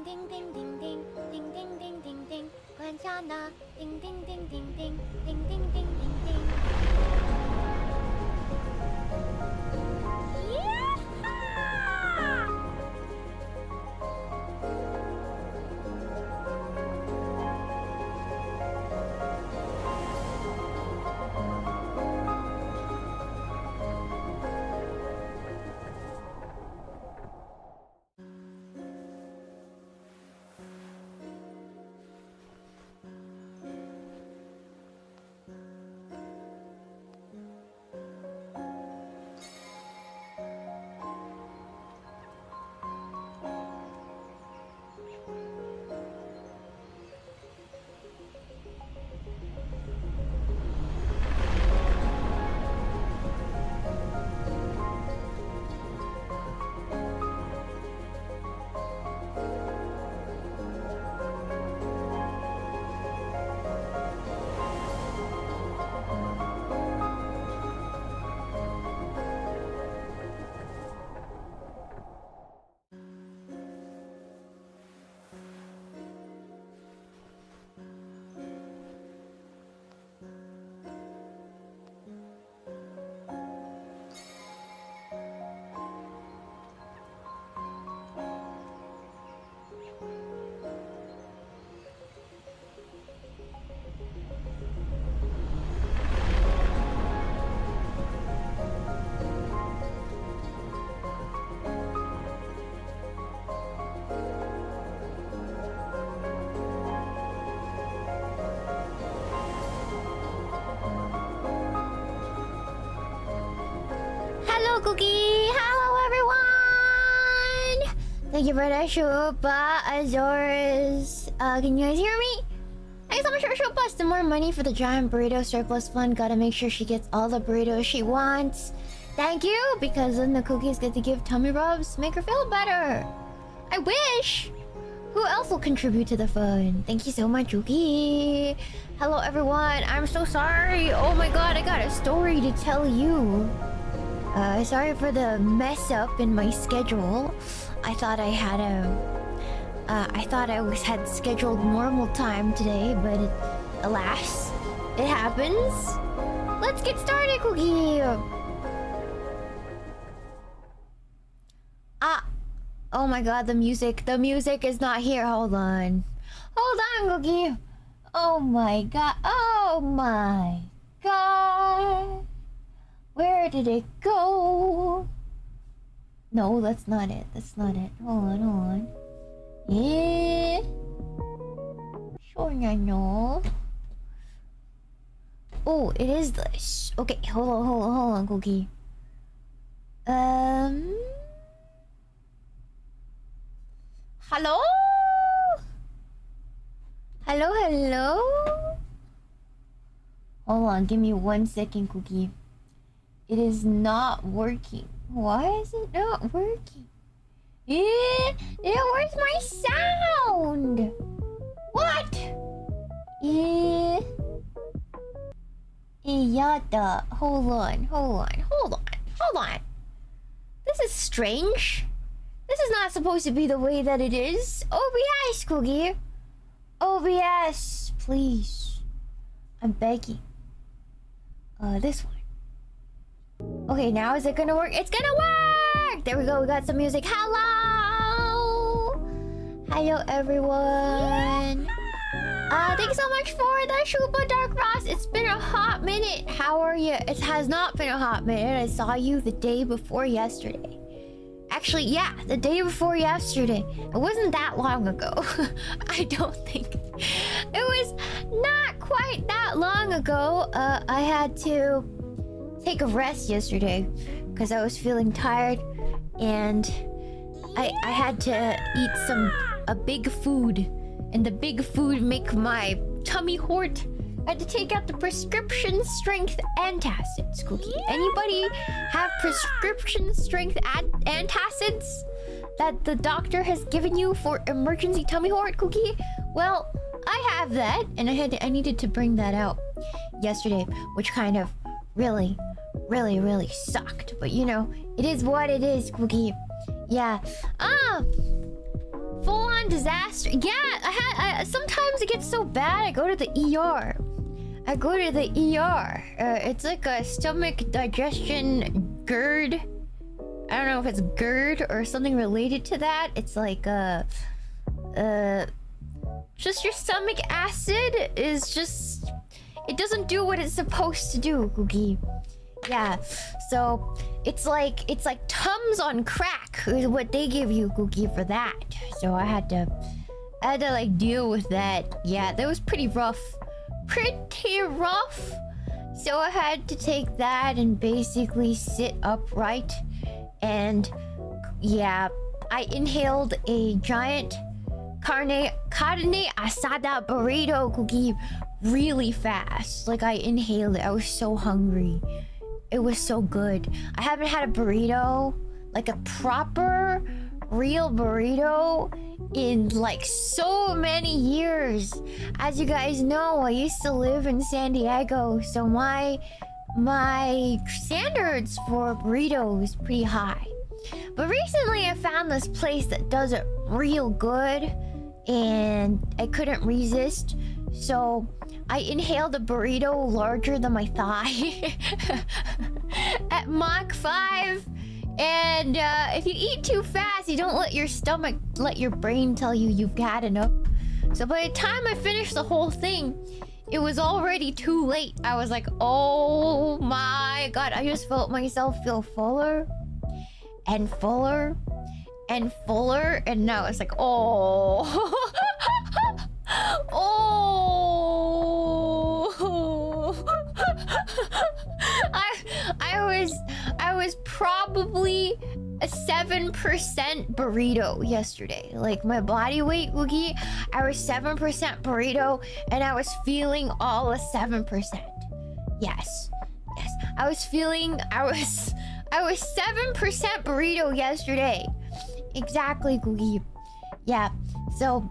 Ding ding ding ding ding ding ding ding ding ding. Guanchana. Ding ding ding ding ding ding ding ding ding ding. Yeah! Hello, Cookie! Hello, everyone! Thank you for the Shupa Azores. Can you guys hear me? Thanks so much for Shupas. The more money for the giant burrito surplus fund. Gotta make sure she gets all the burritos she wants. Thank you, because then the cookies get to give tummy rubs, make her feel better. I wish! Who else will contribute to the fund? Thank you so much, Yuki. Hello, everyone. I'm so sorry. Oh my god, I got a story to tell you. Sorry for the mess up in my schedule. I thought I had had scheduled normal time today, but alas, it happens. Let's get started, Cookie. Oh my god, the music is not here. Hold on, Cookie. Oh my god. Where did it go? No, that's not it. Hold on. Yeah. Sure, no. Oh, it is this. Okay, hold on, Cookie. Hello? Hello? Hold on, give me 1 second, Cookie. It is not working. Why is it not working? Where's my sound? What? Yada. Hold on. This is strange. This is not supposed to be the way that it is. OBS, Cookie. OBS, please. I'm begging. This one. Okay, now is it gonna work? It's gonna work! There we go, we got some music. Hello, everyone. Thanks so much for the Shuba Dark Ross. It's been a hot minute. How are you? It has not been a hot minute. I saw you the day before yesterday. Actually, yeah, the day before yesterday. It wasn't that long ago. I don't think. It was not quite that long ago. I had to take a rest yesterday because I was feeling tired, and I had to eat a big food, and the big food make my tummy hurt. I had to take out the prescription strength antacids, Cookie. Anybody have prescription strength antacids that the doctor has given you for emergency tummy hurt, Cookie? Well, I have that, and I needed to bring that out yesterday, which kind of really sucked. But you know, it is what it is, Cookie. Yeah. Full on full-on disaster. Yeah, I sometimes it gets so bad I go to the ER. I go to the ER. It's like a stomach digestion GERD. I don't know if it's GERD or something related to that. It's like just your stomach acid is just, it doesn't do what it's supposed to do, Googie. Yeah, so it's like Tums on crack is what they give you, Googie, for that. So I had to like deal with that. Yeah, that was pretty rough. Pretty rough. So I had to take that and basically sit upright. And yeah, I inhaled a giant carne asada burrito, Cookie, really fast. Like I inhaled it. I was so hungry. It was so good. I haven't had a burrito, like a proper, real burrito, in like so many years. As you guys know, I used to live in San Diego, so my standards for burrito is pretty high. But recently I found this place that does it real good, and I couldn't resist. So I inhaled a burrito larger than my thigh at Mach 5. And if you eat too fast, you don't let your stomach, let your brain tell you you've had enough. So by the time I finished the whole thing, it was already too late. I was like, oh my god. I just felt myself feel fuller and fuller and fuller. And now it's like, oh. Oh. I was probably a 7% burrito yesterday. Like my body weight, Woogie, I was 7% burrito, and I was feeling all a 7%. Yes. Yes. I was 7% burrito yesterday. Exactly, Googie. Yeah. So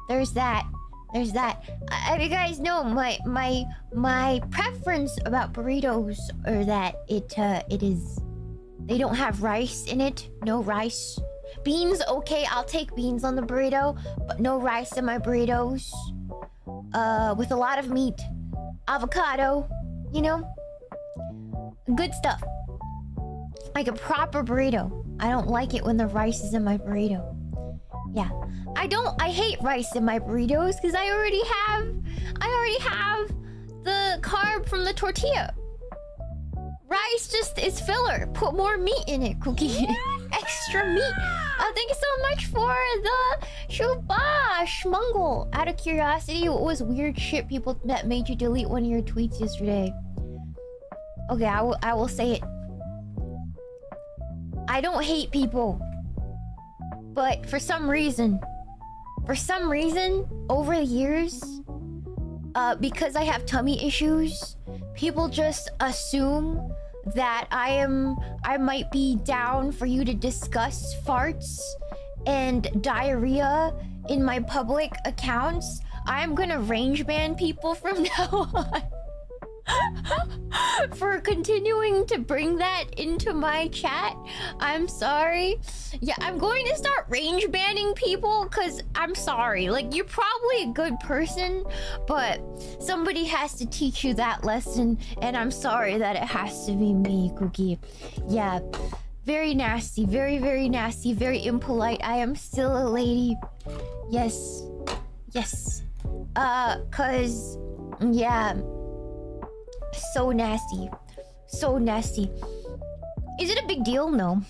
there's that. There's that. You guys know my preference about burritos are that it is, they don't have rice in it. No rice. Beans, okay, I'll take beans on the burrito, but no rice in my burritos. With a lot of meat, avocado, you know, good stuff. Like a proper burrito. I don't like it when the rice is in my burrito. Yeah, I hate rice in my burritos because I already have the carb from the tortilla. Rice just is filler. Put more meat in it, Cookie. Extra meat. Thank you so much for the Shubash Mungle. Out of curiosity, what was weird shit people that made you delete one of your tweets yesterday? Okay, I will say it. I don't hate people. But for some reason, over the years, because I have tummy issues, people just assume that I might be down for you to discuss farts and diarrhea in my public accounts. I'm gonna range ban people from now on. For continuing to bring that into my chat. I'm sorry. Yeah, I'm going to start range banning people because I'm sorry. Like, you're probably a good person, but somebody has to teach you that lesson, and I'm sorry that it has to be me, Cookie. Yeah, very nasty, very, very nasty, very impolite. I am still a lady. Yes. Yes. Cause, yeah. So nasty. So nasty. Is it a big deal? No.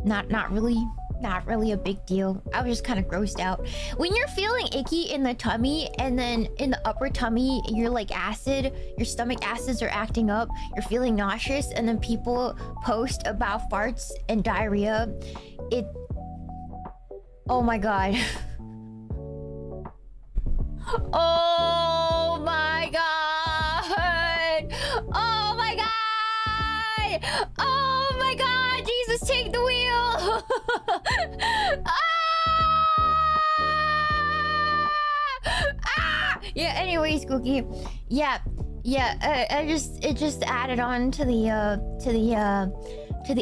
Not really. Not really a big deal. I was just kind of grossed out. When you're feeling icky in the tummy and then in the upper tummy, you're like acid, your stomach acids are acting up, you're feeling nauseous, and then people post about farts and diarrhea. Oh my god. Oh my god. Oh my god. Oh my god. Jesus, take the wheel. Yeah, anyways, Cookie. Yeah. It just added on to the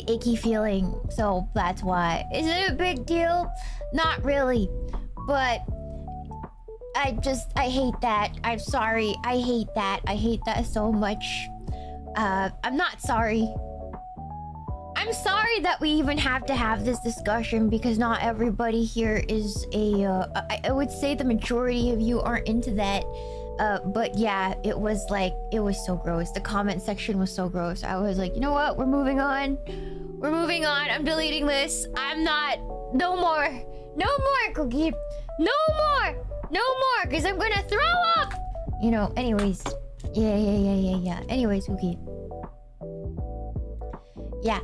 icky feeling. So that's why. Is it a big deal? Not really. But I hate that. I'm sorry. I hate that. I hate that so much. I'm not sorry. I'm sorry that we even have to have this discussion because not everybody here is I would say the majority of you aren't into that. But yeah, it was so gross. The comment section was so gross. I was like, you know what? We're moving on. We're moving on. I'm deleting this. I'm not. No more. No more, Cookie. No more. No more, because I'm gonna throw up. You know, anyways. Yeah. Anyways, Cookie. Yeah.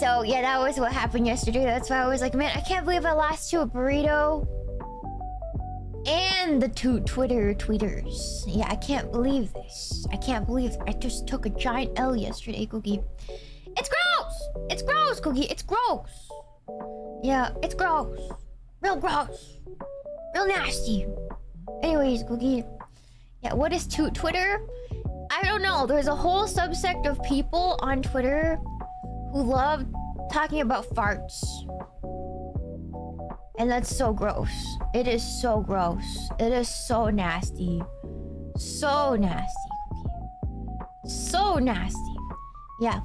So, yeah, that was what happened yesterday. That's why I was like, man, I can't believe I lost to a burrito. And the two tweeters. Yeah, I can't believe this. I can't believe I just took a giant L yesterday, Cookie. It's gross! It's gross, Cookie. It's gross. Yeah, it's gross. Real gross. Real nasty. Anyways, Cookie. Yeah, what is Twitter? I don't know. There's a whole subsect of people on Twitter who love talking about farts. And that's so gross. It is so gross. It is so nasty. So nasty, Cookie. So nasty. Yeah.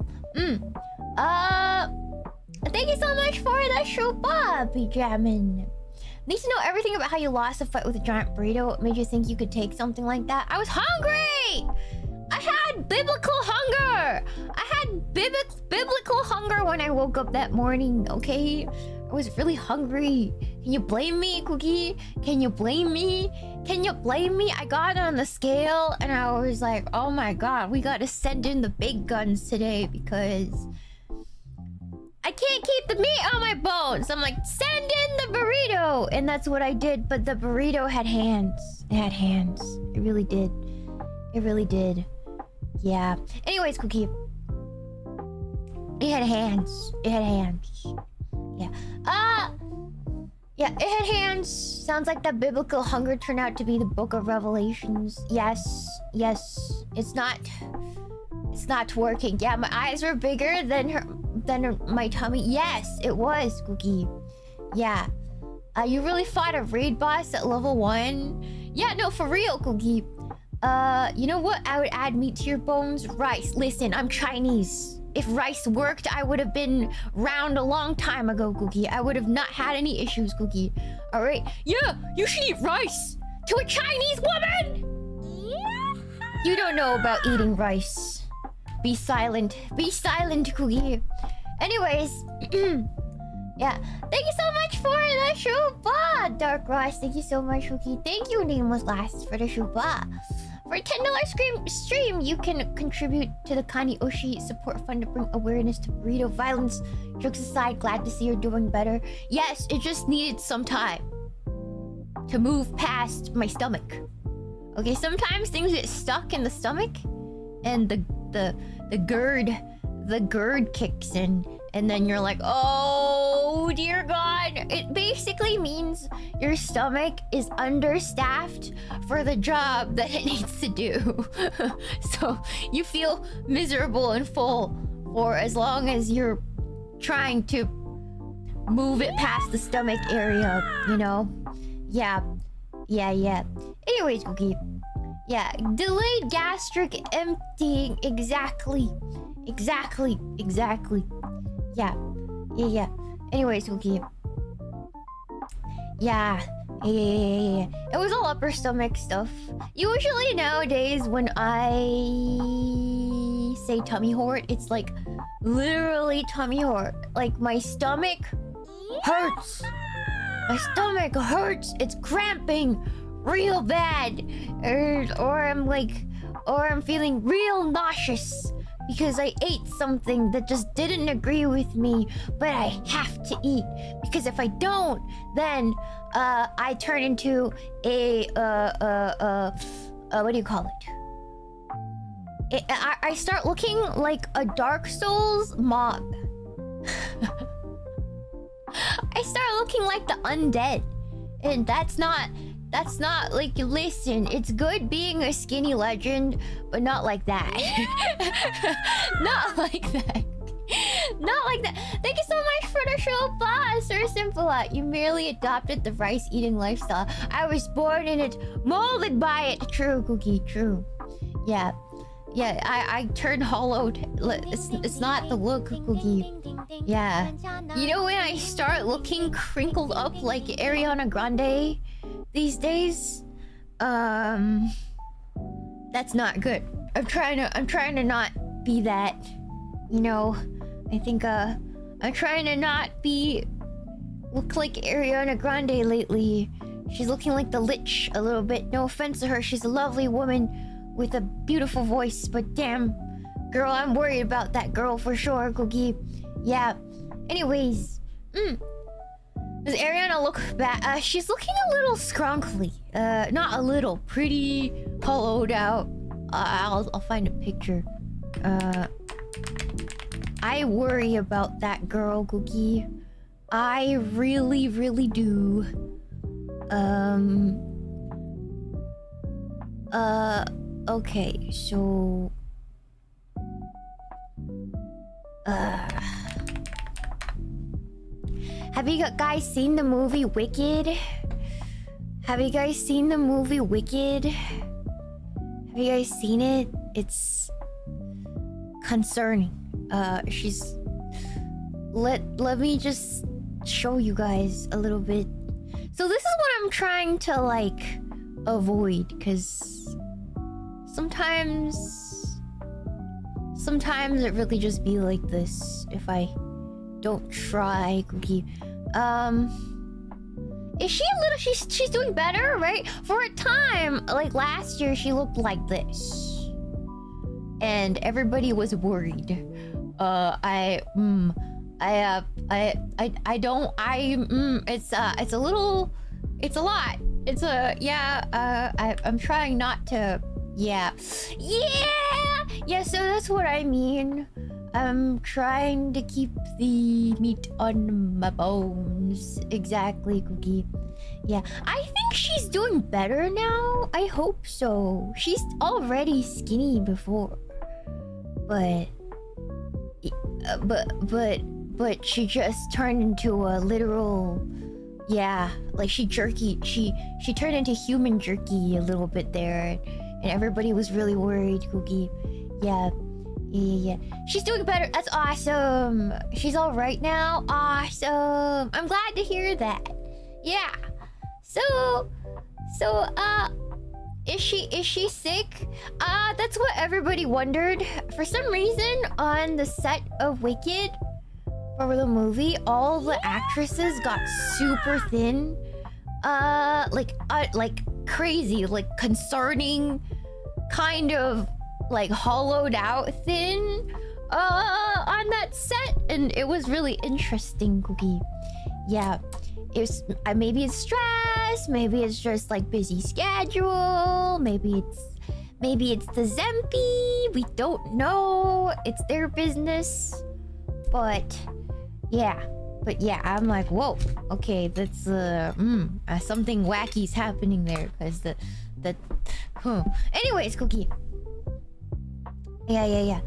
Thank you so much for the shupa, Pijamin. Need to know everything about how you lost a fight with a giant burrito. What made you think you could take something like that? I was hungry! I had biblical hunger! I had biblical hunger when I woke up that morning, okay? I was really hungry. Can you blame me, Cookie? Can you blame me? Can you blame me? I got on the scale and I was like, oh my god, we gotta send in the big guns today because I can't keep the meat on my bones. I'm like, send in the burrito. And that's what I did. But the burrito had hands. It had hands. It really did. It really did. Yeah. Anyways, Cookie. It had hands. It had hands. Yeah. Yeah, it had hands. Sounds like that biblical hunger turned out to be the book of Revelations. Yes. Yes. It's not working. Yeah, my eyes were bigger than my tummy. Yes, it was, Cookie. Yeah. You really fought a raid boss at level 1? Yeah, no, for real, Cookie. You know what? I would add meat to your bones. Rice. Listen, I'm Chinese. If rice worked, I would have been round a long time ago, Cookie. I would have not had any issues, Cookie. Alright? Yeah, you should eat rice. To a Chinese woman! You don't know about eating rice. Be silent. Be silent, Cookie. Anyways, yeah. Thank you so much for the shuba, Dark Ross. Thank you so much, Cookie. Thank you, Nameless Last, for the shuba. For a $10 stream, you can contribute to the Kani Oshi support fund to bring awareness to burrito violence. Jokes aside, glad to see you're doing better. Yes, it just needed some time to move past my stomach. Okay, sometimes things get stuck in the stomach, and the GERD kicks in, and then you're like, oh dear God. It basically means your stomach is understaffed for the job that it needs to do. So you feel miserable and full for as long as you're trying to move it past the stomach area, you know? Yeah. Anyways, Cookie. Yeah, delayed gastric emptying. Exactly. Yeah. Anyways, Cookie. Yeah. It was all upper stomach stuff. Usually nowadays when I say tummy hurt, it's like literally tummy hurt. Like my stomach hurts. My stomach hurts. It's cramping real bad. Or I'm feeling real nauseous because I ate something that just didn't agree with me, but I have to eat because if I don't, then I turn into a what do you call it? I start looking like a Dark Souls mob. I start looking like the undead, and that's not like, listen, it's good being a skinny legend, but not like that. Not like that. Not like that. Thank you so much for the Shupa! Sir Simple, you merely adopted the rice-eating lifestyle. I was born in it, molded by it. True, Cookie, true. Yeah. Yeah, I turned hollowed. It's not the look, Cookie. Yeah. You know when I start looking crinkled up like Ariana Grande these days? That's not good. I'm trying to not be that. You know, I think I'm trying to not look like Ariana Grande lately. She's looking like the Lich a little bit. No offense to her, she's a lovely woman with a beautiful voice, but damn, girl, I'm worried about that girl for sure, Cookie. Yeah. Anyways, does Ariana look bad? She's looking a little scrunkly. Not a little, pretty hollowed out. I'll find a picture. I worry about that girl, Cookie. I really, really do. Okay, so... Have you guys seen the movie Wicked? Have you guys seen the movie Wicked? Have you guys seen it? It's... concerning. She's... Let me just show you guys a little bit. So this is what I'm trying to, like, avoid, because... Sometimes it really just be like this if I don't try, Cookie. Is she a little... She's doing better, right? For a time, like last year, she looked like this. And everybody was worried. It's a lot. I'm trying not to, yeah, so that's what I mean. I'm trying to keep the meat on my bones. Exactly, Cookie. Yeah, I think she's doing better now. I hope so. She's already skinny before. But she just turned into a literal, yeah, like she turned into human jerky a little bit there, and everybody was really worried, Cookie. Yeah. She's doing better. That's awesome. She's all right now. Awesome. I'm glad to hear that. Yeah. So, is she sick? That's what everybody wondered. For some reason, on the set of Wicked, for the movie, all the actresses got super thin. Like crazy, like concerning, kind of like hollowed out thin, on that set, and it was really interesting, Cookie. Yeah. It's maybe it's stress, maybe it's just like busy schedule, maybe it's the Zempi, we don't know, it's their business. But yeah, I'm like, whoa, okay, that's something wacky's happening there, because anyways, Cookie. Yeah.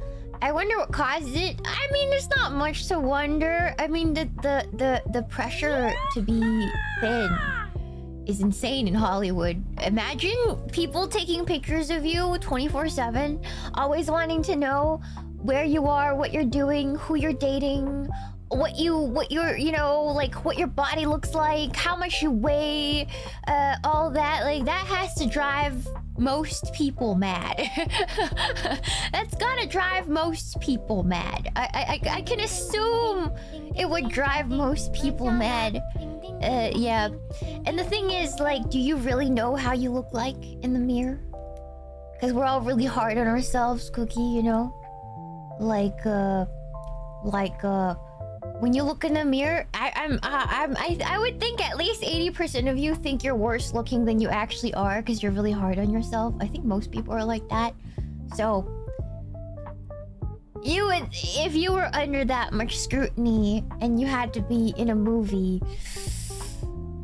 I wonder what caused it. I mean, there's not much to wonder. I mean, the pressure to be thin is insane in Hollywood. Imagine people taking pictures of you 24/7, always wanting to know where you are, what you're doing, who you're dating, what you're, you know, like what your body looks like, how much you weigh, all that. Like, that has to drive most people mad. That's gotta drive most people mad. I can assume it would drive most people mad. Yeah. And the thing is, like, do you really know how you look like in the mirror? Because we're all really hard on ourselves, Cookie, you know? Like, when you look in the mirror, I would think at least 80% of you think you're worse looking than you actually are, because you're really hard on yourself. I think most people are like that. So you would, if you were under that much scrutiny and you had to be in a movie,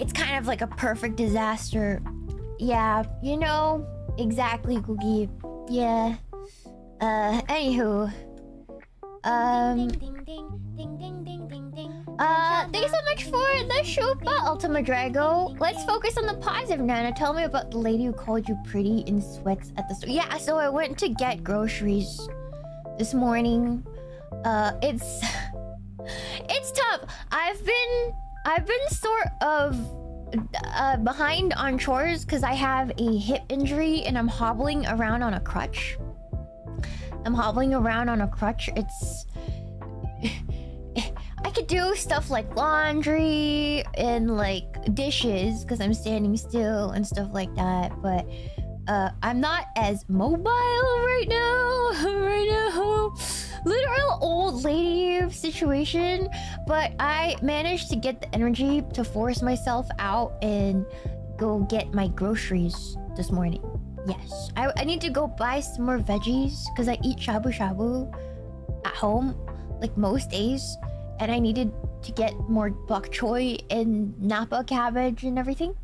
it's kind of like a perfect disaster. Yeah, you know, exactly, Cookie. Yeah. Anywho. Thank you so much for the Shupa, Ultima Drago. Let's focus on the positive, Nana. Tell me about the lady who called you pretty in sweats at the store. Yeah, so I went to get groceries this morning. It's tough. I've been sort of behind on chores because I have a hip injury and I'm hobbling around on a crutch. It's I could do stuff like laundry and like dishes because I'm standing still and stuff like that, but I'm not as mobile right now. Literal old lady situation, but I managed to get the energy to force myself out and go get my groceries this morning. Yes, I need to go buy some more veggies because I eat shabu shabu at home like most days, and I needed to get more bok choy and napa cabbage and everything.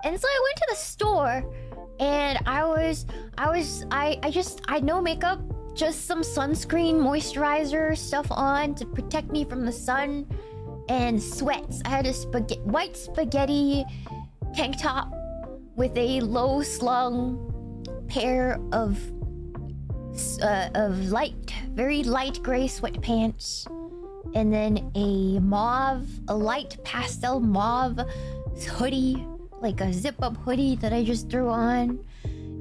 And so I went to the store and I had no makeup, just some sunscreen, moisturizer stuff on to protect me from the sun, and sweats. I had a white spaghetti tank top with a low slung pair of very light gray sweatpants, and then a light pastel mauve hoodie, like a zip-up hoodie that I just threw on.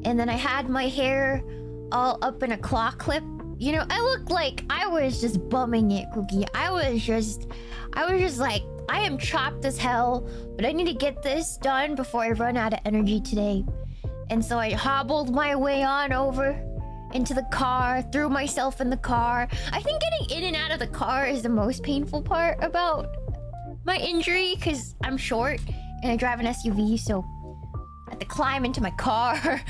And then I had my hair all up in a claw clip. You know, I looked like I was just bumming it, Cookie. I was just like, I am chopped as hell, but I need to get this done before I run out of energy today. And so I hobbled my way on over into the car, threw myself in the car. I think getting in and out of the car is the most painful part about my injury because I'm short and I drive an SUV, so I have to climb into my car.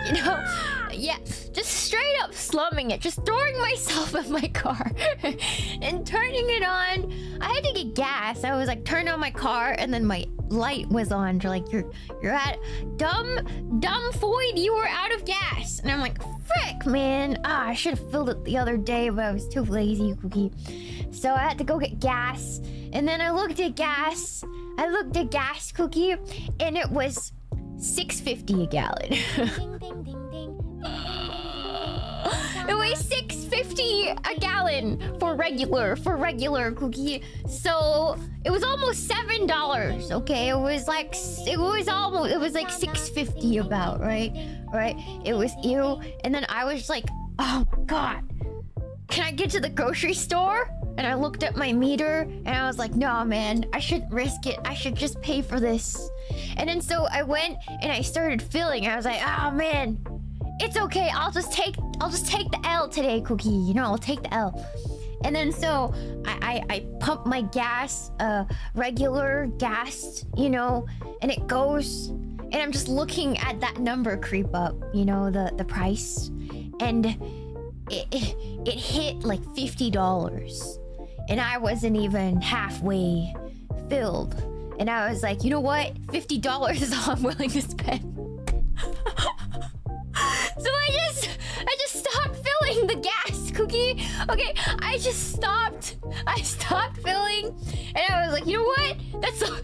You know? Yeah, just straight up slumming it, just throwing myself in my car and turning it on. I had to get gas. I was like, turn on my car, and then my light was on. They're like, you're at dumb Foyd, you were out of gas. And I'm like, frick, man. I should have filled it the other day, but I was too lazy, Cookie. So I had to go get gas, and then I looked at gas, Cookie, and it was $6.50 a gallon. It was $6.50 a gallon for regular, Cookie. So it was almost $7. Okay, it was like $6.50 about, right? It was ew. And then I was like, oh my god, can I get to the grocery store? And I looked at my meter and I was like, no, man, I shouldn't risk it. I should just pay for this. And then so I went and I started filling. I was like, oh man, it's okay. I'll just take the L today, Cookie. You know, I'll take the L. And then so I pump my gas, regular gas, you know, and it goes, and I'm just looking at that number creep up, you know, the price, and it hit like $50, and I wasn't even halfway filled, and I was like, you know what, $50 is all I'm willing to spend. So I just stopped filling the gas, Cookie. Okay, I stopped filling, and I was like, you know what? That's all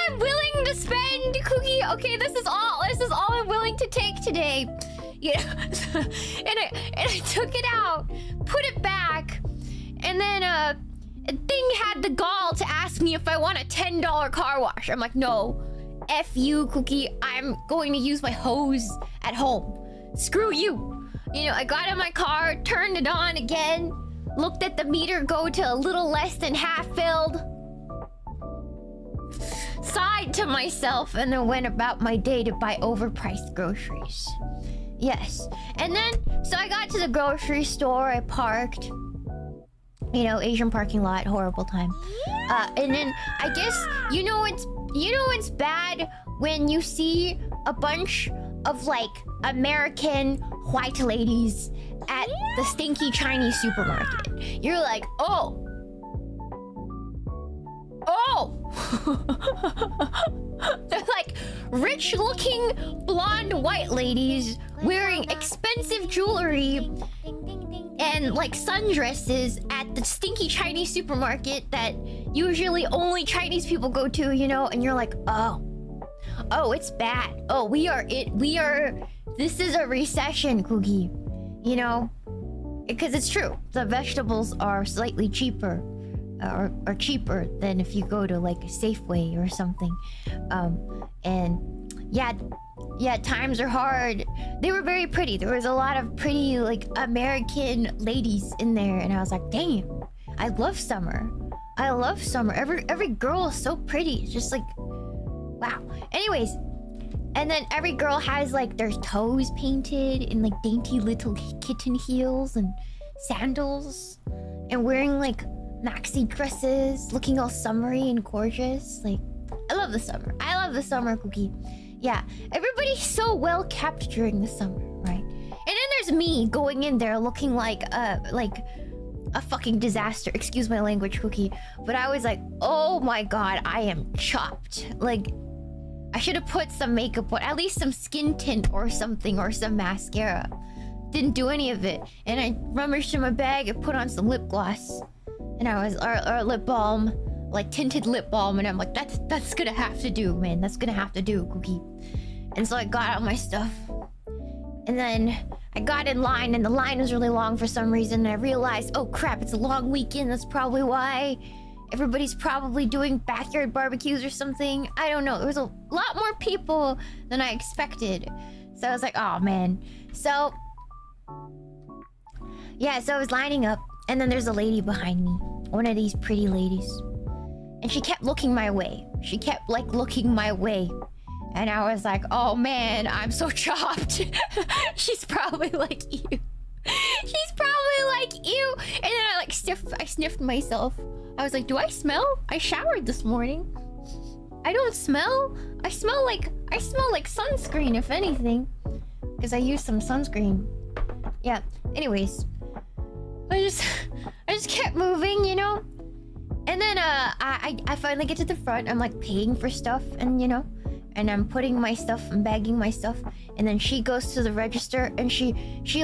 I'm willing to spend, Cookie. Okay, this is all I'm willing to take today. You know, and I took it out, put it back, and then a thing had the gall to ask me if I want a $10 car wash. I'm like, no, F you, Cookie. I'm going to use my hose at home. Screw you. You know, I got in my car, turned it on again, looked at the meter go to a little less than half filled, sighed to myself, and then went about my day to buy overpriced groceries. Yes. And then, so I got to the grocery store, I parked. You know, Asian parking lot, horrible time. And then, I guess, you know it's bad when you see a bunch of, like, American white ladies at the stinky Chinese supermarket. You're like, oh. They're like rich-looking blonde white ladies wearing expensive jewelry and like sundresses at the stinky Chinese supermarket that usually only Chinese people go to, you know, and you're like, oh, it's bad. Oh, this is a recession, Cookie. You know? Because it's true. The vegetables are slightly cheaper. Or cheaper than if you go to like a Safeway or something. And yeah, times are hard. They were very pretty. There was a lot of pretty like American ladies in there, and I was like, damn, I love summer. I love summer. Every girl is so pretty. It's just like, wow. Anyways, and then every girl has like their toes painted in like dainty little kitten heels and sandals, and wearing like maxi dresses, looking all summery and gorgeous. Like, I love the summer. I love the summer, Cookie. Yeah, everybody's so well kept during the summer, right? And then there's me going in there looking like a fucking disaster. Excuse my language, Cookie. But I was like, oh my god, I am chopped. Like, I should have put some makeup on, at least some skin tint or something, or some mascara. Didn't do any of it. And I rummaged in my bag and put on some lip gloss. And I was, or lip balm, like tinted lip balm, and I'm like, that's gonna have to do, man. That's gonna have to do, Cookie. And so I got out my stuff, and then I got in line, and the line was really long for some reason. And I realized, oh crap, it's a long weekend. That's probably why. Everybody's probably doing backyard barbecues or something. I don't know. There was a lot more people than I expected. So I was like, oh man. So yeah, so I was lining up, and then there's a lady behind me. One of these pretty ladies. And she kept looking my way. She kept like looking my way. And I was like, oh man, I'm so chopped. She's probably like you. She's probably like you. And then I sniffed myself. I was like, do I smell? I showered this morning. I don't smell. I smell like sunscreen, if anything. Because I used some sunscreen. Yeah. Anyways. I just kept moving, you know? And then I finally get to the front. I'm like paying for stuff, and you know, and I'm putting my stuff and bagging my stuff, and then she goes to the register, and she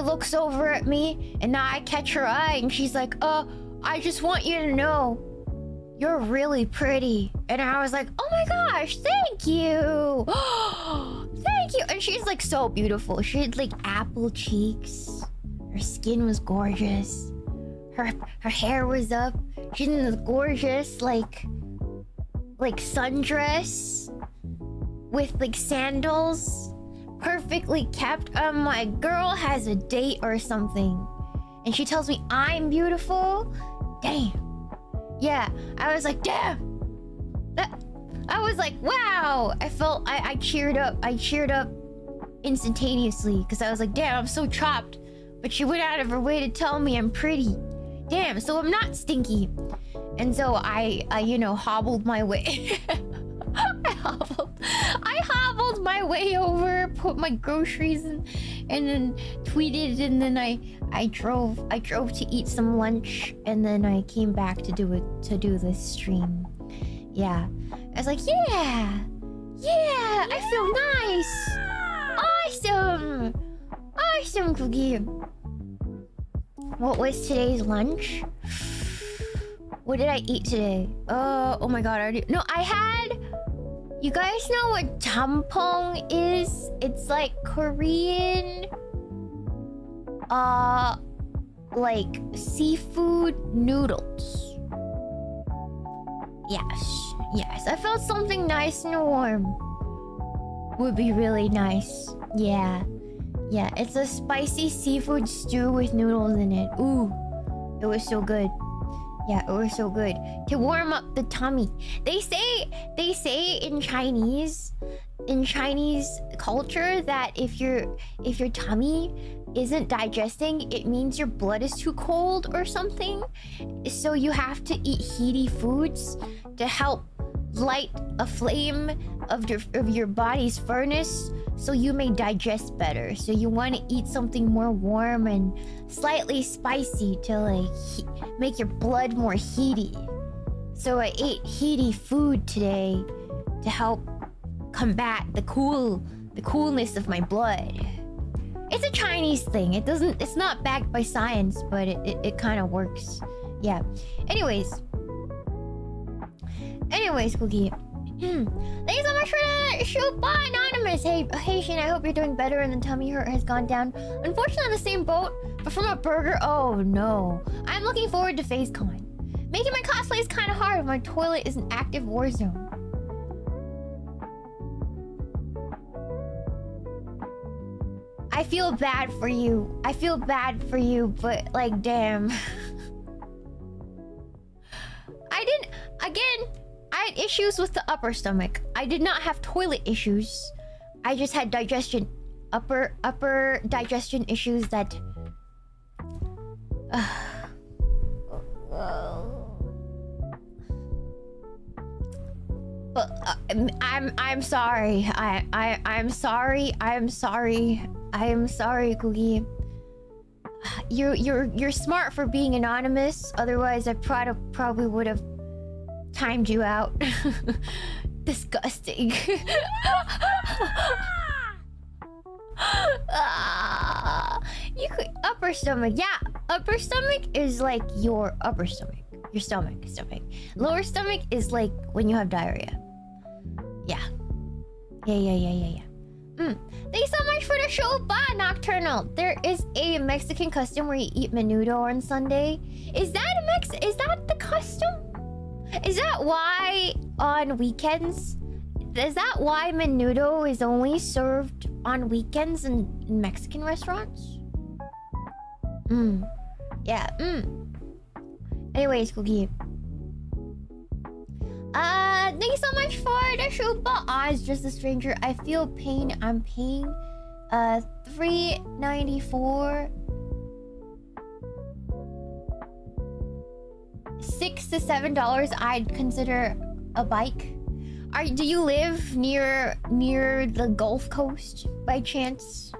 looks over at me, and now I catch her eye, and she's like, I just want you to know you're really pretty. And I was like, oh my gosh, thank you. Thank you. And she's like so beautiful. She had like apple cheeks. Her skin was gorgeous. Her hair was up. She's in this gorgeous like sundress with like sandals, perfectly kept. My girl has a date or something, and she tells me I'm beautiful. Damn. Yeah, I was like, damn. I was like, wow. I cheered up. I cheered up instantaneously because I was like, damn, I'm so chopped. But she went out of her way to tell me I'm pretty. Damn, so I'm not stinky. And so I you know, hobbled my way. I hobbled my way over, put my groceries in, and then tweeted, and then I drove to eat some lunch, and then I came back to do this stream. Yeah. I was like, yeah, I feel nice. Awesome, Cookie. What was today's lunch? What did I eat today? Oh my god, I had... You guys know what jampong is? It's like Korean... like seafood noodles. Yes. I felt something nice and warm would be really nice. Yeah, it's a spicy seafood stew with noodles in it. Ooh, it was so good. Yeah, it was so good to warm up the tummy. They say in Chinese culture that if your tummy isn't digesting, it means your blood is too cold or something. So you have to eat heaty foods to help light a flame of your body's furnace, so you may digest better. So you want to eat something more warm and slightly spicy to like make your blood more heaty. So I ate heaty food today to help combat the coolness of my blood. It's a Chinese thing. It's not backed by science, but it kind of works. Yeah. Anyways, Cookie. Thank you so much for the shoot. Bye, Anonymous. Hey, Shiina, I hope you're doing better and the tummy hurt has gone down. Unfortunately, on the same boat, but from a burger. Oh no. I'm looking forward to FaceCon. Making my cosplay is kind of hard when my toilet is an active war zone. I feel bad for you. I feel bad for you, but like, damn. I had issues with the upper stomach. I did not have toilet issues. I just had digestion, upper digestion issues that... I'm sorry. I'm sorry. I am sorry, Cookie. You're smart for being anonymous. Otherwise, I probably would have timed you out. Disgusting. You could upper stomach. Yeah, upper stomach is like your upper stomach. Your stomach. Lower stomach is like when you have diarrhea. Yeah. Thank you so much for the show. Bye, Nocturnal. There is a Mexican custom where you eat menudo on Sunday. Is that the custom? Is that why on weekends? Is that why menudo is only served on weekends in Mexican restaurants? Yeah. Anyways, Cookie. Thank you so much for the Shupa. It's just a stranger. I feel pain. I'm paying $3.94. $6 to $7 I'd consider a bike. Do you live near the Gulf Coast by chance?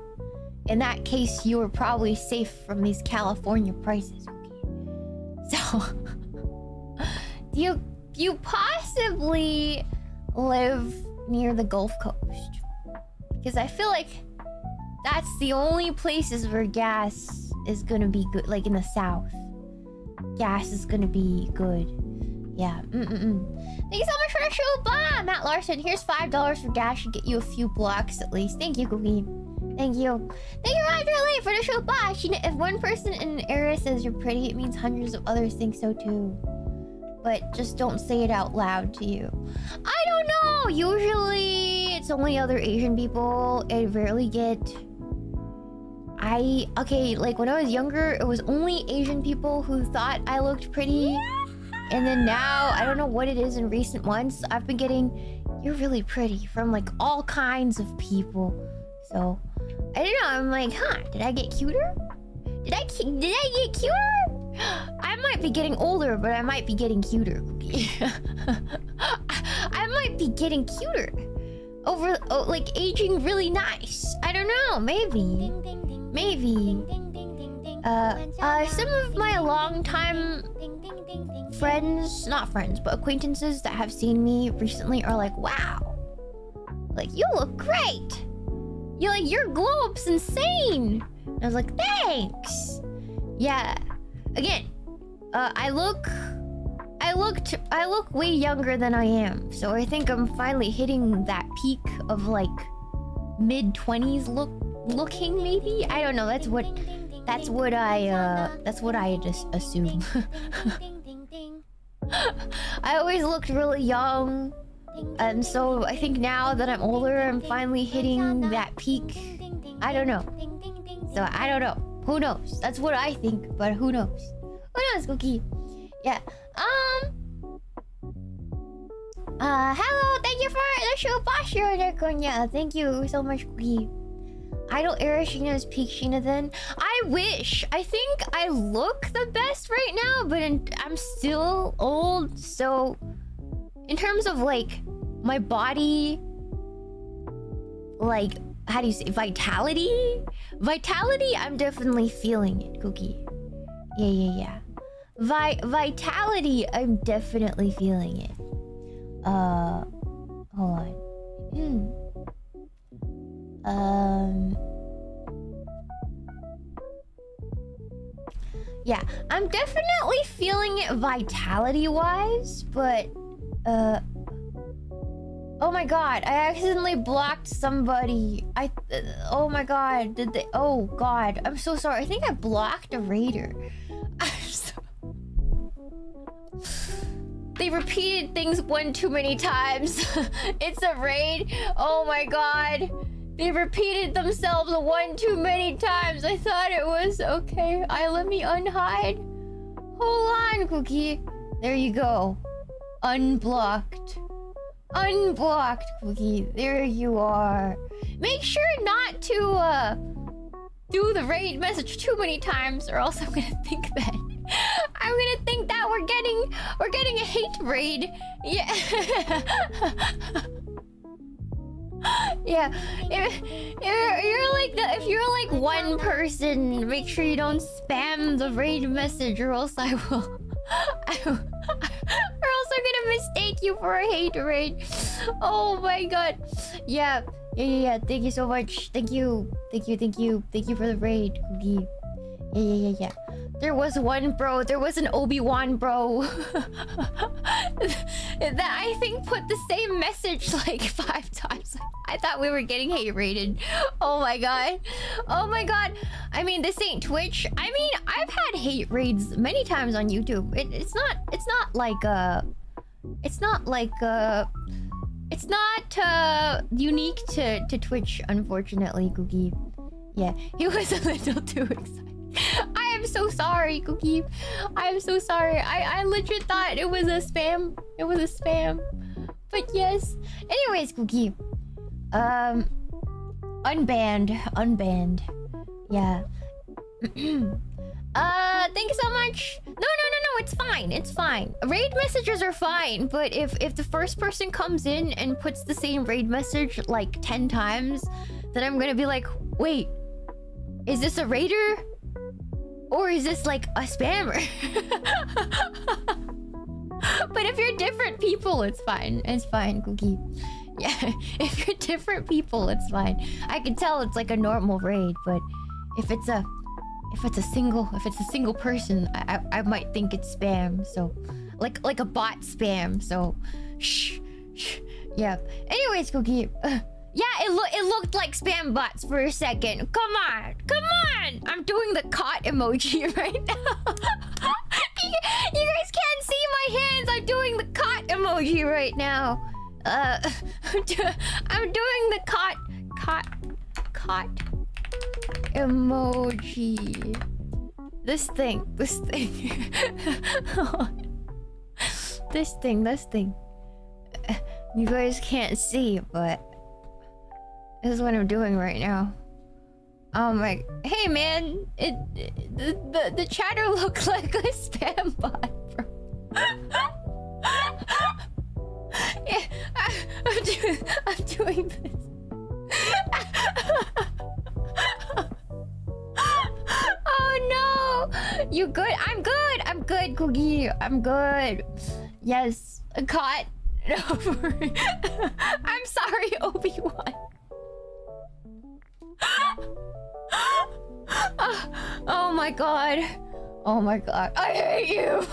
In that case, you are probably safe from these California prices. Okay. So, do you possibly live near the Gulf Coast? Because I feel like that's the only places where gas is gonna be good, like in the South. Gas is gonna be good. Yeah. Thank you so much for the show. Bye, Matt Larson. Here's $5 for gas. Should get you a few blocks at least. Thank you, Cookie. Thank you. Thank you, Roger Lee, for the show. Bye. If one person in an area says you're pretty, it means hundreds of others think so too. But just don't say it out loud to you. I don't know. Usually, it's only other Asian people. I rarely get... Okay, like when I was younger, it was only Asian people who thought I looked pretty. And then now, I don't know what it is in recent months, I've been getting, you're really pretty, from like all kinds of people. So, I don't know, I'm like, huh, did I get cuter? Did I get cuter? I might be getting older, but I might be getting cuter, Cookie. I might be getting cuter. Like aging really nice. I don't know, maybe. Maybe. Some of my longtime friends, not friends, but acquaintances that have seen me recently are like, wow. Like, you look great. Your glow up's insane. And I was like, thanks. Yeah. Again, I look way younger than I am. So I think I'm finally hitting that peak of like mid-20s looking maybe. I don't know. That's what I just assume. I always looked really young. And so I think now that I'm older, I'm finally hitting that peak. I don't know. So I don't know. Who knows? That's what I think, but who knows? Who knows, Cookie? Yeah. Hello, thank you for the show, Bashiro Nekonya. Thank you so much, Cookie. Idol era Shiina is peak Shiina then. I wish. I think I look the best right now, but I'm still old, so in terms of like my body, like, how do you say, vitality, I'm definitely feeling it, Cookie. Yeah. Vitality, I'm definitely feeling it. Hold on. Yeah, I'm definitely feeling it vitality-wise, but... Oh my god, I accidentally blocked somebody. Oh my god, did they... Oh god, I'm so sorry. I think I blocked a raider. They repeated things one too many times. It's a raid. Oh my god. They repeated themselves one too many times. I thought it was okay. Let me unhide. Hold on, Cookie. There you go. Unblocked. Unblocked, Cookie. There you are. Make sure not to do the raid message too many times, or else I'm gonna think that we're getting a hate raid. Yeah. Yeah. If you're like one person, make sure you don't spam the raid message, or else I will. Or else I'm gonna mistake you for a hate raid. Oh my god. Yeah. Thank you so much. Thank you for the raid, Cookie. Yeah. There was one bro. There was an Obi-Wan bro that I think put the same message like 5 times. I thought we were getting hate raided. Oh my god. I mean, this ain't Twitch. I mean, I've had hate raids many times on YouTube. It's not unique to Twitch, unfortunately, Cookie. Yeah, he was a little too excited. I am so sorry, Cookie. I am so sorry. I legit thought it was a spam. It was a spam. But yes. Anyways, Cookie. Unbanned. Yeah. Thank you so much. No, it's fine. Raid messages are fine, but if the first person comes in and puts the same raid message like 10 times, then I'm gonna be like, wait, is this a raider? Or is this like a spammer? But if you're different people, it's fine. It's fine, Cookie. Yeah, if you're different people, it's fine. I can tell it's like a normal raid, but if it's a single person, I might think it's spam. So, like a bot spam. So, shh. Yeah. Anyways, Cookie. Yeah, it looked like spam bots for a second. Come on. I'm doing the caught emoji right now. You guys can't see my hands. I'm doing the caught emoji right now. I'm doing the caught emoji. This thing. This thing. You guys can't see, but this is what I'm doing right now. Oh my... Hey man! The chatter looks like a spam bot, bro. Yeah, I'm doing this. Oh no! You good? I'm good, Cookie. I'm good. Yes, a caught. I'm sorry, Obi-Wan. Oh my god. I hate you.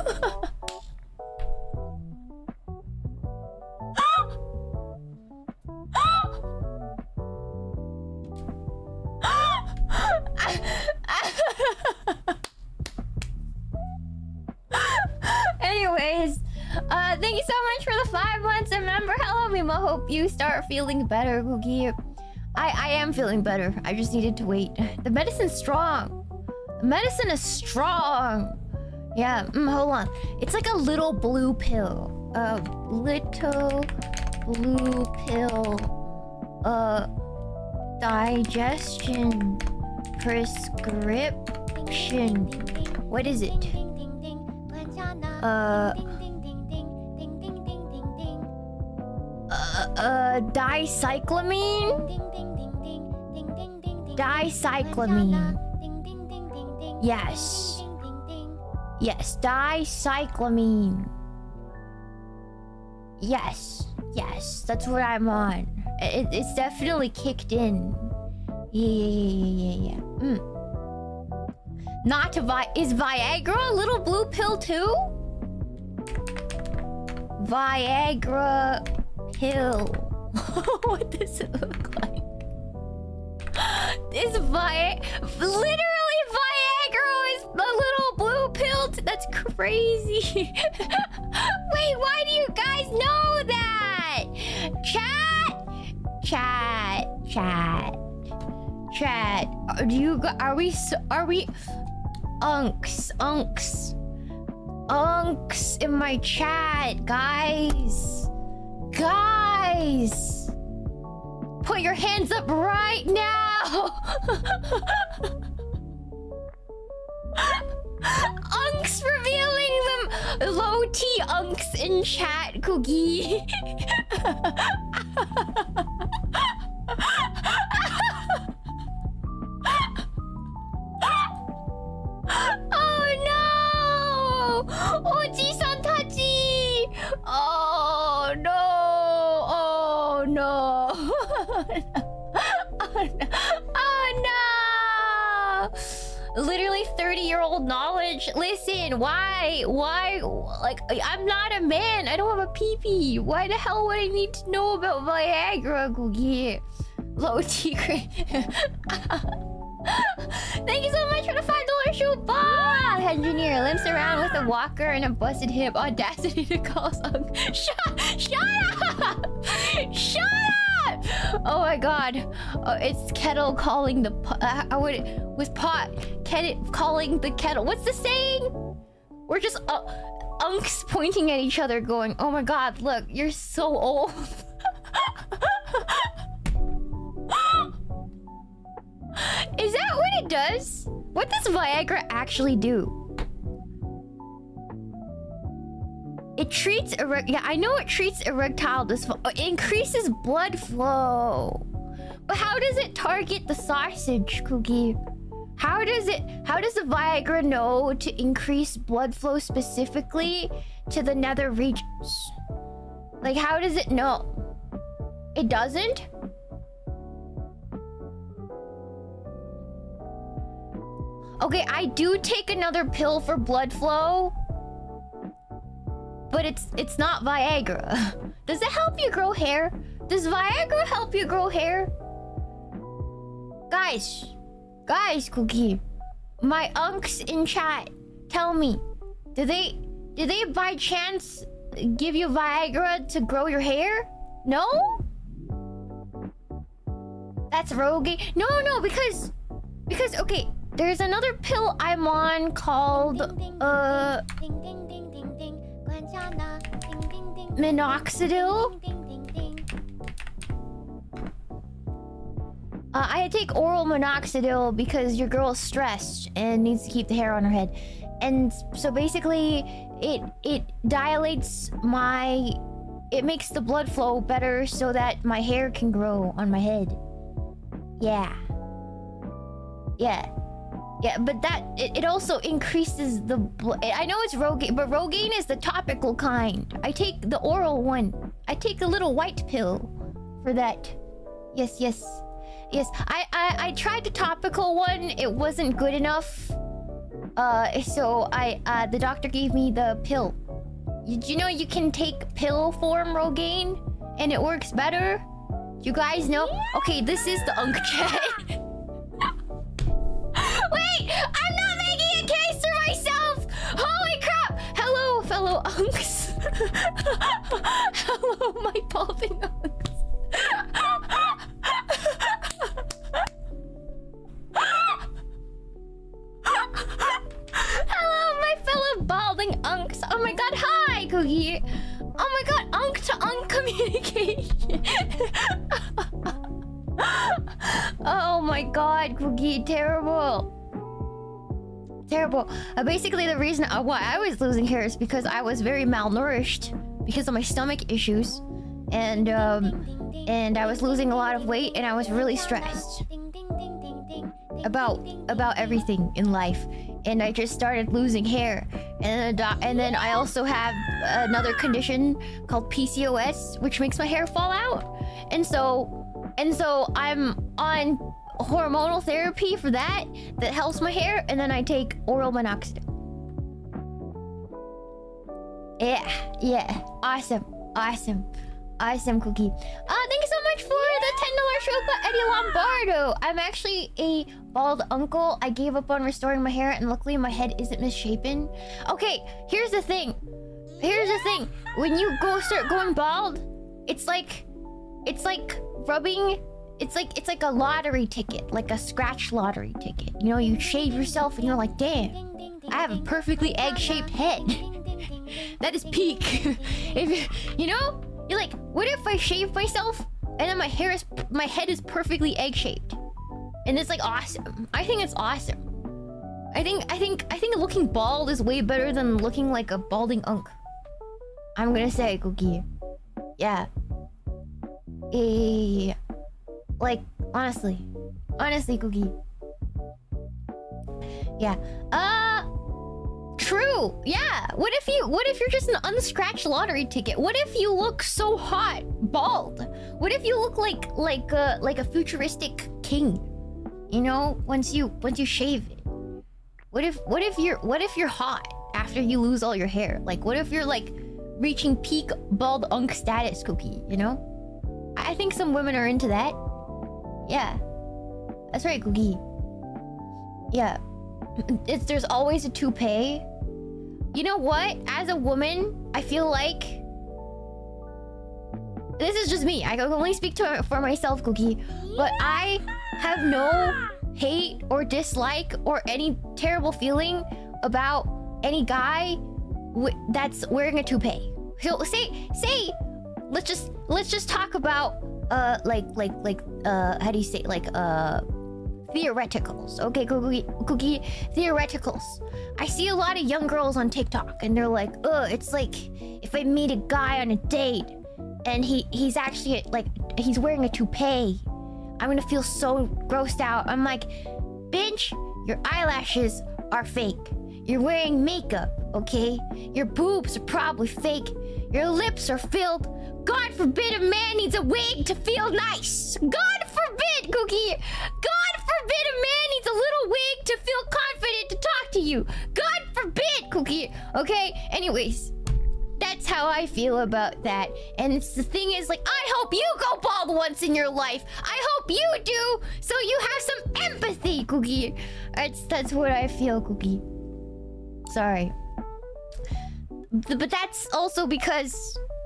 Anyways, thank you so much for the 5 months. And remember, hello, Meemaw. Hope you start feeling better, Cookie. I am feeling better. I just needed to wait. The medicine's strong. The medicine is strong. Yeah, hold on. It's like a little blue pill. Little blue pill. Digestion. Prescription. What is it? Dicyclamine? Dicyclamine. Yes. Yes, dicyclamine. Yes, that's what I'm on. It's definitely kicked in. Yeah. Not is Viagra a little blue pill too? Viagra pill. What does it look like? Is literally Viagra is the little blue pill? That's crazy. Wait, why do you guys know that? Chat. Are we unks in my chat, guys. Put your hands up right now. Unks revealing them low T unks in chat, Cookie. Oh no! Oji-san Tachi! Oh no! Oh no! Oh no! Literally 30-year-old knowledge. Listen, why? Like, I'm not a man. I don't have a pee-pee. Why the hell would I need to know about Viagra, Googie? Low secret. Thank you so much for the $5 shoe bar! Engineer limps around with a walker and a busted hip. Audacity to call some. Shut up! Shut up! Oh my god. Oh, it's kettle calling the pot. Calling the kettle. What's the saying? We're just unks pointing at each other going, oh my god, look, you're so old. Is that what it does? What does Viagra actually do? It treats yeah, I know it treats erectile dysfunction. It increases blood flow. But how does it target the sausage, Cookie? How does the Viagra know to increase blood flow specifically to the nether regions? Like, how does it know? It doesn't? Okay, I do take another pill for blood flow, but it's not Viagra. Does it help you grow hair? Does Viagra help you grow hair? Guys, Cookie, my unks in chat, tell me, do they by chance give you Viagra to grow your hair? No? That's rogue. No, because okay. There's another pill I'm on called minoxidil. I take oral minoxidil because your girl's stressed and needs to keep the hair on her head. And so basically it dilates it makes the blood flow better so that my hair can grow on my head. Yeah, but it also increases the I know it's Rogaine, but Rogaine is the topical kind. I take the oral one. I take a little white pill for that. Yes. I tried the topical one. It wasn't good enough. So the doctor gave me the pill. Did you know you can take pill form Rogaine and it works better? You guys know? Okay, this is the unk chat. Wait, I'm not making a case for myself! Holy crap! Hello, fellow unks. Hello, my balding unks. Hello, my fellow balding unks. Oh my god, hi, Cookie. Oh my god, unk to unk communication. Oh my god, Cookie, terrible. Basically, the reason why I was losing hair is because I was very malnourished because of my stomach issues, and I was losing a lot of weight, and I was really stressed about everything in life, and I just started losing hair, and then I also have another condition called PCOS, which makes my hair fall out, and so I'm on hormonal therapy for that helps my hair, and then I take oral minoxidil. Yeah, awesome, Cookie. Thank you so much for the $10 Shupa, Eddie Lombardo. I'm actually a bald uncle. I gave up on restoring my hair, and luckily my head isn't misshapen. Okay, here's the thing. When you start going bald, it's like rubbing. It's like a lottery ticket, like a scratch lottery ticket. You know, you shave yourself, and you're like, damn, I have a perfectly egg-shaped head. That is peak. If you know, you're like, what if I shave myself and then my head is perfectly egg-shaped, and it's like awesome. I think it's awesome. I think looking bald is way better than looking like a balding unk. I'm gonna say, Cookie. Yeah. Like honestly, Cookie. Yeah. True. Yeah. What if you're just an unscratched lottery ticket? What if you look so hot bald? What if you look like a futuristic king? You know, once you shave it. What if you're hot after you lose all your hair? Like, what if you're like reaching peak bald unk status, Cookie? You know, I think some women are into that. Yeah, that's right, Cookie. Yeah. There's always a toupee. You know what? As a woman, I feel like... This is just me. I can only speak for myself, Cookie. But I have no hate or dislike or any terrible feeling about any guy that's wearing a toupee. So say, let's just talk about how do you say, like theoreticals. Okay, Cookie, theoreticals. I see a lot of young girls on TikTok, and they're like, it's like if I meet a guy on a date and he's actually like he's wearing a toupee, I'm gonna feel so grossed out. I'm like, bitch, your eyelashes are fake. You're wearing makeup, okay? Your boobs are probably fake. Your lips are filled. God forbid a man needs a wig to feel nice. God forbid, Cookie. God forbid a man needs a little wig to feel confident to talk to you. God forbid, Cookie. Okay? Anyways, that's how I feel about that. And the thing is, like, I hope you go bald once in your life. I hope you do, so you have some empathy, Cookie. That's what I feel, Cookie. Sorry. But that's also because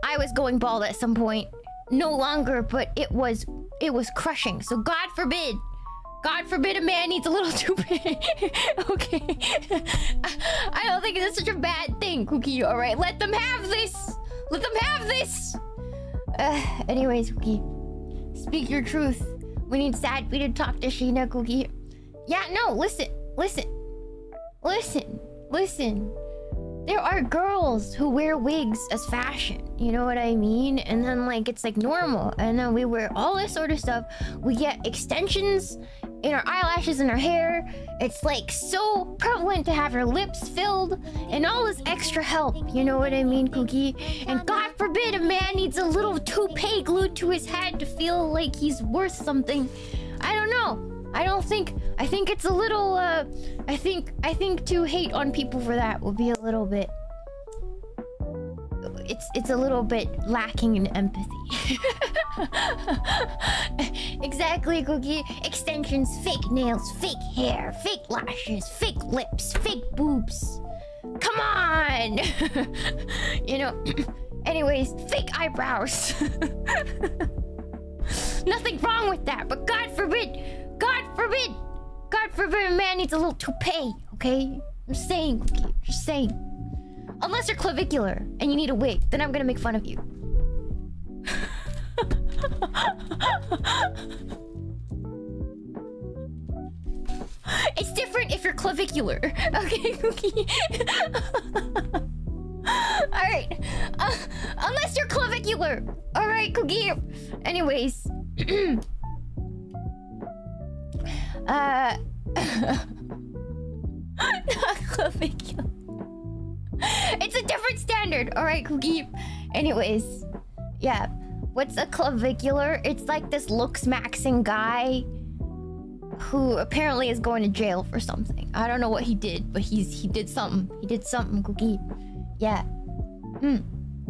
I was going bald at some point. No longer, but it was crushing. So God forbid a man needs a little toupee. Okay. I don't think it's such a bad thing, Cookie. All right, let them have this. Let them have this. Anyways, Cookie, speak your truth. We need Sad Bee to talk to Shiina, Cookie. Yeah, no, listen. There are girls who wear wigs as fashion, you know what I mean? And then like it's like normal, and then we wear all this sort of stuff. We get extensions in our eyelashes and our hair. It's like so prevalent to have your lips filled and all this extra help, you know what I mean, Cookie? And God forbid a man needs a little toupee glued to his head to feel like he's worth something. I don't know. I think it's a little, I think to hate on people for that will be a little bit... It's a little bit lacking in empathy. Exactly, Cookie. Extensions, fake nails, fake hair, fake lashes, fake lips, fake boobs. Come on! You know, anyways, fake eyebrows. Nothing wrong with that, but God forbid a man needs a little toupee, okay? I'm saying, Cookie, just saying. Unless you're clavicular and you need a wig, then I'm gonna make fun of you. It's different if you're clavicular, okay, Cookie? Alright, unless you're clavicular. Alright, Cookie. Anyways. Not clavicular. It's a different standard, alright, Cookie? Anyways, yeah. What's a clavicular? It's like this looks maxing guy who apparently is going to jail for something. I don't know what he did, but he did something. He did something, Cookie. Yeah.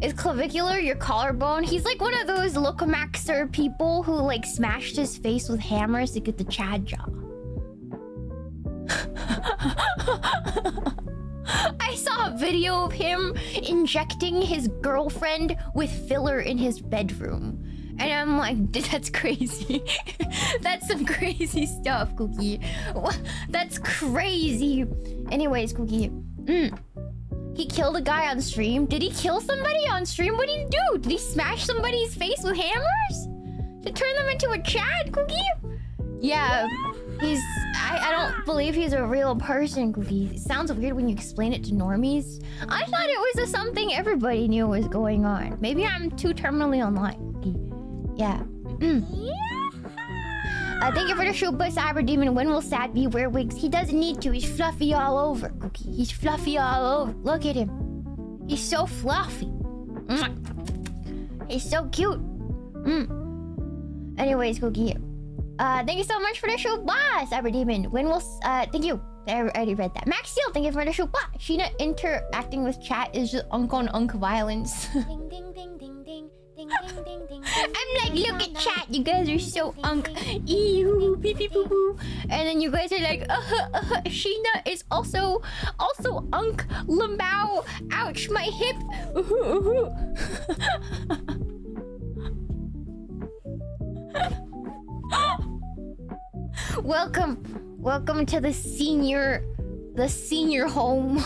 Is clavicular your collarbone? He's like one of those Lokomaxer people who like smashed his face with hammers to get the Chad jaw. I saw a video of him injecting his girlfriend with filler in his bedroom. And I'm like, that's crazy. That's some crazy stuff, Cookie. That's crazy. Anyways, Cookie. He killed a guy on stream. Did he kill somebody on stream? What did he do? Did he smash somebody's face with hammers? To turn them into a Chad, Cookie? Yeah. I don't believe he's a real person, Cookie. It sounds weird when you explain it to normies. I thought it was something everybody knew was going on. Maybe I'm too terminally online, Cookie. Yeah. Thank you for the shoe, but Cyber Demon. When will Sad be wear wigs? He doesn't need to. He's fluffy all over, Cookie. He's fluffy all over. Look at him. He's so fluffy. He's so cute. Anyways, Cookie. Thank you so much for the shoe, bye, Cyber Demon. When will thank you. I already read that. Max Steel, thank you for the shoe, bye. Sheena interacting with chat is just unk on unk violence. Ding ding ding ding ding. Ding, ding, ding, ding, I'm like, look at chat, you guys are so unk. Ew, pee pee poo poo. And then you guys are like, Sheena is also unk lambao. Ouch, my hip. Welcome to the senior home.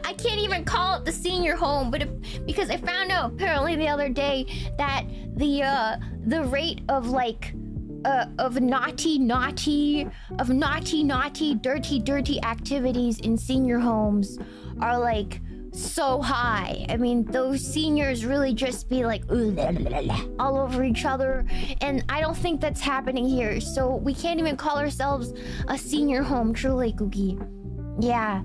I can't even call it the senior home, but because I found out apparently the other day that the rate of like of naughty dirty activities in senior homes are like so high. I mean, those seniors really just be like all over each other, and I don't think that's happening here. So we can't even call ourselves a senior home, truly, Cookie. Yeah.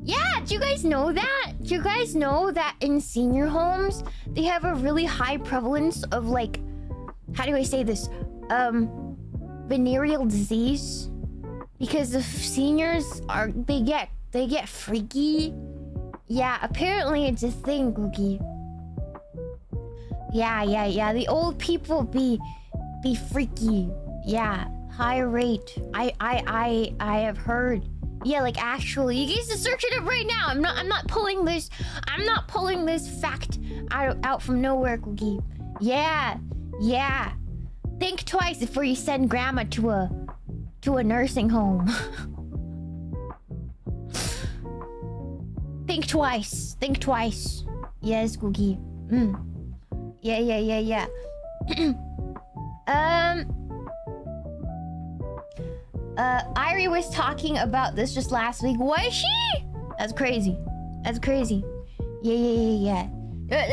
Yeah, do you guys know that? Do you guys know that in senior homes, they have a really high prevalence of like, how do I say this? Venereal disease? Because the seniors they get freaky. Yeah, apparently it's a thing, Cookie. Yeah. The old people be freaky. Yeah, high rate. I have heard. Yeah, like actually, you guys just search it up right now. I'm not pulling this fact out from nowhere, Cookie. Yeah. Think twice before you send grandma to a nursing home. Think twice. Yes, Cookie. Yeah. Irie was talking about this just last week. Was she? That's crazy. Yeah.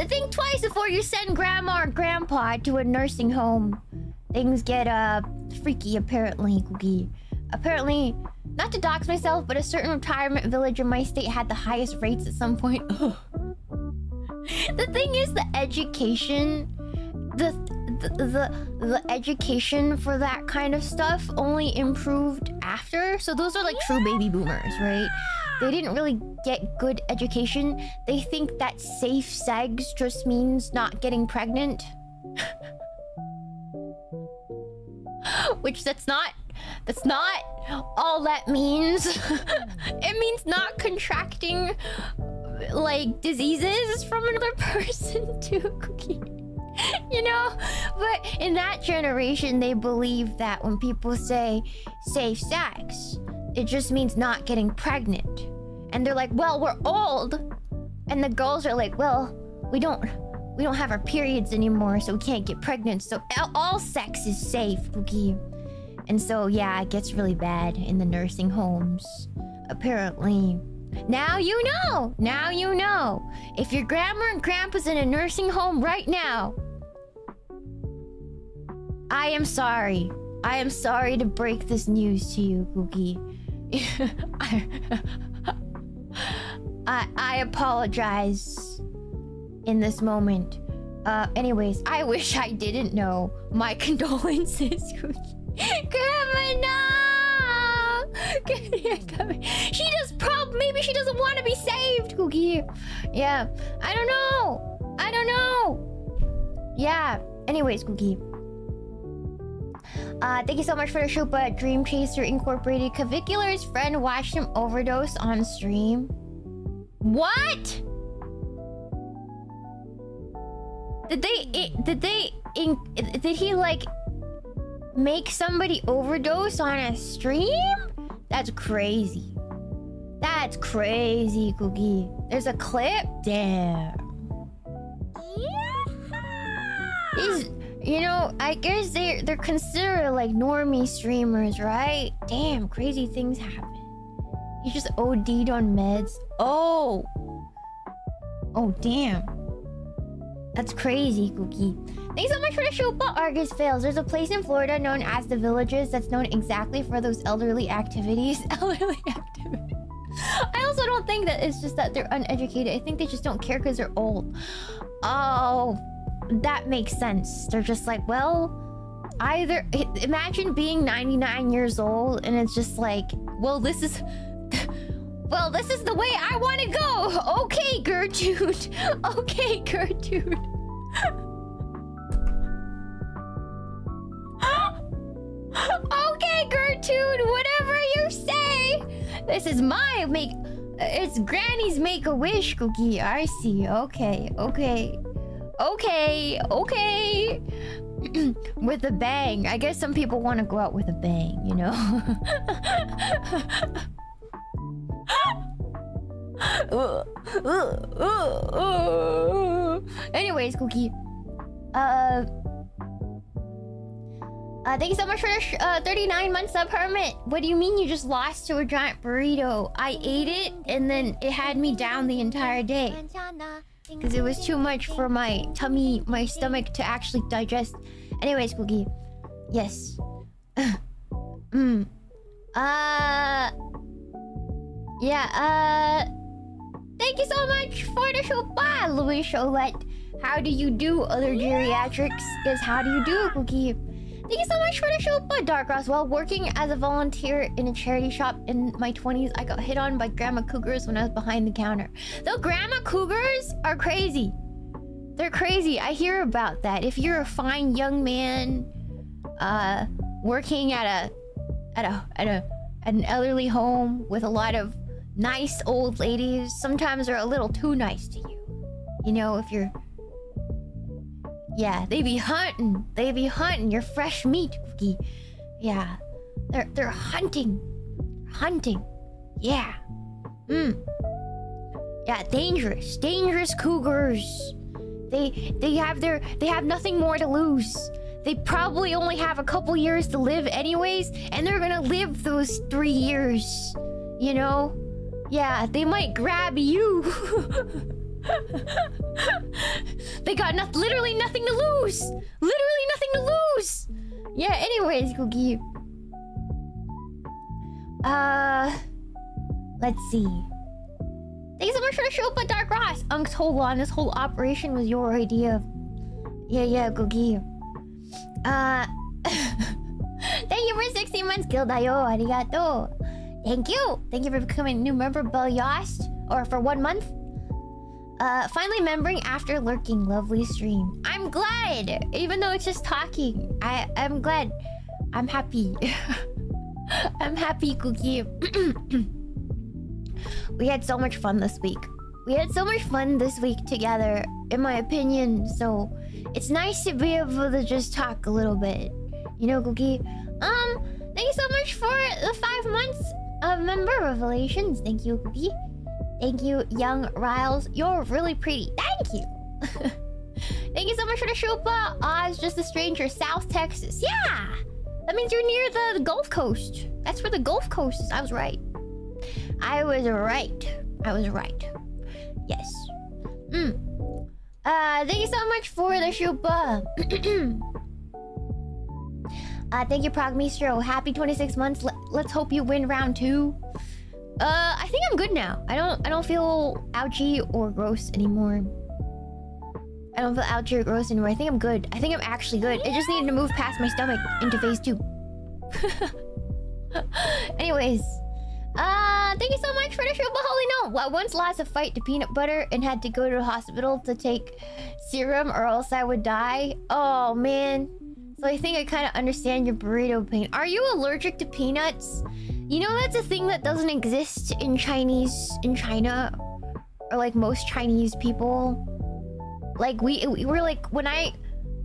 Think twice before you send grandma or grandpa to a nursing home. Things get freaky, apparently, Cookie. Apparently, not to dox myself, but a certain retirement village in my state had the highest rates at some point. The thing is, the education, the education for that kind of stuff only improved after. So those are like true baby boomers, right? They didn't really get good education. They think that safe sex just means not getting pregnant. Which that's not all that means. It means not contracting like diseases from another person too, Cookie. You know? But in that generation, they believe that when people say safe sex, it just means not getting pregnant. And they're like, well, we're old. And the girls are like, well, we don't have our periods anymore, so we can't get pregnant. So all sex is safe, Cookie. And so, yeah, it gets really bad in the nursing homes, apparently. Now you know. If your grandma and grandpa's in a nursing home right now, I am sorry. I am sorry to break this news to you, Cookie. I apologize in this moment. Anyways, I wish I didn't know. My condolences, Cookie. Grandma, no! She just maybe she doesn't want to be saved, Cookie. Yeah, I don't know. I don't know. Yeah. Anyways, Cookie. Thank you so much for the Shupa. Dream Chaser Incorporated. Cavicular's friend watched him overdose on stream. What? Did he like make somebody overdose on a stream? That's crazy. That's crazy, Cookie. There's a clip? Damn. These, you know, I guess they're considered like normie streamers, right? Damn, crazy things happen. He just OD'd on meds. Oh. Oh, damn. That's crazy, Cookie. Thanks so much for the show, but Argus fails. There's a place in Florida known as the Villages that's known exactly for those elderly activities. Elderly activities. I also don't think that it's just that they're uneducated. I think they just don't care because they're old. Oh, that makes sense. They're just like, well, either... Imagine being 99 years old and it's just like, well, this is... Well, this is the way I want to go. Okay, Gertrude. Okay, Gertrude. Okay, Gertrude. Whatever you say. This is my make. It's Granny's make-a-wish, Cookie. I see. Okay. Okay. Okay. Okay. With a bang. I guess some people want to go out with a bang, you know? Anyways, Cookie. Thank you so much for the 39 month sub permit. What do you mean you just lost to a giant burrito? I ate it and then it had me down the entire day. Because it was too much for my tummy, my stomach to actually digest. Anyways, Cookie. Yes. Yeah, thank you so much for the show. Bye, Louis Cholette. How do you do? Other geriatrics is how do you do, Cookie? Thank you so much for the show, but Dark Ross. While working as a volunteer in a charity shop in my 20s, I got hit on by grandma cougars when I was behind the counter. The grandma cougars are crazy. They're crazy. I hear about that. If you're a fine young man, working at an elderly home with a lot of nice old ladies, sometimes they're a little too nice to you. You know, if you're... Yeah, they be hunting. They be hunting your fresh meat, Cookie. Yeah. They're hunting. Hunting. Yeah. Yeah, dangerous. Dangerous cougars. They have nothing more to lose. They probably only have a couple years to live anyways, and they're gonna live those 3 years. You know? Yeah, they might grab you. They got literally nothing to lose. Literally nothing to lose. Yeah, anyways, Cookie. Let's see. Thanks so much for the show, but Dark Ross. Unks, hold on. This whole operation was your idea. Yeah, Cookie. Thank you for 16 months, Gildayo. Arigato. Thank you. Thank you for becoming a new member, Belyost. Or for 1 month. Finally membering after lurking. Lovely stream. I'm glad. Even though it's just talking. I'm glad. I'm happy. I'm happy, Cookie. We had so much fun this week. We had so much fun this week together, in my opinion. So it's nice to be able to just talk a little bit. You know, Cookie? Thank you so much for the 5 months of member revelations. Thank you, Cookie. Thank you, Young Riles. You're really pretty. Thank you. Thank you so much for the Shupa. Oz, just a stranger. South Texas. Yeah! That means you're near the Gulf Coast. That's where the Gulf Coast is. I was right. I was right. I was right. Yes. Thank you so much for the Shupa. Thank you, Progmistro. Happy 26 months. Let's hope you win round 2. I think I'm good now. I don't feel ouchy or gross anymore. I don't feel ouchy or gross anymore. I think I'm good. I think I'm actually good. It just needed to move past my stomach into phase 2. Anyways, thank you so much for the show. But holy no, I once lost a fight to peanut butter and had to go to the hospital to take serum or else I would die. Oh man. So I think I kind of understand your burrito pain. Are you allergic to peanuts? You know that's a thing that doesn't exist in China, or like most Chinese people. Like we were like when I'm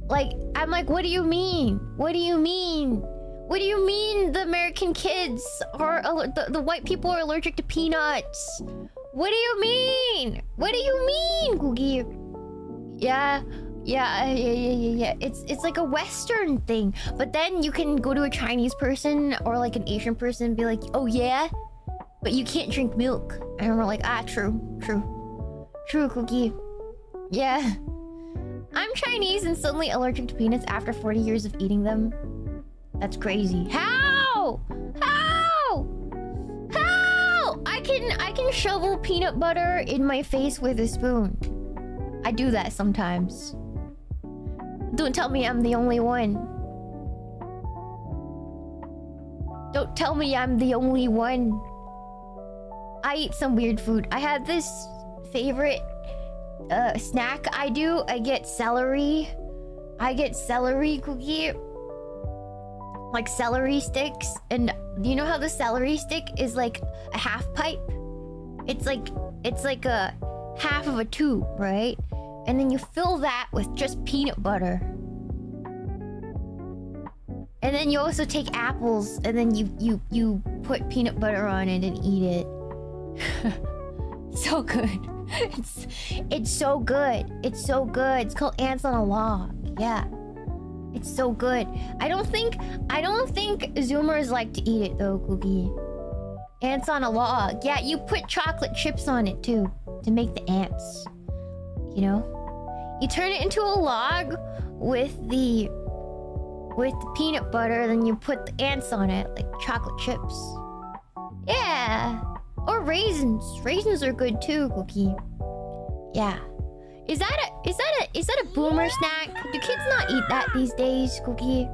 like, what do you mean? What do you mean? What do you mean the American kids are the white people are allergic to peanuts? What do you mean? What do you mean, Googie? Yeah. It's like a Western thing. But then you can go to a Chinese person or like an Asian person and be like, oh yeah? But you can't drink milk. And we're like, true, Cookie. Yeah. I'm Chinese and suddenly allergic to peanuts after 40 years of eating them. That's crazy. How? I can shovel peanut butter in my face with a spoon. I do that sometimes. Don't tell me I'm the only one. Don't tell me I'm the only one. I eat some weird food. I have this favorite snack I do. I get celery cookie. Like celery sticks. And do you know how the celery stick is like a half pipe? It's like a half of a tube, right? And then you fill that with just peanut butter. And then you also take apples and then you put peanut butter on it and eat it. So good. It's so good. It's so good. It's called ants on a log. Yeah. It's so good. I don't think Zoomers like to eat it though, Cookie. Ants on a log. Yeah, you put chocolate chips on it too to make the ants. You know? You turn it into a log with the peanut butter, then you put the ants on it, like chocolate chips. Yeah. Or raisins. Raisins are good too, Cookie. Yeah. Is that a boomer snack? Do kids not eat that these days, Cookie?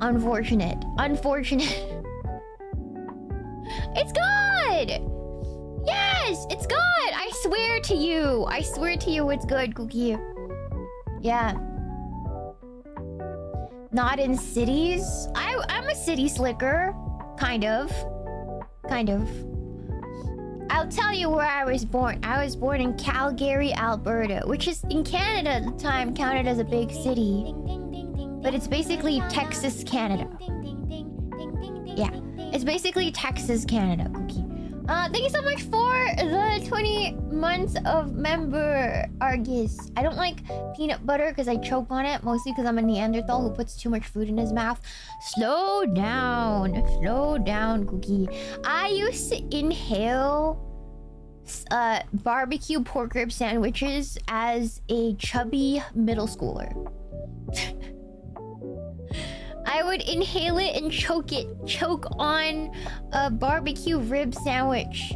Unfortunate. It's good! Yes, it's good! I swear to you it's good, Cookie. Yeah. Not in cities? I'm a city slicker. Kind of. I'll tell you where I was born. I was born in Calgary, Alberta, which is in Canada at the time counted as a big city. But it's basically Texas, Canada. Yeah, it's basically Texas, Canada, Cookie. Thank you so much for the 20 months of member, Argus. I don't like peanut butter because I choke on it, mostly because I'm a Neanderthal who puts too much food in his mouth. Slow down, Cookie. I used to inhale barbecue pork rib sandwiches as a chubby middle schooler. I would inhale it and choke on a barbecue rib sandwich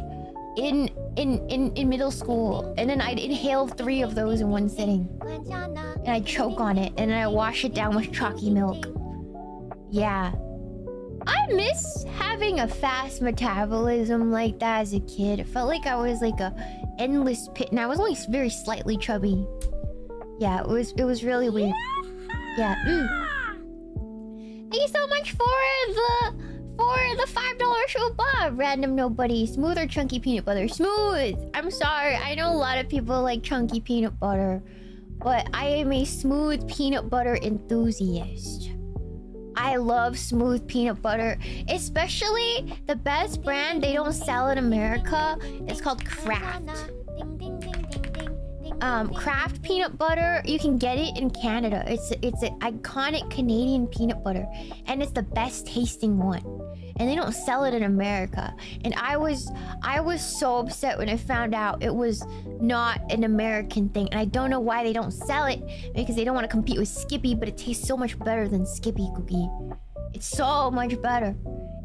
in middle school, and then I'd inhale 3 of those in one sitting, and I'd choke on it, and then I wash it down with chalky milk. Yeah, I miss having a fast metabolism like that as a kid. It felt like I was like a endless pit, and I was only very slightly chubby. Yeah, it was really weird. Yeah. Thank you so much for the $5 show, Bob. Random nobody. Smooth or chunky peanut butter? Smooth. I'm sorry. I know a lot of people like chunky peanut butter, but I am a smooth peanut butter enthusiast. I love smooth peanut butter, especially the best brand they don't sell in America. It's called Kraft. Kraft peanut butter, you can get it in Canada. It's an iconic Canadian peanut butter, and it's the best tasting one. And they don't sell it in America. And I was so upset when I found out it was not an American thing. And I don't know why they don't sell it, because they don't want to compete with Skippy, but it tastes so much better than Skippy, Cookie. It's so much better.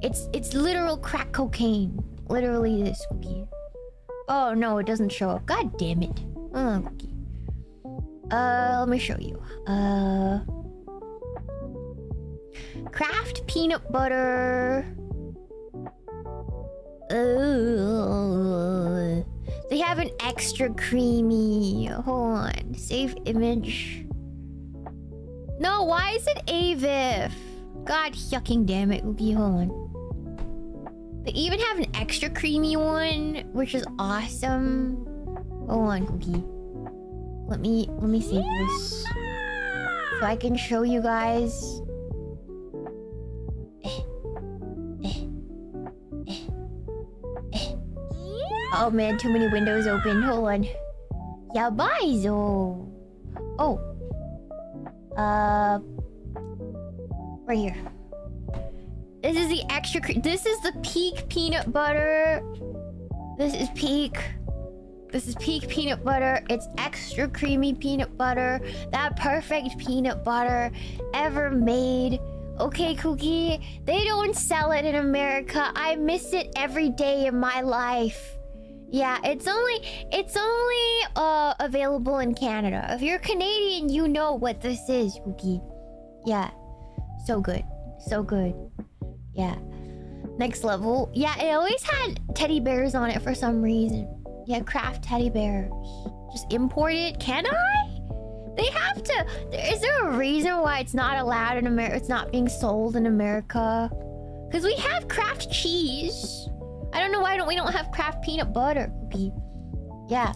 It's literal crack cocaine. Literally this, Cookie. Oh no, it doesn't show up. God damn it. Oh, Cookie. Let me show you. Kraft peanut butter. They have an extra creamy. Hold on. Save image. No, why is it Avif? God yucking damn it. Okay, hold on. They even have an extra creamy one, which is awesome. Hold on, Cookie. Let me save this so I can show you guys. Oh man, too many windows open. Hold on. Yabaizo. Oh. Right here. This is the extra this is the peak peanut butter. This is peak peanut butter. It's extra creamy peanut butter. That perfect peanut butter ever made. Okay, Cookie. They don't sell it in America. I miss it every day in my life. Yeah, it's only available in Canada. If you're Canadian, you know what this is, Cookie. Yeah. So good. So good. Yeah. Next level. Yeah, it always had teddy bears on it for some reason. Yeah, Kraft teddy bears. Just import it. Can I? They have to. Is there a reason why it's not allowed in America? It's not being sold in America? Because we have Kraft cheese. I don't know why we don't have Kraft peanut butter. Yeah.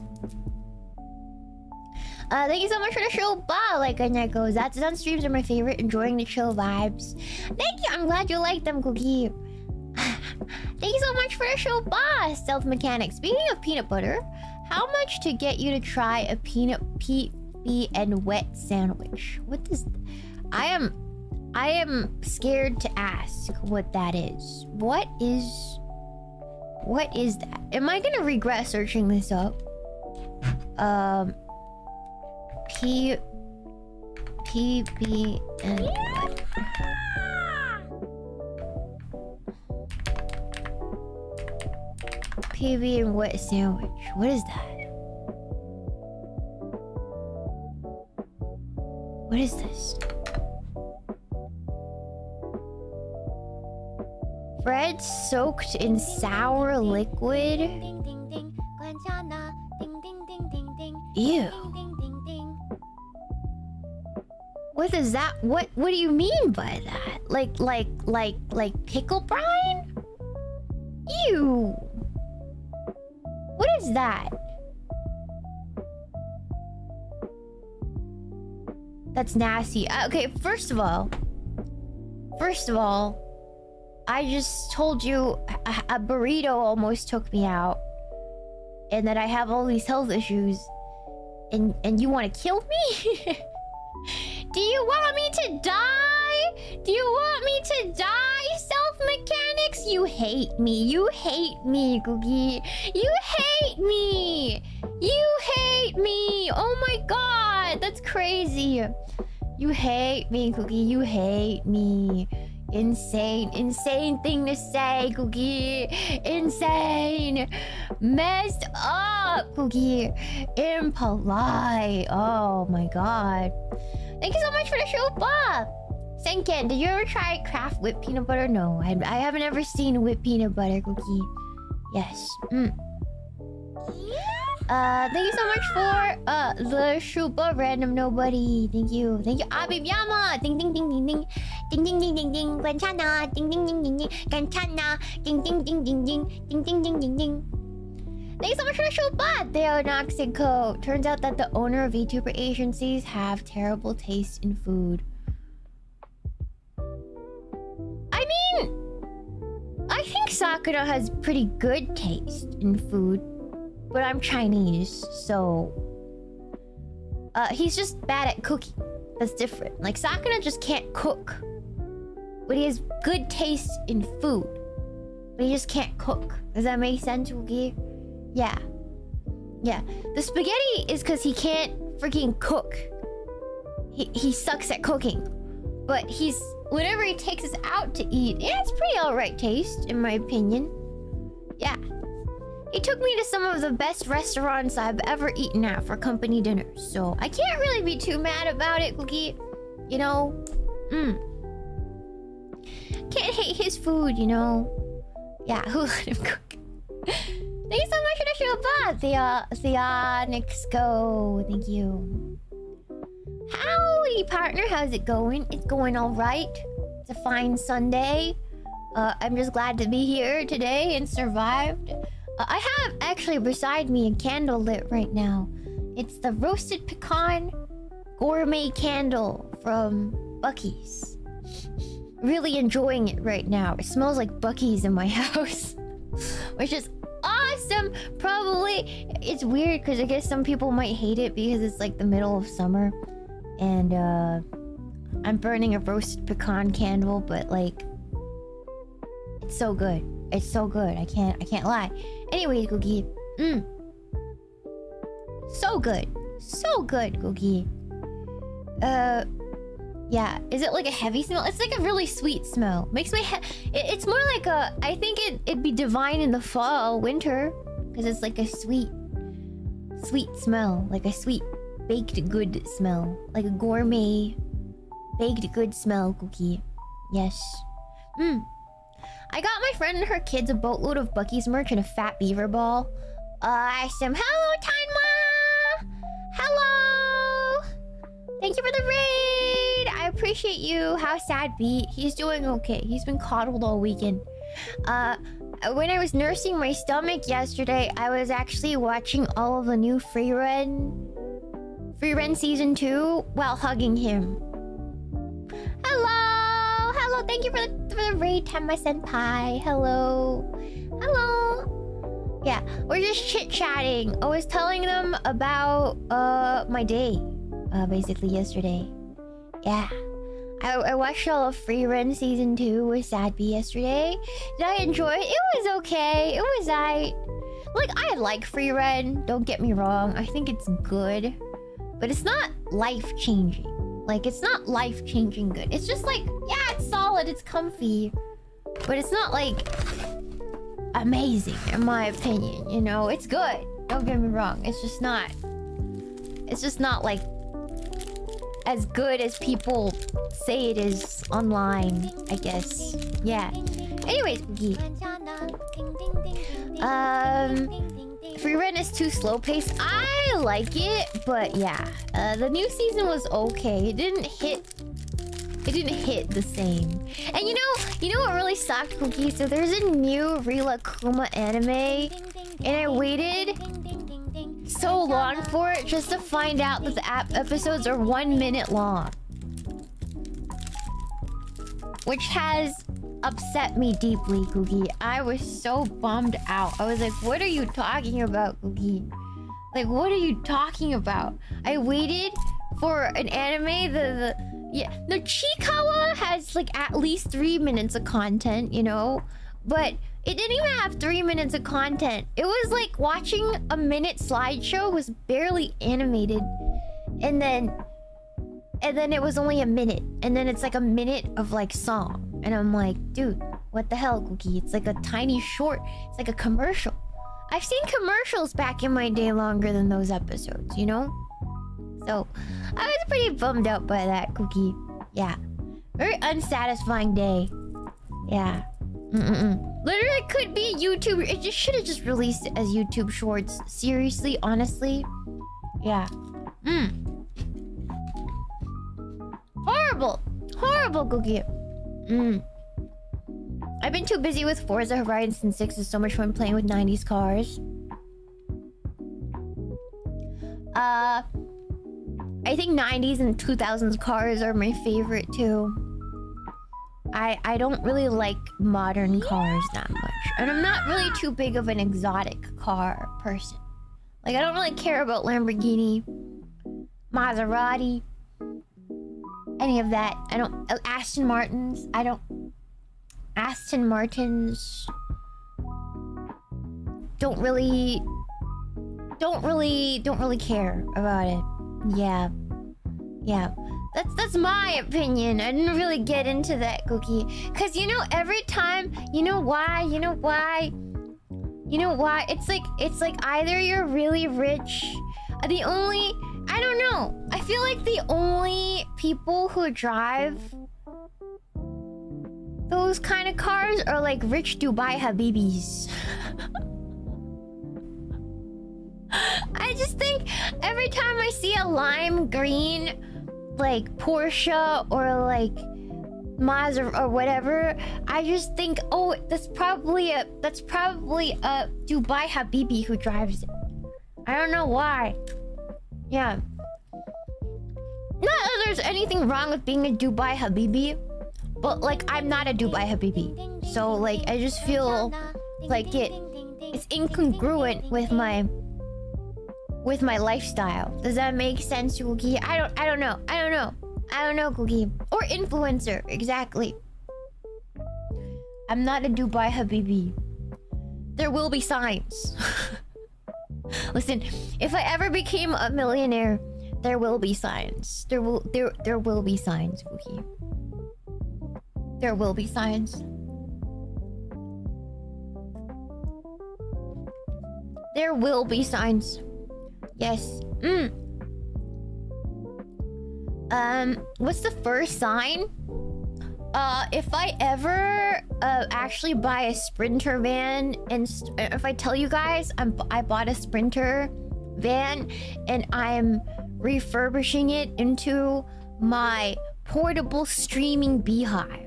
Thank you so much for the show. Bye, like Neko. That's on streams are my favorite. Enjoying the chill vibes. Thank you. I'm glad you like them, Cookie. Thank you so much for the show. Bye, Stealth Mechanic. Speaking of peanut butter, how much to get you to try a peanut PB and wet sandwich? What does? I am scared to ask what that is. What is that? Am I gonna regret searching this up? PB and what? PB and wet sandwich. What is that? What is this? Bread soaked in sour liquid? Ew. What is that? What do you mean by that? Like pickle brine? Ew. What is that? That's nasty. Okay, first of all, I just told you a burrito almost took me out, and that I have all these health issues, and you want to kill me? Do you want me to die? Do you want me to die, Stealth Mechanics? You hate me. You hate me, Cookie. You hate me. You hate me. Oh my god, that's crazy. You hate me, Cookie. You hate me. Insane thing to say, Cookie. Insane. Messed up, Cookie. Impolite. Oh my god. Thank you so much for the show, Bob. Senken, did you ever try Kraft whipped peanut butter? No, I haven't ever seen whipped peanut butter, Cookie. Yes. Thank you so much for the Shupa random nobody. Thank you. Abib Yama. Ding ding ding ding ding. Ding ding ding ding ding. Ganchana. Ding ding ding ding ding. Ganchana. Ding ding ding ding ding. Ding ding ding ding ding. Thanks so much for the show, but Theonoxico. Turns out that the owner of VTuber agencies have terrible taste in food. I mean, I think Sakura has pretty good taste in food, but I'm Chinese, so he's just bad at cooking. That's different. Like Sakura just can't cook, but he has good taste in food, but he just can't cook. Does that make sense, Wookie? Yeah. The spaghetti is because he can't freaking cook. He sucks at cooking. But whenever he takes us out to eat, yeah, it's pretty alright taste, in my opinion. Yeah. He took me to some of the best restaurants I've ever eaten at for company dinners, so I can't really be too mad about it, Cookie. You know? can't hate his food, you know. Yeah, who let him cook? Thank you so much for the show, Theonix Go. Thank you. Howdy, partner. How's it going? It's going all right. It's a fine Sunday. I'm just glad to be here today and survived. I have actually beside me a candle lit right now. It's the roasted pecan gourmet candle from Buc-ee's. Really enjoying it right now. It smells like Buc-ee's in my house, which is awesome. Probably it's weird because I guess some people might hate it because it's like the middle of summer, and I'm burning a roasted pecan candle, but like it's so good. It's so good. I can't lie. Anyways, Googie. So good. So good, Googie. Yeah. Is it like a heavy smell? It's like a really sweet smell. Makes my head... It's more like a... I think it'd be divine in the fall, winter. Because it's like a sweet smell. Like a sweet baked good smell. Like a gourmet baked good smell, Cookie. Yes. I got my friend and her kids a boatload of Buc-ee's merch and a fat beaver ball. Awesome. Hello, Tanma! Hello! Thank you for the raid! I appreciate you. How's Sad Beat? He's doing okay. He's been coddled all weekend. When I was nursing my stomach yesterday, I was actually watching all of the new Free Run Season 2 while hugging him. Hello! Hello, thank you for the raid, Tanma Senpai. Hello. Hello. Yeah, we're just chit-chatting. I was telling them about my day. Basically yesterday. Yeah. I watched all of Free Run Season 2 with Sadby yesterday. Did I enjoy it? It was okay. It was like, I like Free Run. Don't get me wrong. I think it's good. But it's not life-changing. Like, it's not life-changing good. It's just like, yeah, it's solid. It's comfy. But it's not, like, amazing, in my opinion. You know, it's good. Don't get me wrong. It's just not, like, as good as people say it is online, I guess. Yeah. Anyways, Free Run is too slow paced. I like it, but yeah. The new season was okay. It didn't hit the same. And you know what really sucked, Cookie? So there's a new Rila Kuma anime, and I waited so long for it just to find out that the episodes are 1 minute long, which has upset me deeply, Cookie. I was so bummed out. I was like, what are you talking about, Cookie? Like, what are you talking about? I waited for an anime. The Chikawa has like at least 3 minutes of content, you know, but it didn't even have 3 minutes of content. It was like watching a minute slideshow was barely animated, and then it was only a minute, and then it's like a minute of like song, and I'm like, dude, what the hell, Cookie? It's like a tiny short. It's like a commercial. I've seen commercials back in my day longer than those episodes, you know? So I was pretty bummed out by that, Cookie. Yeah. Very unsatisfying day. Yeah. Literally, it could be YouTube. It just should have just released it as YouTube Shorts. Seriously, honestly. Yeah. Horrible, Cookie. I've been too busy with Forza Horizon 6. It's so much fun playing with 90s cars. I think 90s and 2000s cars are my favorite too. I don't really like modern cars that much. And I'm not really too big of an exotic car person. Like, I don't really care about Lamborghini, Maserati, any of that. I don't... Aston Martins. I don't... Aston Martins... Don't really care about it. Yeah. That's my opinion. I didn't really get into that, Cookie. Cause you know, every time, you know why? It's like either you're really rich. I don't know. I feel like the only people who drive Those kind of cars are like rich Dubai Habibis. I just think every time I see a lime green, like Porsche or like Mazda or whatever, I just think, oh, that's probably a Dubai Habibi who drives it. I don't know why. Yeah. Not that there's anything wrong with being a Dubai Habibi, but like I'm not a Dubai Habibi, so like I just feel like it's incongruent with my lifestyle. Does that make sense, Cookie? I don't know, Cookie. Or influencer, exactly. I'm not a Dubai Habibi. There will be signs. Listen, if I ever became a millionaire, there will be signs. There will be signs, Cookie. There will be signs. There will be signs. Yes. What's the first sign? If I ever actually buy a Sprinter van, and if I tell you guys I bought a Sprinter van and I'm refurbishing it into my portable streaming beehive,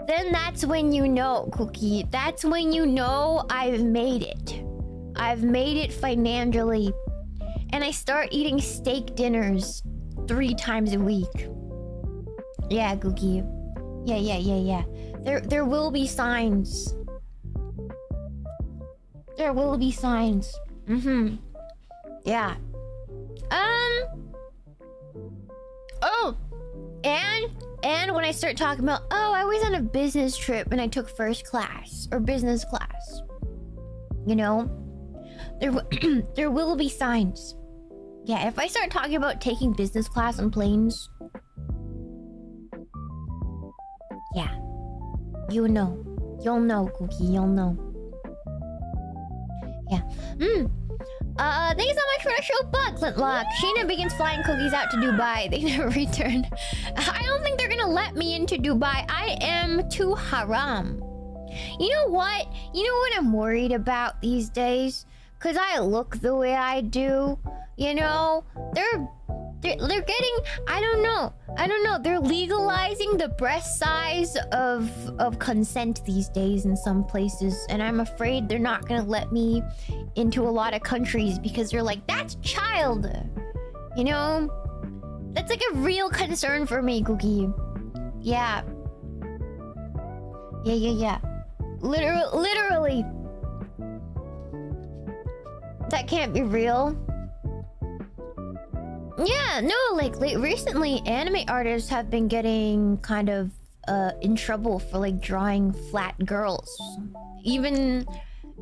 then that's when you know, Cookie. That's when you know I've made it. I've made it financially. And I start eating steak dinners 3 times a week. Yeah, Cookie. Yeah. There will be signs. There will be signs. Yeah. Oh, and when I start talking about, oh, I was on a business trip and I took first class or business class, you know, there will be signs. Yeah, if I start talking about taking business class on planes, yeah, you'll know, Cookie, you'll know. Yeah. Thank you so much for the show, Flintlock. Shiina begins flying cookies out to Dubai. They never return. I don't think they're gonna let me into Dubai. I am too haram. You know what? You know what I'm worried about these days? Cause I look the way I do. You know, they're getting, I don't know. They're legalizing the breast size of consent these days in some places, and I'm afraid they're not gonna let me into a lot of countries because they're like, that's child. You know, that's like a real concern for me, Cookie. Yeah. Literally. That can't be real. Yeah, no, like recently anime artists have been getting kind of in trouble for like drawing flat girls. Even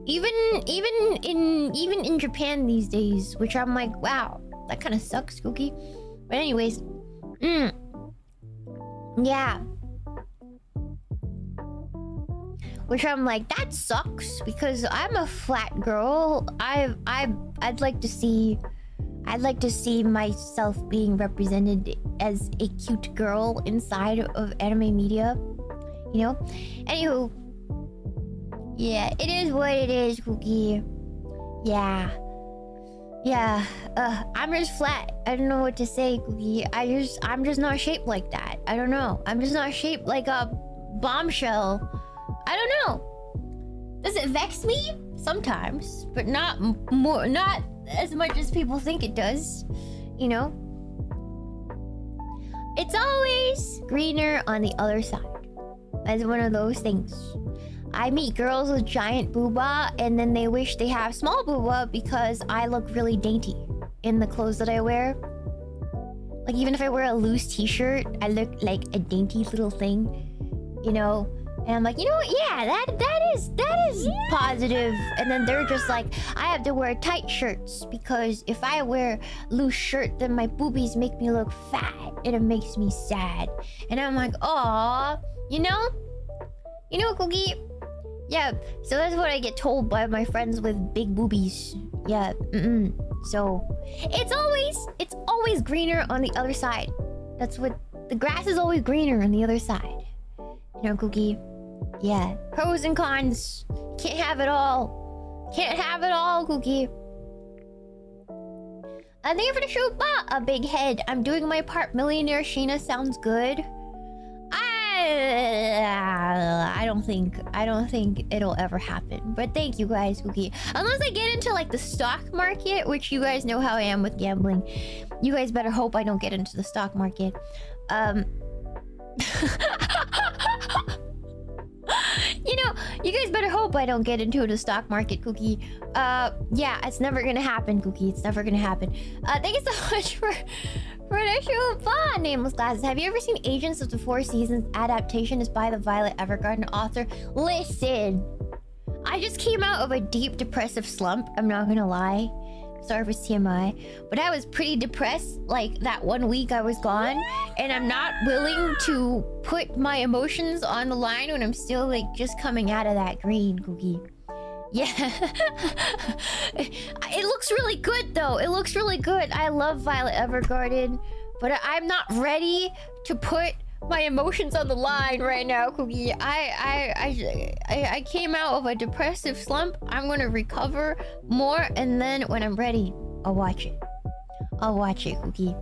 in Japan these days, which I'm like, wow, that kind of sucks, Cookie. But anyways, yeah. Which I'm like, that sucks because I'm a flat girl. I'd like to see myself being represented as a cute girl inside of anime media, you know? Anywho, yeah, it is what it is, Cookie. Yeah. I'm just flat. I don't know what to say, Cookie. I'm just not shaped like that. I don't know. I'm just not shaped like a bombshell. I don't know. Does it vex me? Sometimes, but not as much as people think it does, you know? It's always greener on the other side. That's one of those things. I meet girls with giant booba and then they wish they have small booba because I look really dainty in the clothes that I wear. Like even if I wear a loose t-shirt, I look like a dainty little thing, you know? And I'm like, you know what? Yeah, that is positive. And then they're just like, I have to wear tight shirts because if I wear loose shirt, then my boobies make me look fat and it makes me sad. And I'm like, aw, you know, Cookie. Yeah, so that's what I get told by my friends with big boobies. Yeah, So it's always greener on the other side. That's what the grass is always greener on the other side. You know, Cookie? Yeah. Pros and cons. Can't have it all. Can't have it all, Cookie. Thank you for the shoot, a big head. I'm doing my part. Millionaire Shiina sounds good. I don't think it'll ever happen. But thank you guys, Cookie. Unless I get into like the stock market, which you guys know how I am with gambling. You guys better hope I don't get into the stock market. You know, you guys better hope I don't get into the stock market, Cookie. Yeah, it's never gonna happen, Cookie. It's never gonna happen. Thank you so much for the show. Nameless Glasses. Have you ever seen Agents of the Four Seasons? Adaptation is by the Violet Evergarden author. Listen, I just came out of a deep depressive slump. I'm not gonna lie. Sorry if it's TMI, but I was pretty depressed like that 1 week I was gone, and I'm not willing to put my emotions on the line when I'm still like just coming out of that green, Cookie. Yeah. It looks really good though. It looks really good. I love Violet Evergarden, but I'm not ready to put my emotions on the line right now, Cookie. I came out of a depressive slump. I'm gonna recover more, and then when I'm ready, I'll watch it. I'll watch it, Cookie.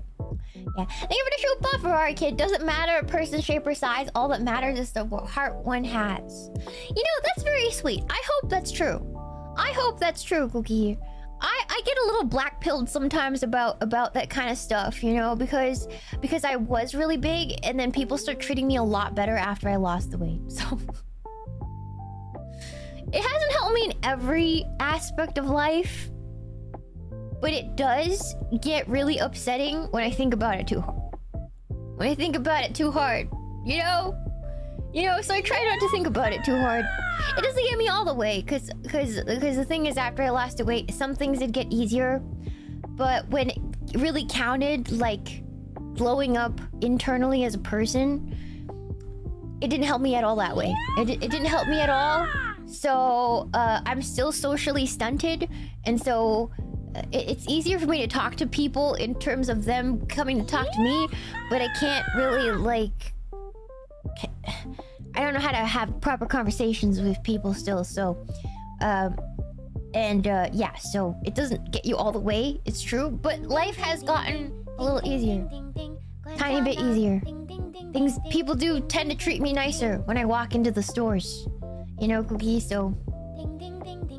Yeah. Thank you for the show, Ferrari Kid. Doesn't matter person's shape or size. All that matters is the heart one has. You know, that's very sweet. I hope that's true. I hope that's true, Cookie. I get a little black pilled sometimes about that kind of stuff, you know, because I was really big, and then people start treating me a lot better after I lost the weight. So it hasn't helped me in every aspect of life, but it does get really upsetting when I think about it too hard. When I think about it too hard, you know? So I try not to think about it too hard. It doesn't get me all the way, because the thing is, after I lost the weight, some things did get easier, but when it really counted, like blowing up internally as a person, it didn't help me at all that way. It didn't help me at all. So I'm still socially stunted, and so it's easier for me to talk to people in terms of them coming to talk to me, but I can't really like... I don't know how to have proper conversations with people still, so... yeah, so it doesn't get you all the way, it's true, but life has gotten a little easier. Tiny bit easier. People do tend to treat me nicer when I walk into the stores. You know, Cookie, so...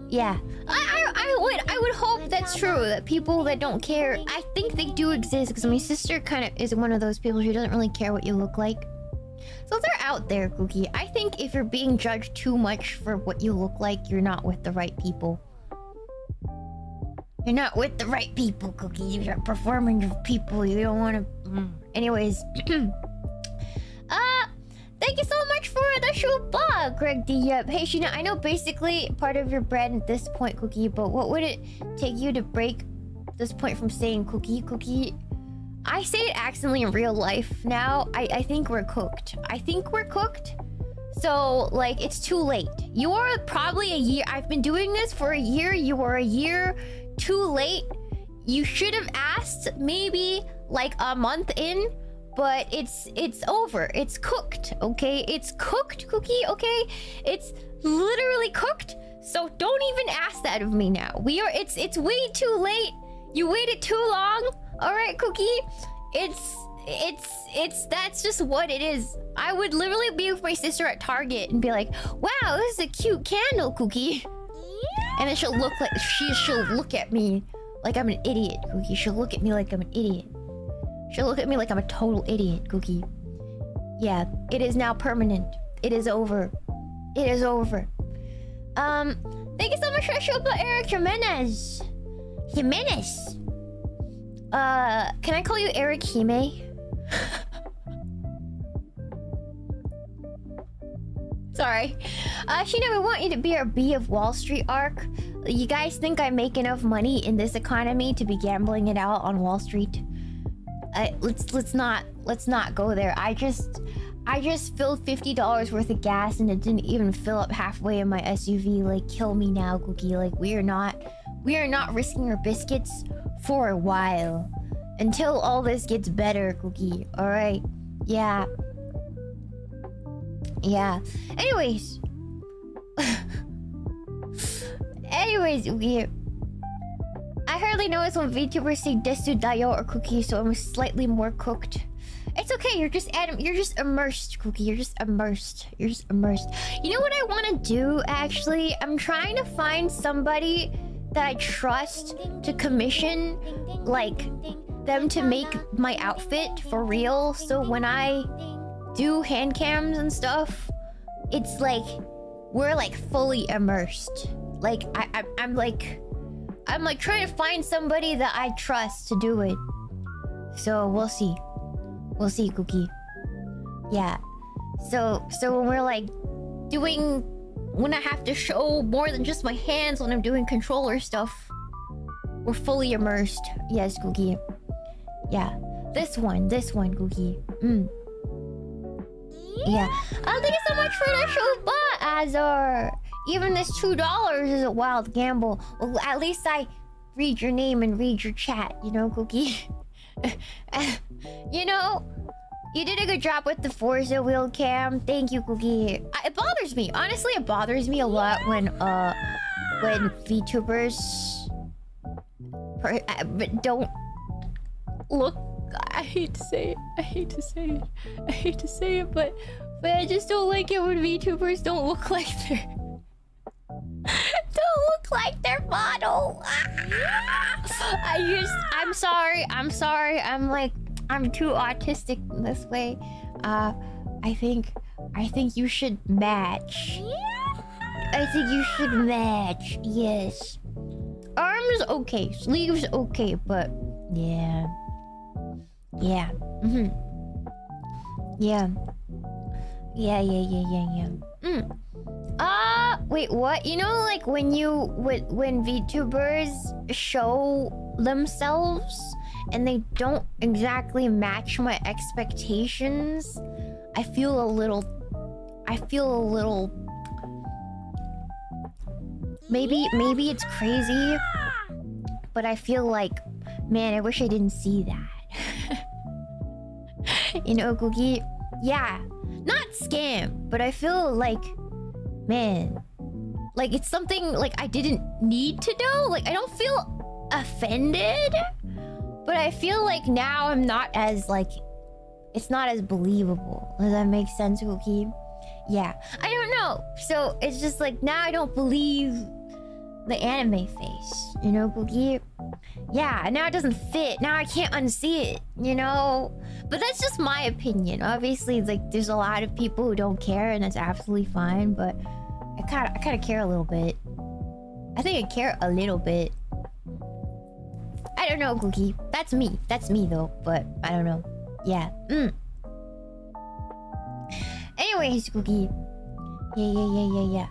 Yeah. I would hope that's true, that people that don't care... I think they do exist, because my sister kind of is one of those people who doesn't really care what you look like. So they're out there, Cookie. I think if you're being judged too much for what you look like, you're not with the right people. You're not with the right people, Cookie. You're performing with people you don't want to... Anyways. Thank you so much for the shoeba, Greg D. Hey, Shiina, I know basically part of your bread at this point, Cookie, but what would it take you to break this point from saying cookie? I say it accidentally in real life now. I think we're cooked. I think we're cooked. So, like, it's too late. You are probably a year... I've been doing this for a year. You are a year too late. You should have asked maybe, like, a month in. But it's over. It's cooked, okay? It's cooked, Cookie, okay? It's literally cooked. So don't even ask that of me now. It's way too late. You waited too long. All right, Cookie. That's just what it is. I would literally be with my sister at Target and be like, "Wow, this is a cute candle, Cookie." And then she'll look at me like I'm an idiot, Cookie. She'll look at me like I'm an idiot. She'll look at me like I'm a total idiot, Cookie. Yeah, it is now permanent. It is over. It is over. Thank you so much for the show, Eric Jimenez. Can I call you Eric Hime? Sorry. Shiina, we want you to be our B of Wall Street arc. You guys think I make enough money in this economy to be gambling it out on Wall Street? Let's not go there. I just filled $50 worth of gas and it didn't even fill up halfway in my SUV. Like, kill me now, Cookie. Like, we are not risking our biscuits for a while until all this gets better, Cookie. All right, yeah. Yeah. Anyways. I hardly notice when VTubers say desu dayo or cookie, so I'm slightly more cooked. It's okay, you're just immersed, Cookie. You're just immersed. You know what I want to do, actually? I'm trying to find somebody that I trust to commission, like, them to make my outfit for real. So when I do hand cams and stuff, it's like, we're like fully immersed. Like, I'm like trying to find somebody that I trust to do it. So we'll see. We'll see, Cookie. Yeah. So when we're like doing, when I have to show more than just my hands when I'm doing controller stuff, we're fully immersed. Yes, Cookie. Yeah. This one, Cookie. Yeah. Oh, thank you so much for the show, but Azar. Even this $2 is a wild gamble. Well, at least I read your name and read your chat, you know, Cookie. You know, you did a good job with the Forza wheel cam. Thank you, Cookie. It bothers me. Honestly, it bothers me a lot when VTubers don't look. I hate to say it, but I just don't like it when VTubers don't look like their model. I'm sorry. I'm too autistic in this way. I think you should match. Yes. Arms okay, sleeves okay, but yeah. Yeah. Yeah. Wait, what? You know, like when VTubers show themselves and they don't exactly match my expectations, I feel a little maybe it's crazy, but I feel like, man, I wish I didn't see that. You know, Cookie? Yeah. Not scam, but I feel like, man, like it's something like I didn't need to know. Like I don't feel offended, but I feel like now I'm not as like, it's not as believable. Does that make sense, Cookie? Yeah. I don't know. So it's just like now I don't believe the anime face, you know, Cookie? Yeah, now it doesn't fit. Now I can't unsee it, you know? But that's just my opinion. Obviously, like, there's a lot of people who don't care, and that's absolutely fine, but I kind of care a little bit. I think I care a little bit. I don't know, Cookie. That's me, though, but I don't know. Yeah. Anyways, Cookie. Yeah.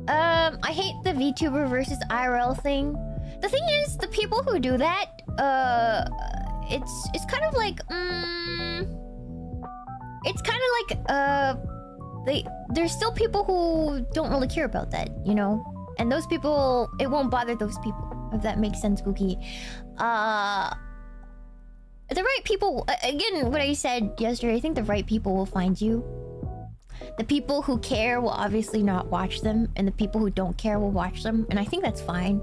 I hate the VTuber versus IRL thing. The thing is, the people who do that, it's kind of like, it's kind of like, there's still people who don't really care about that, you know? And those people, it won't bother those people, if that makes sense, Cookie. The right people, again, what I said yesterday, I think the right people will find you. The people who care will obviously not watch them, and the people who don't care will watch them, and I think that's fine.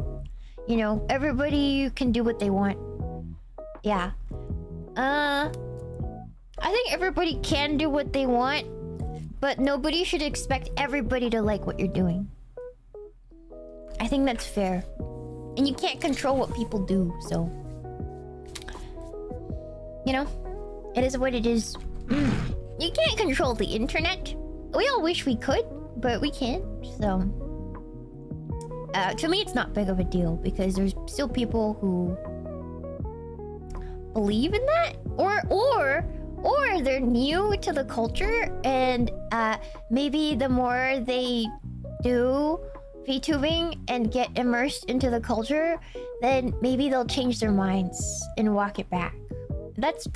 You know, everybody can do what they want. Yeah. I think everybody can do what they want, but nobody should expect everybody to like what you're doing. I think that's fair. And you can't control what people do, so... You know? It is what it is. You can't control the internet. We all wish we could, but we can't, so... to me, it's not big of a deal, because there's still people who... believe in that? Or they're new to the culture, and maybe the more they do VTubing and get immersed into the culture, then maybe they'll change their minds and walk it back. That's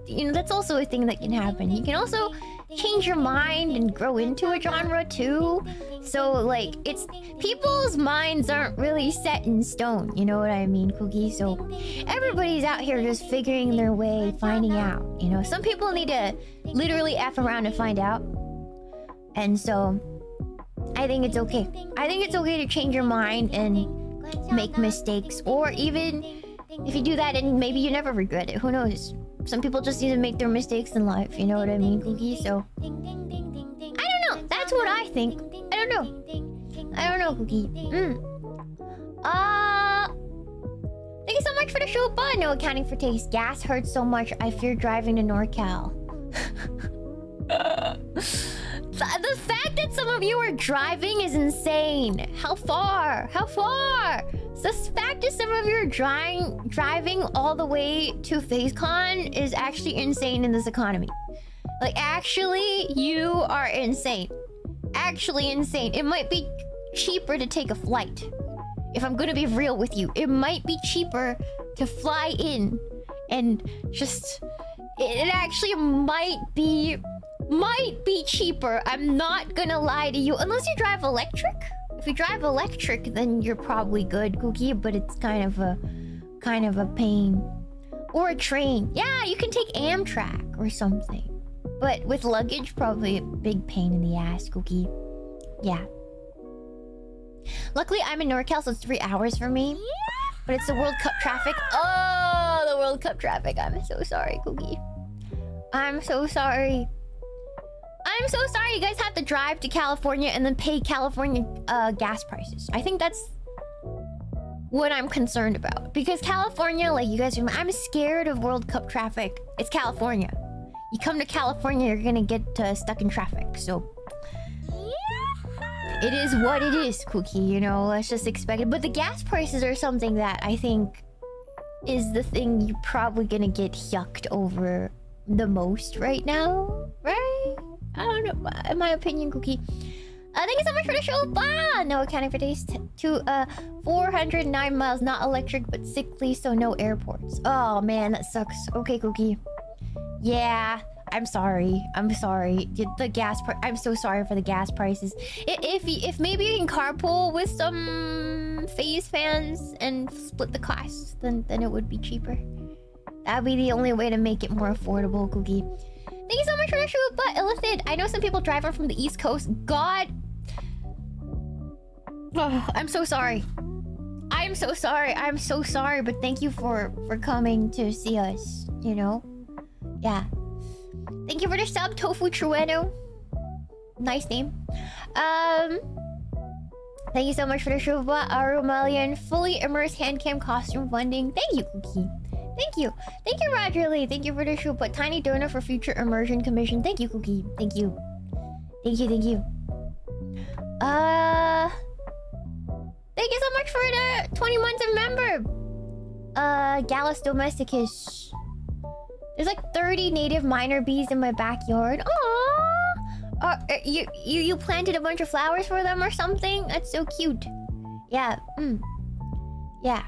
you know, that's also a thing that can happen. You can also change your mind and grow into a genre too. So like, it's people's minds aren't really set in stone, you know what I mean, Cookie? So everybody's out here just figuring their way, finding out, you know. Some people need to literally F around and find out, And so I think it's okay. I think it's okay to change your mind and make mistakes, or even if you do that and maybe you never regret it. Who knows? Some people just need to make their mistakes in life, you know what I mean, Cookie? So I don't know. That's what I think. I don't know, Cookie. Thank you so much for the show, but no accounting for taste. Gas hurts so much, I fear driving to NorCal. The fact that some of you are driving is insane. How far? How far? The fact that some of you are driving all the way to FaceCon is actually insane in this economy. Like, actually, you are insane. Actually insane. It might be cheaper to take a flight. If I'm gonna be real with you, it might be cheaper to fly in and just... It actually might be cheaper. I'm not gonna lie to you. Unless you drive electric. If you drive electric, then you're probably good, Cookie, but it's kind of a pain. Or a train. Yeah, you can take Amtrak or something. But with luggage, probably a big pain in the ass, Cookie. Yeah. Luckily, I'm in NorCal, so it's 3 hours for me. But it's the World Cup traffic. Oh, the World Cup traffic. I'm so sorry, Cookie. I'm so sorry. I'm so sorry you guys have to drive to California and then pay California gas prices. I think that's what I'm concerned about. Because California, like you guys remember, I'm scared of World Cup traffic. It's California. You come to California, you're gonna get stuck in traffic. So it is what it is, Cookie, you know, let's just expect it. But the gas prices are something that I think is the thing you're probably gonna get yucked over the most right now, right? I don't know, in my opinion, Cookie. Thank you so much for the show. Bah! No accounting for days. To 409 miles, not electric, but sickly, so no airports. Oh man, that sucks. Okay, Cookie. Yeah, I'm sorry. I'm sorry. The gas I'm so sorry for the gas prices. If maybe you can carpool with some phase fans and split the cost, then it would be cheaper. That'd be the only way to make it more affordable, Cookie. Thank you so much for the show, but Illithid, I know some people drive from the East Coast. God. Oh, I'm so sorry. I'm so sorry. I'm so sorry, but thank you for coming to see us, you know? Yeah. Thank you for the sub, Tofu Trueno. Nice name. Thank you so much for the show, but Arumalian fully immersed hand cam costume funding. Thank you, Cookie. Thank you. Thank you, Roger Lee. Thank you for the show, but Tiny Donor for future immersion commission. Thank you, Cookie. Thank you. Thank you, thank you. Thank you so much for the 20 months of member. Gallus Domesticus. There's like 30 native minor bees in my backyard. Aww! You planted a bunch of flowers for them or something? That's so cute. Yeah. Yeah.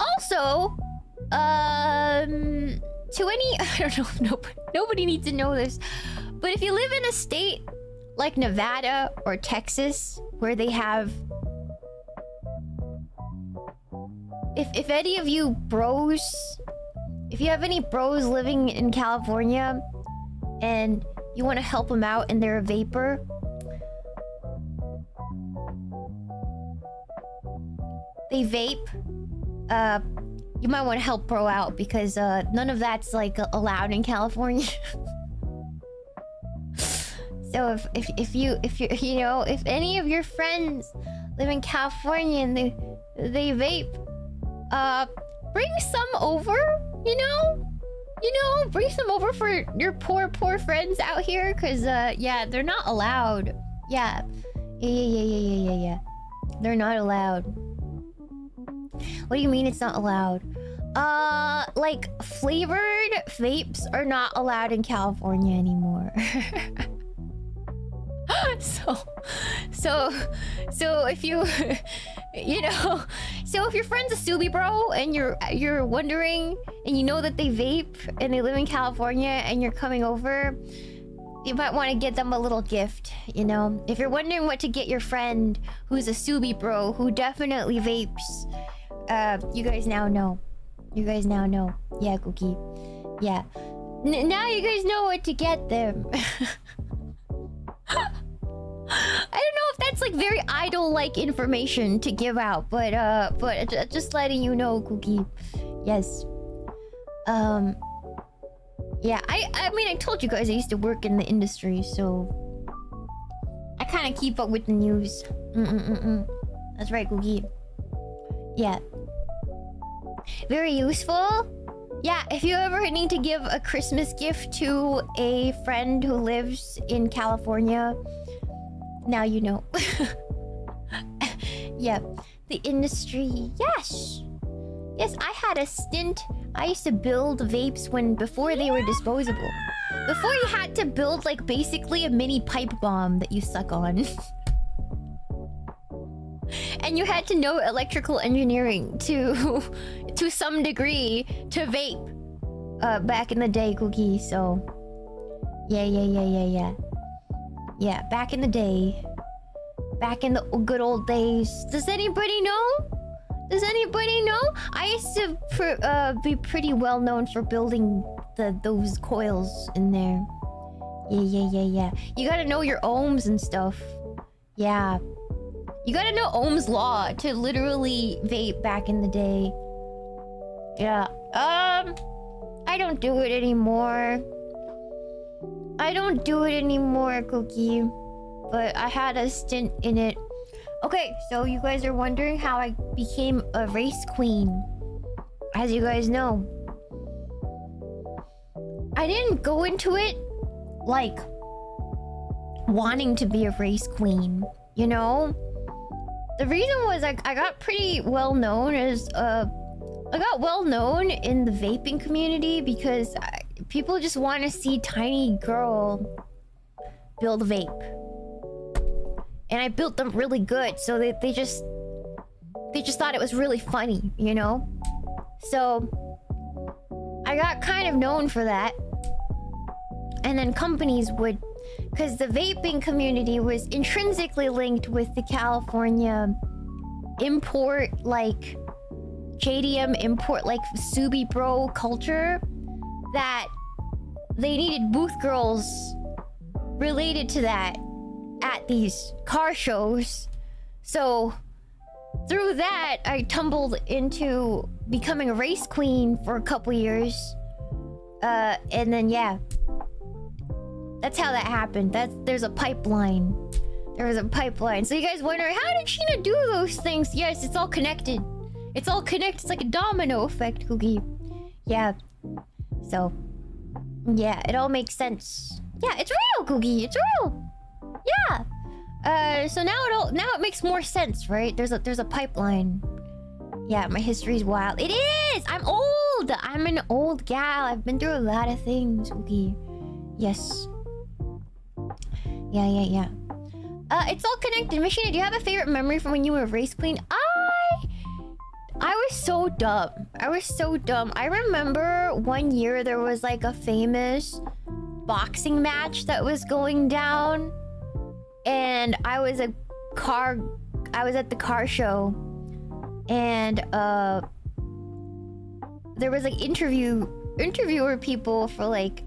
Also, to any... I don't know if nobody needs to know this. But if you live in a state like Nevada or Texas, where they have... If any of you bros... If you have any bros living in California and you want to help them out and they're a vapor, they vape, you might want to help bro out because none of that's like allowed in California. So if you know, if any of your friends live in California and they vape, bring some over, you know, bring some over for your poor friends out here, cause yeah, they're not allowed. Yeah, they're not allowed. What do you mean it's not allowed? Like flavored vapes are not allowed in California anymore. So if you you know, so if your friend's a Subi bro and you're wondering and you know that they vape and they live in California and you're coming over, you might want to get them a little gift, you know? If you're wondering what to get your friend who's a Subi bro who definitely vapes, you guys now know. You guys now know. Yeah, Cookie. Yeah. Now you guys know what to get them. I don't know if that's like very idol-like information to give out, but just letting you know, Cookie. Yes. Yeah, I mean, I told you guys I used to work in the industry, so I kind of keep up with the news. That's right, Cookie. Yeah. Very useful. Yeah, if you ever need to give a Christmas gift to a friend who lives in California, now you know. Yeah, the industry. Yes. Yes, I had a stint. I used to build vapes before they were disposable. Before you had to build like basically a mini pipe bomb that you suck on. And you had to know electrical engineering to some degree to vape back in the day, Cookie. So yeah. Yeah, back in the day. Back in the good old days. Does anybody know? Does anybody know? I used to be pretty well known for building those coils in there. Yeah. You gotta know your ohms and stuff. Yeah. You gotta know Ohm's law to literally vape back in the day. Yeah. I don't do it anymore. Cookie. But I had a stint in it. Okay, so you guys are wondering how I became a race queen. As you guys know, I didn't go into it like wanting to be a race queen, you know? The reason was I got pretty well known as I got well known in the vaping community because people just want to see tiny girl build a vape. And I built them really good, so they just thought it was really funny, you know? So I got kind of known for that. And then companies would, because the vaping community was intrinsically linked with the California import, like JDM import, like Subi Bro culture, that they needed booth girls related to that at these car shows. So through that, I tumbled into becoming a race queen for a couple years. And then yeah, that's how that happened. There's a pipeline. There was a pipeline. So you guys wondering, how did Shiina do those things? Yes, it's all connected. It's all connected. It's like a domino effect, Cookie. Yeah. So yeah, it all makes sense. Yeah, it's real, Cookie. It's real. Yeah. So now it makes more sense, right? There's a pipeline. Yeah, my history's wild. It is. I'm old. I'm an old gal. I've been through a lot of things, Cookie. Yes. Yeah. It's all connected. Machina, do you have a favorite memory from when you were a race queen? I was so dumb. I remember one year there was like a famous boxing match that was going down, and I was at the car show, and there was like interviewer people for like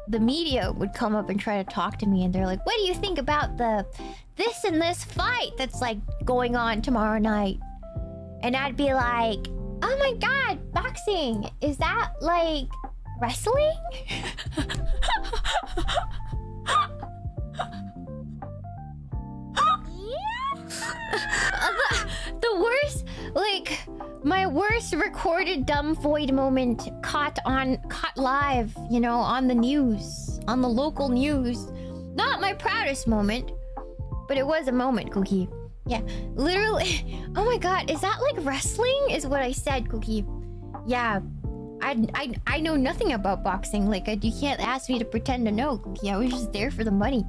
the media would come up and try to talk to me, and they're like, what do you think about this and this fight that's like going on tomorrow night? And I'd be like, oh my god, boxing, is that like wrestling? The worst, like my worst recorded dumb void moment caught live, you know, on the news, on the local news. Not my proudest moment, but it was a moment, Cookie. Yeah, literally. Oh my god, is that like wrestling? Is what I said, Cookie. Yeah, I know nothing about boxing. Like, you can't ask me to pretend to know, Cookie. I was just there for the money.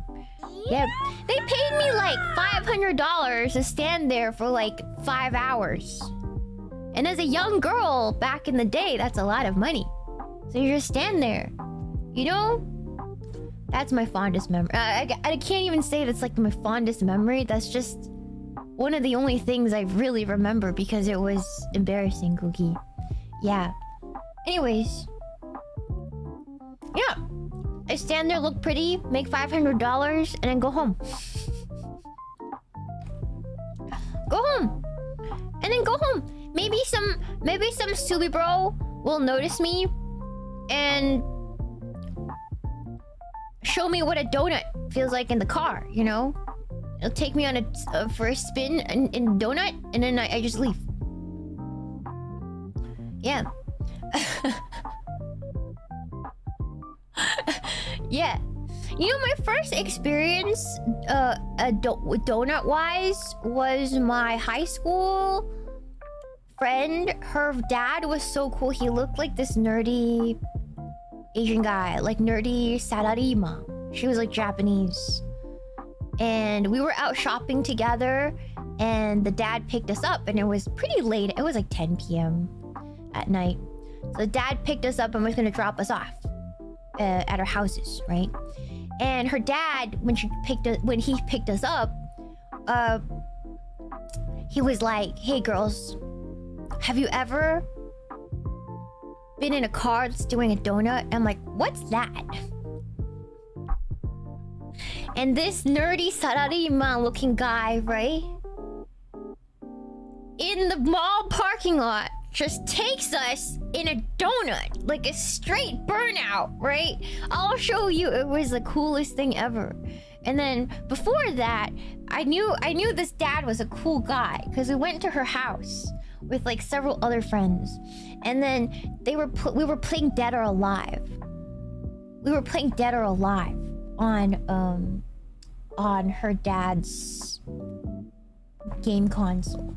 Yeah, they paid me like $500 to stand there for like 5 hours. And as a young girl back in the day, that's a lot of money. So you just stand there, you know? That's my fondest memory. I can't even say that's like my fondest memory. That's just one of the only things I really remember because it was embarrassing, Cookie. Yeah. Anyways. Yeah. I stand there, look pretty, make $500, and then go home. Go home. And then go home. Maybe some Subi bro will notice me and show me what a donut feels like in the car, you know? It'll take me on for a spin in donut, and then I just leave. Yeah. Yeah. You know, my first experience donut-wise was my high school friend. Her dad was so cool. He looked like this nerdy Asian guy, like nerdy Sararima. She was like Japanese. And we were out shopping together, and the dad picked us up, and it was pretty late. It was like 10 p.m. at night. So the dad picked us up and was gonna drop us off at our houses, right? And her dad, when he picked us up, he was like, "Hey girls, have you ever been in a car that's doing a donut?" I'm like, "What's that?" And this nerdy Sararima looking guy, right, in the mall parking lot, just takes us in a donut, like a straight burnout, right? I'll show you. It was the coolest thing ever. And then before that, I knew this dad was a cool guy because we went to her house with like several other friends, and then we were playing Dead or Alive. We were playing Dead or Alive on her dad's game console.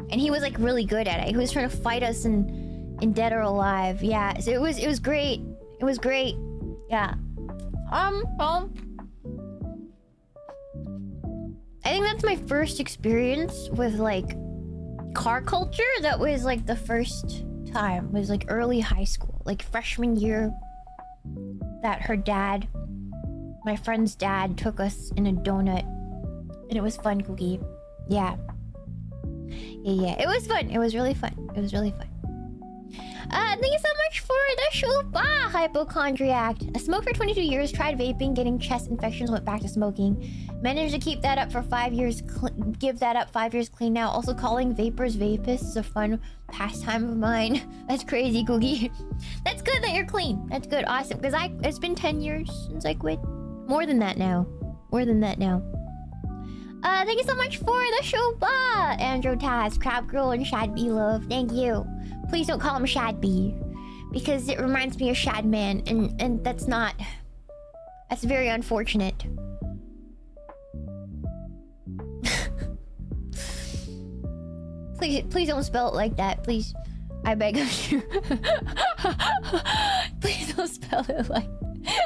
And he was like really good at it. He was trying to fight us in Dead or Alive. Yeah, so it was great. It was great. Yeah. I think that's my first experience with like car culture. That was like the first time. It was like early high school, like freshman year, that her dad, my friend's dad, took us in a donut, and it was fun, Cookie. Yeah. Yeah, it was fun. It was really fun. It was really fun. Thank you so much for the Shuba, Hypochondriac. I smoked for 22 years, tried vaping, getting chest infections, went back to smoking. Managed to keep that up for 5 years, give that up 5 years clean now. Also calling vapors vapists is a fun pastime of mine. That's crazy, Cookie. That's good that you're clean. That's good, awesome. Because it's been 10 years since I quit. More than that now. More than that now. Thank you so much for the Shuba, Andrew Taz, Crab Girl, and Shad B Love. Thank you. Please don't call him Shad B, because it reminds me of Shad Man, and that's not. That's very unfortunate. Please don't spell it like that. Please, I beg of you. Please don't spell it like.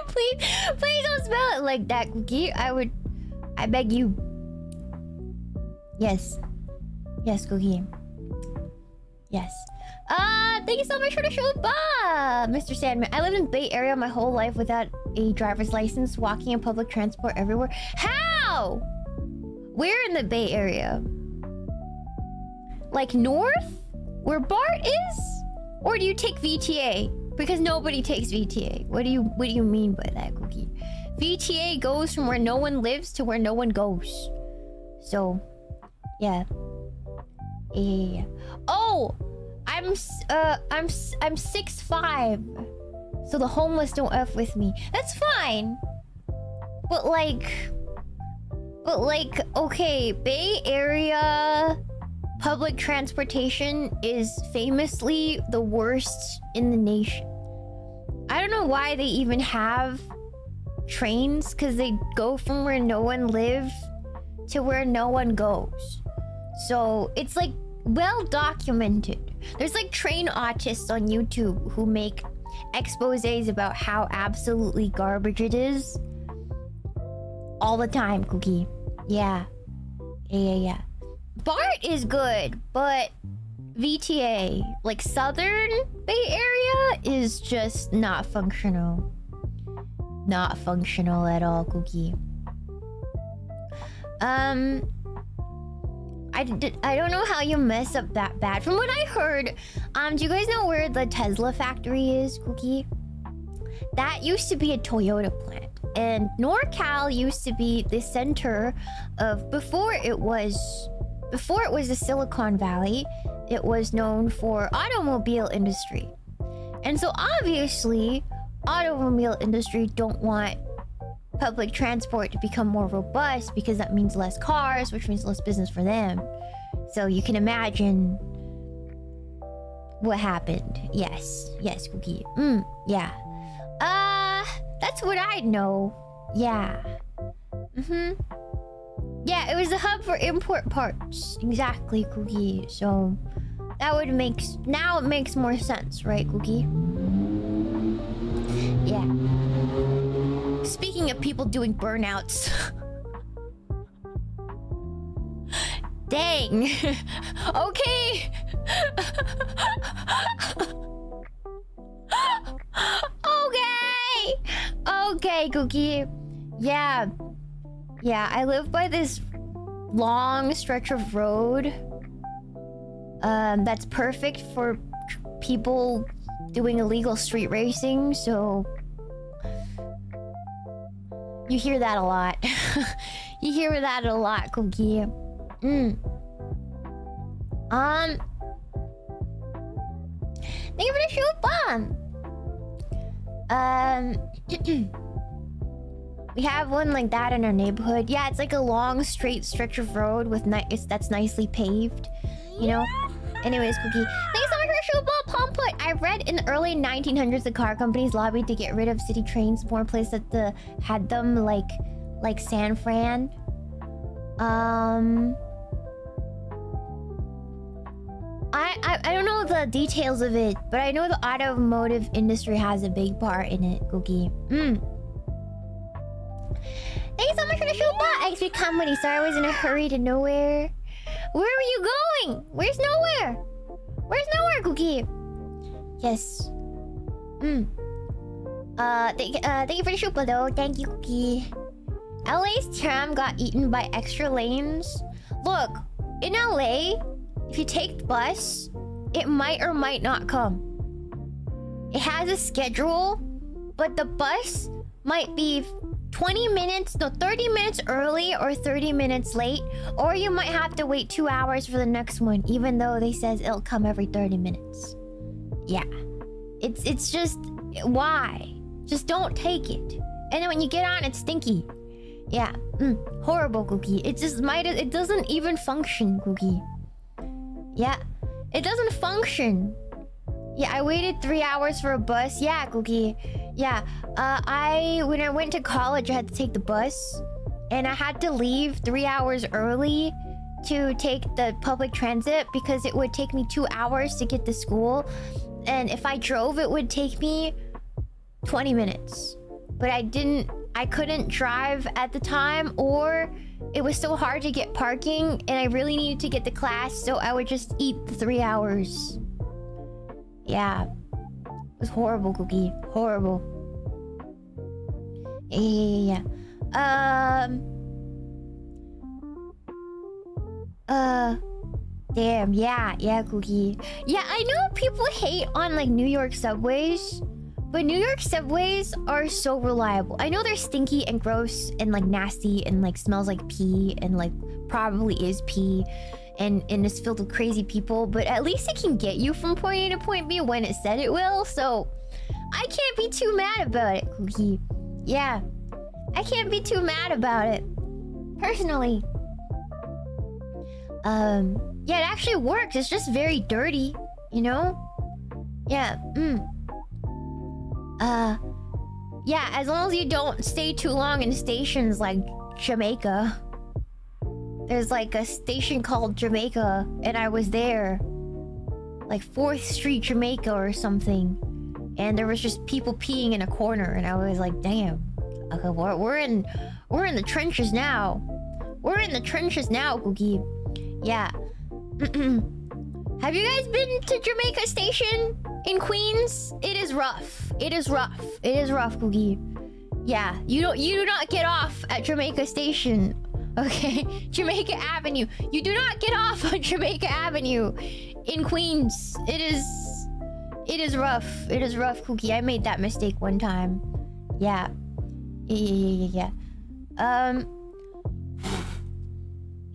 Please don't spell it like that, Cookie. I beg you. Yes, Cookie. Yes. Thank you so much for the show, Mr. Sandman. I lived in the Bay Area my whole life without a driver's license, walking in public transport everywhere. How? Where in the Bay Area? Like north? Where Bart is? Or do you take VTA? Because nobody takes VTA. What do you mean by that, Cookie? VTA goes from where no one lives to where no one goes. So, yeah. Yeah. Oh, I'm 6'5", so the homeless don't F with me. That's fine. But like, okay, Bay Area public transportation is famously the worst in the nation. I don't know why they even have trains, because they go from where no one lives to where no one goes. So it's like well documented. There's like train autists on YouTube who make exposés about how absolutely garbage it is all the time, Cookie. Yeah. BART is good, but VTA, like Southern Bay Area, is just not functional. Not functional at all, Cookie. I don't know how you mess up that bad. From what I heard, do you guys know where the Tesla factory is, Cookie? that used to be a Toyota plant. And NorCal used to be the center of, before it was the Silicon Valley, it was known for automobile industry. And so obviously, automobile industry don't want public transport to become more robust because that means less cars, which means less business for them. So you can imagine what happened. Yes, Cookie. Yeah. That's what I know. Yeah. Yeah, it was a hub for import parts. Exactly, Cookie. So that would make... Now it makes more sense, right, Cookie? Yeah. Speaking of people doing burnouts... Dang. Okay. Okay, Cookie. Yeah, I live by this long stretch of road that's perfect for people doing illegal street racing, so you hear that a lot. You hear that a lot, Cookie. Thank you for the shoe bomb. We have one like that in our neighborhood. Yeah, it's like a long straight stretch of road with that's nicely paved, you know. Anyways, Cookie, thank you so much for the shoe bomb, Palm Put. I read in the early 1900s the car companies lobbied to get rid of city trains, more places that had them, like San Fran. I don't know the details of it, but I know the automotive industry has a big part in it, Cookie. Thank you so much for the show bot. XP comedy. Sorry I was in a hurry to nowhere. Where were you going? Where's nowhere? Where's nowhere, Cookie? Yes. Thank you for the shupa though. Thank you, Cookie. LA's tram got eaten by extra lanes. Look, in LA, if you take the bus, it might or might not come. It has a schedule, but the bus might be 30 minutes early or 30 minutes late, or you might have to wait 2 hours for the next one, even though they says it'll come every 30 minutes. Yeah. It's just... Why? Just don't take it. And then when you get on, it's stinky. Yeah. Horrible, Cookie. It just it doesn't even function, Cookie. Yeah. It doesn't function. Yeah, I waited 3 hours for a bus. Yeah, Cookie. Yeah. When I went to college, I had to take the bus. And I had to leave 3 hours early to take the public transit because it would take me 2 hours to get to school. And if I drove, it would take me 20 minutes. But I couldn't drive at the time, or it was so hard to get parking and I really needed to get to class, so I would just eat the 3 hours. Yeah. It was horrible, Cookie. Horrible. Yeah. Damn, yeah, Cookie. Yeah, I know people hate on like New York subways, but New York subways are so reliable. I know they're stinky and gross and like nasty and like smells like pee and like probably is pee and it's filled with crazy people, but at least it can get you from point A to point B when it said it will, so I can't be too mad about it, Cookie. Yeah, I can't be too mad about it, personally. Yeah, it actually works. It's just very dirty, you know? Yeah, yeah, as long as you don't stay too long in stations like Jamaica. There's like a station called Jamaica, and I was there. Like 4th Street, Jamaica or something. And there was just people peeing in a corner, and I was like, damn. Okay, we're in the trenches now. We're in the trenches now, Cookie. Yeah. Have you guys been to Jamaica Station in Queens? It is rough. It is rough. It is rough, Cookie. Yeah, you do not get off at Jamaica Station. Okay? Jamaica Avenue. You do not get off on Jamaica Avenue in Queens. It It is rough. It is rough, Cookie. I made that mistake one time. Yeah. Yeah.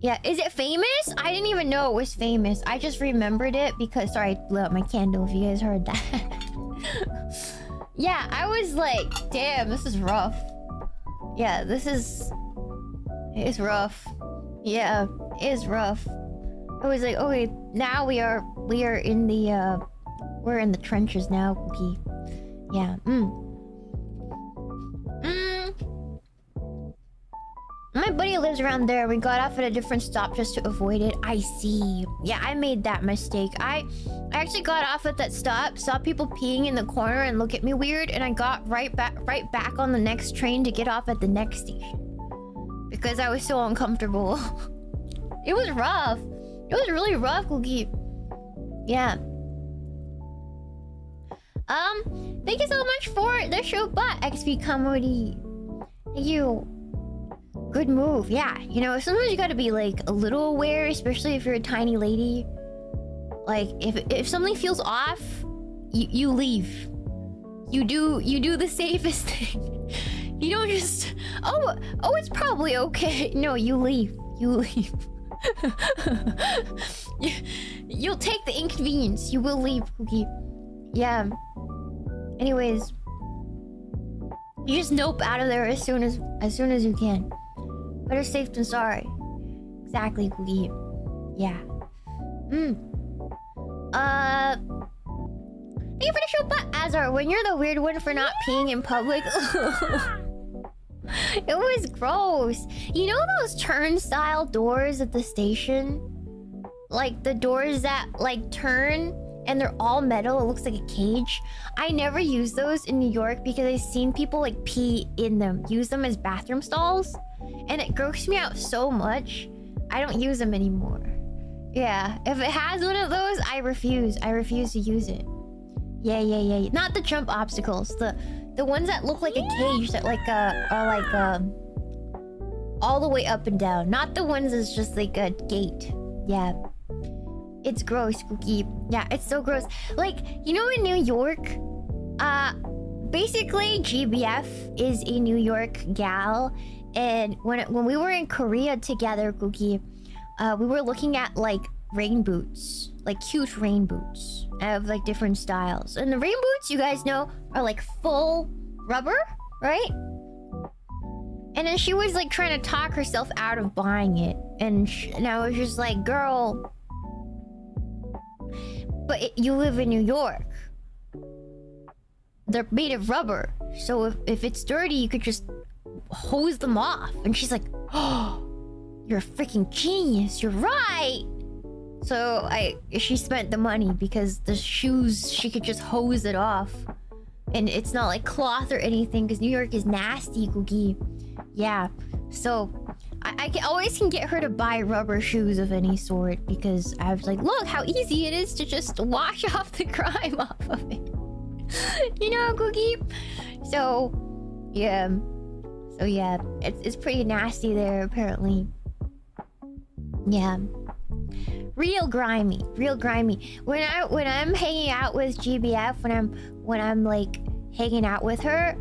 Yeah, is it famous? I didn't even know it was famous. I just remembered it because... Sorry, I blew out my candle if you guys heard that. Yeah, I was like, damn, this is rough. Yeah, this is... It's rough. Yeah, it's rough. I was like, okay, now we are in the, we're in the trenches now, Cookie. Yeah, My buddy lives around there. We got off at a different stop just to avoid it. I see. Yeah, I made that mistake. I actually got off at that stop, saw people peeing in the corner and look at me weird, and I got right back on the next train to get off at the next station. Because I was so uncomfortable. It was rough. It was really rough, Cookie. Yeah. Thank you so much for the show, but XP Comedy. Thank you. Good move. Yeah, you know, sometimes you gotta be like a little aware, especially if you're a tiny lady. Like if something feels off, you leave. You do the safest thing. You don't just oh it's probably okay. No, you leave. You leave. You'll take the inconvenience. You will leave, Cookie. Yeah. Anyways, you just nope out of there as soon as you can. Better safe than sorry. Exactly, Cookie. Yeah. Thank you for the show, but Azar, when you're the weird one for not peeing in public. It was gross. You know those turnstile doors at the station? Like the doors that like turn and they're all metal. It looks like a cage. I never use those in New York because I've seen people like pee in them. Use them as bathroom stalls. And it grossed me out so much. I don't use them anymore. Yeah. If it has one of those, I refuse. I refuse to use it. Yeah. Not the jump obstacles. The ones that look like a cage that like are like all the way up and down. Not the ones that's just like a gate. Yeah. It's gross, Cookie. Yeah, it's so gross. Like, you know, in New York, basically GBF is a New York gal, and when we were in Korea together, Cookie, we were looking at like rain boots, like cute rain boots of like different styles. And the rain boots, you guys know, are like full rubber, right? And then she was like trying to talk herself out of buying it, and I was just like, girl. But you live in New York. They're made of rubber. So if it's dirty, you could just hose them off. And she's like, oh, you're a freaking genius. You're right. So she spent the money because the shoes, she could just hose it off. And it's not like cloth or anything because New York is nasty, Cookie. Yeah. So I always can get her to buy rubber shoes of any sort because I was like, look how easy it is to just wash off the grime off of it. You know, Cookie? So, yeah. It's pretty nasty there, apparently. Yeah. Real grimy. When I'm hanging out with GBF, when I'm like hanging out with her,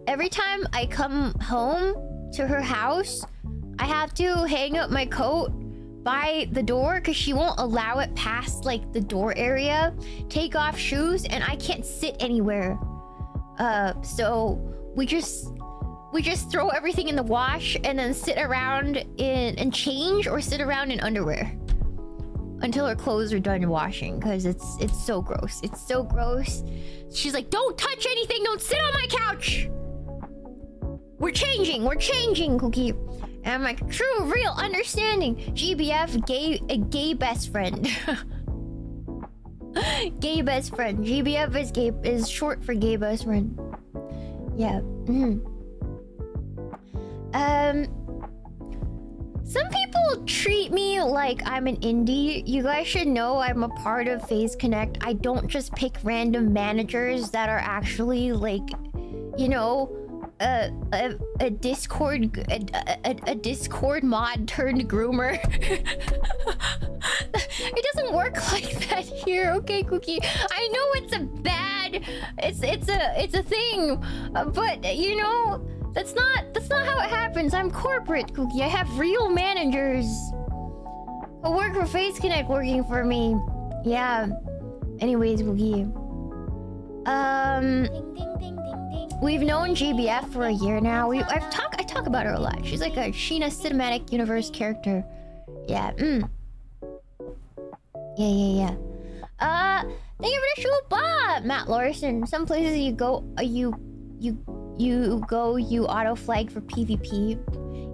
every time I come home to her house, I have to hang up my coat by the door because she won't allow it past like the door area. Take off shoes, and I can't sit anywhere. So we just throw everything in the wash and then sit around and change or sit around in underwear until her clothes are done washing because it's so gross. It's so gross. She's like, don't touch anything. Don't sit on my couch. We're changing, Cookie. And I'm like, true, real, understanding. GBF, a gay best friend. Gay best friend. GBF is short for gay best friend. Yeah. Some people treat me like I'm an indie. You guys should know I'm a part of FaZe Connect. I don't just pick random managers that are actually like, you know, a Discord mod turned groomer. It doesn't work like that here, okay, Cookie? I know it's a bad, it's a thing, but you know, that's not how it happens. I'm corporate, Cookie. I have real managers who work for Face Connect working for me. Yeah. Anyways, Cookie. Ding, ding, ding, ding, ding. We've known GBF for a year now. I talk about her a lot. She's like a Shiina cinematic universe character. Yeah. Yeah. Thank you for the Shuba, Matt Larson. Some places you go, you auto flag for PvP.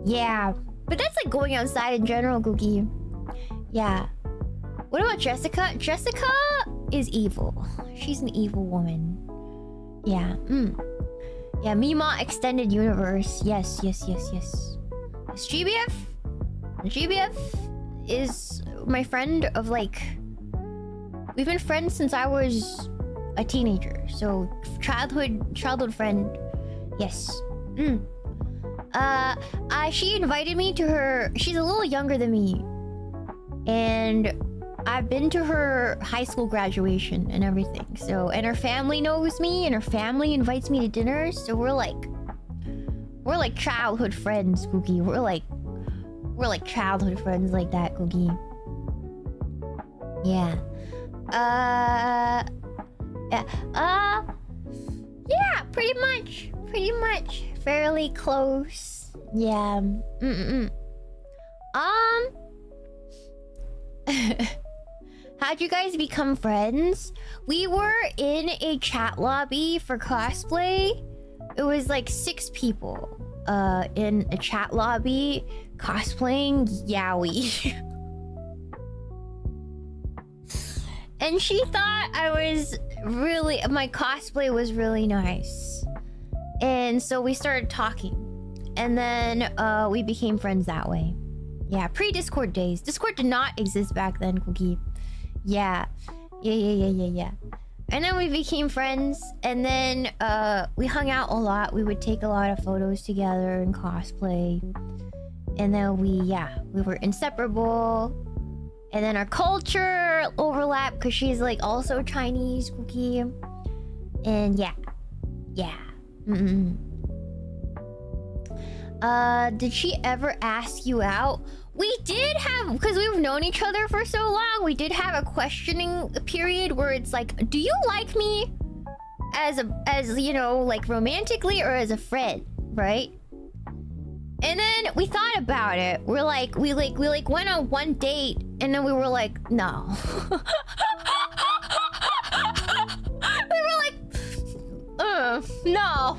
Yeah, but that's like going outside in general, Googie. Yeah. What about Jessica? Jessica is evil. She's an evil woman. Yeah. Yeah, Meemaw Extended Universe. Yes. GBF is my friend of like... We've been friends since I was a teenager. So, childhood friend. Yes. She invited me to her... She's a little younger than me. And I've been to her high school graduation and everything. So, and her family knows me, and her family invites me to dinners. So we're like childhood friends, Cookie. We're like childhood friends like that, Cookie. Yeah. Yeah, pretty much. Fairly close. Yeah. How'd you guys become friends? We were in a chat lobby for cosplay. It was like 6 people in a chat lobby cosplaying Yaoi. And she thought my cosplay was really nice. And so we started talking. And then we became friends that way. Yeah, pre-Discord days. Discord did not exist back then, Cookie. Yeah. And then we became friends, and then we hung out a lot. We would take a lot of photos together and cosplay. And then we were inseparable. And then our culture overlapped because she's like also Chinese, Cookie. And yeah. Did she ever ask you out? We did have, because we've known each other for so long, we did have a questioning period where it's like, do you like me as you know, like romantically or as a friend, right? And then we thought about it. We went on one date, and then we were like, no. We were like, no.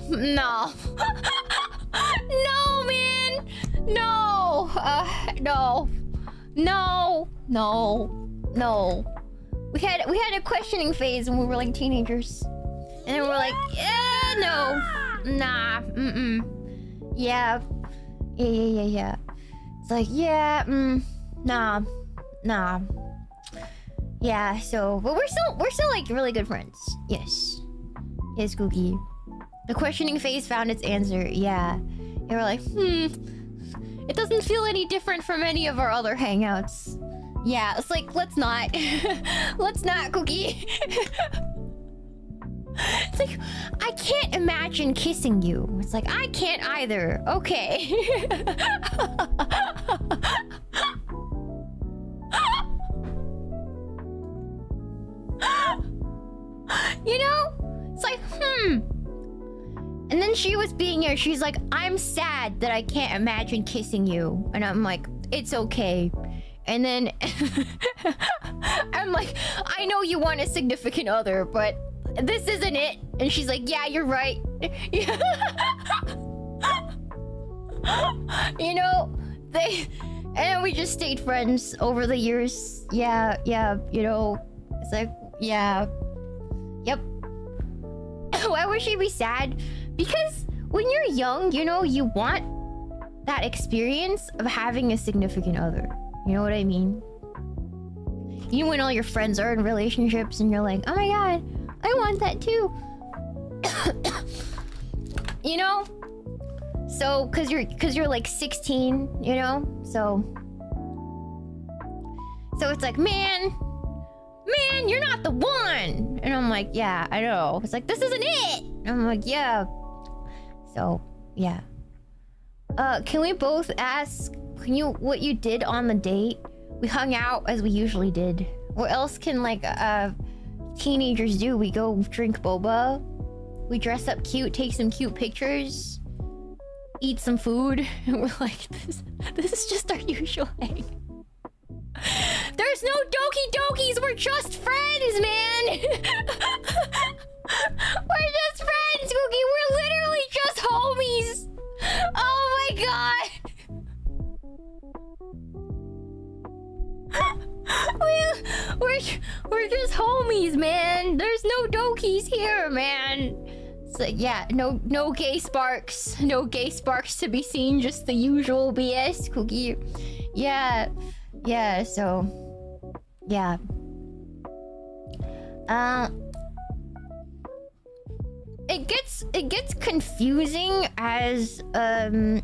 No, man. No. We had a questioning phase when we were like teenagers. And then we were like, yeah, no. Nah. Yeah. It's like, yeah, nah. Yeah, so, but we're still like really good friends. Yes, Googie. The questioning phase found its answer. Yeah. And we're like, it doesn't feel any different from any of our other hangouts. Yeah, it's like, let's not. Let's not, Cookie. It's like, I can't imagine kissing you. It's like, I can't either. Okay. You know? It's like, And then she was being here. She's like, I'm sad that I can't imagine kissing you. And I'm like, it's okay. And then I'm like, I know you want a significant other, but this isn't it. And she's like, yeah, you're right. You know, and we just stayed friends over the years. Yeah, you know, it's like, yeah. Yep. Why would she be sad? Because when you're young, you know, you want that experience of having a significant other. You know what I mean? You know, when all your friends are in relationships and you're like, oh my god, I want that too. You know? So, cause you're like 16, you know? So So it's like, man, you're not the one. And I'm like, yeah, I know. It's like, this isn't it. And I'm like, yeah. So, yeah. Can we both ask what you did on the date? We hung out as we usually did. What else can like teenagers do? We go drink boba. We dress up cute, take some cute pictures, eat some food, and we're like, this is just our usual hang. There's no doki dokis, we're just friends, man! We're just friends, Cookie! We're literally just homies! Oh my god! We're just homies, man! There's no dokis here, man! So yeah, no gay sparks. No gay sparks to be seen, just the usual BS, Cookie. Yeah, so yeah. It gets confusing as a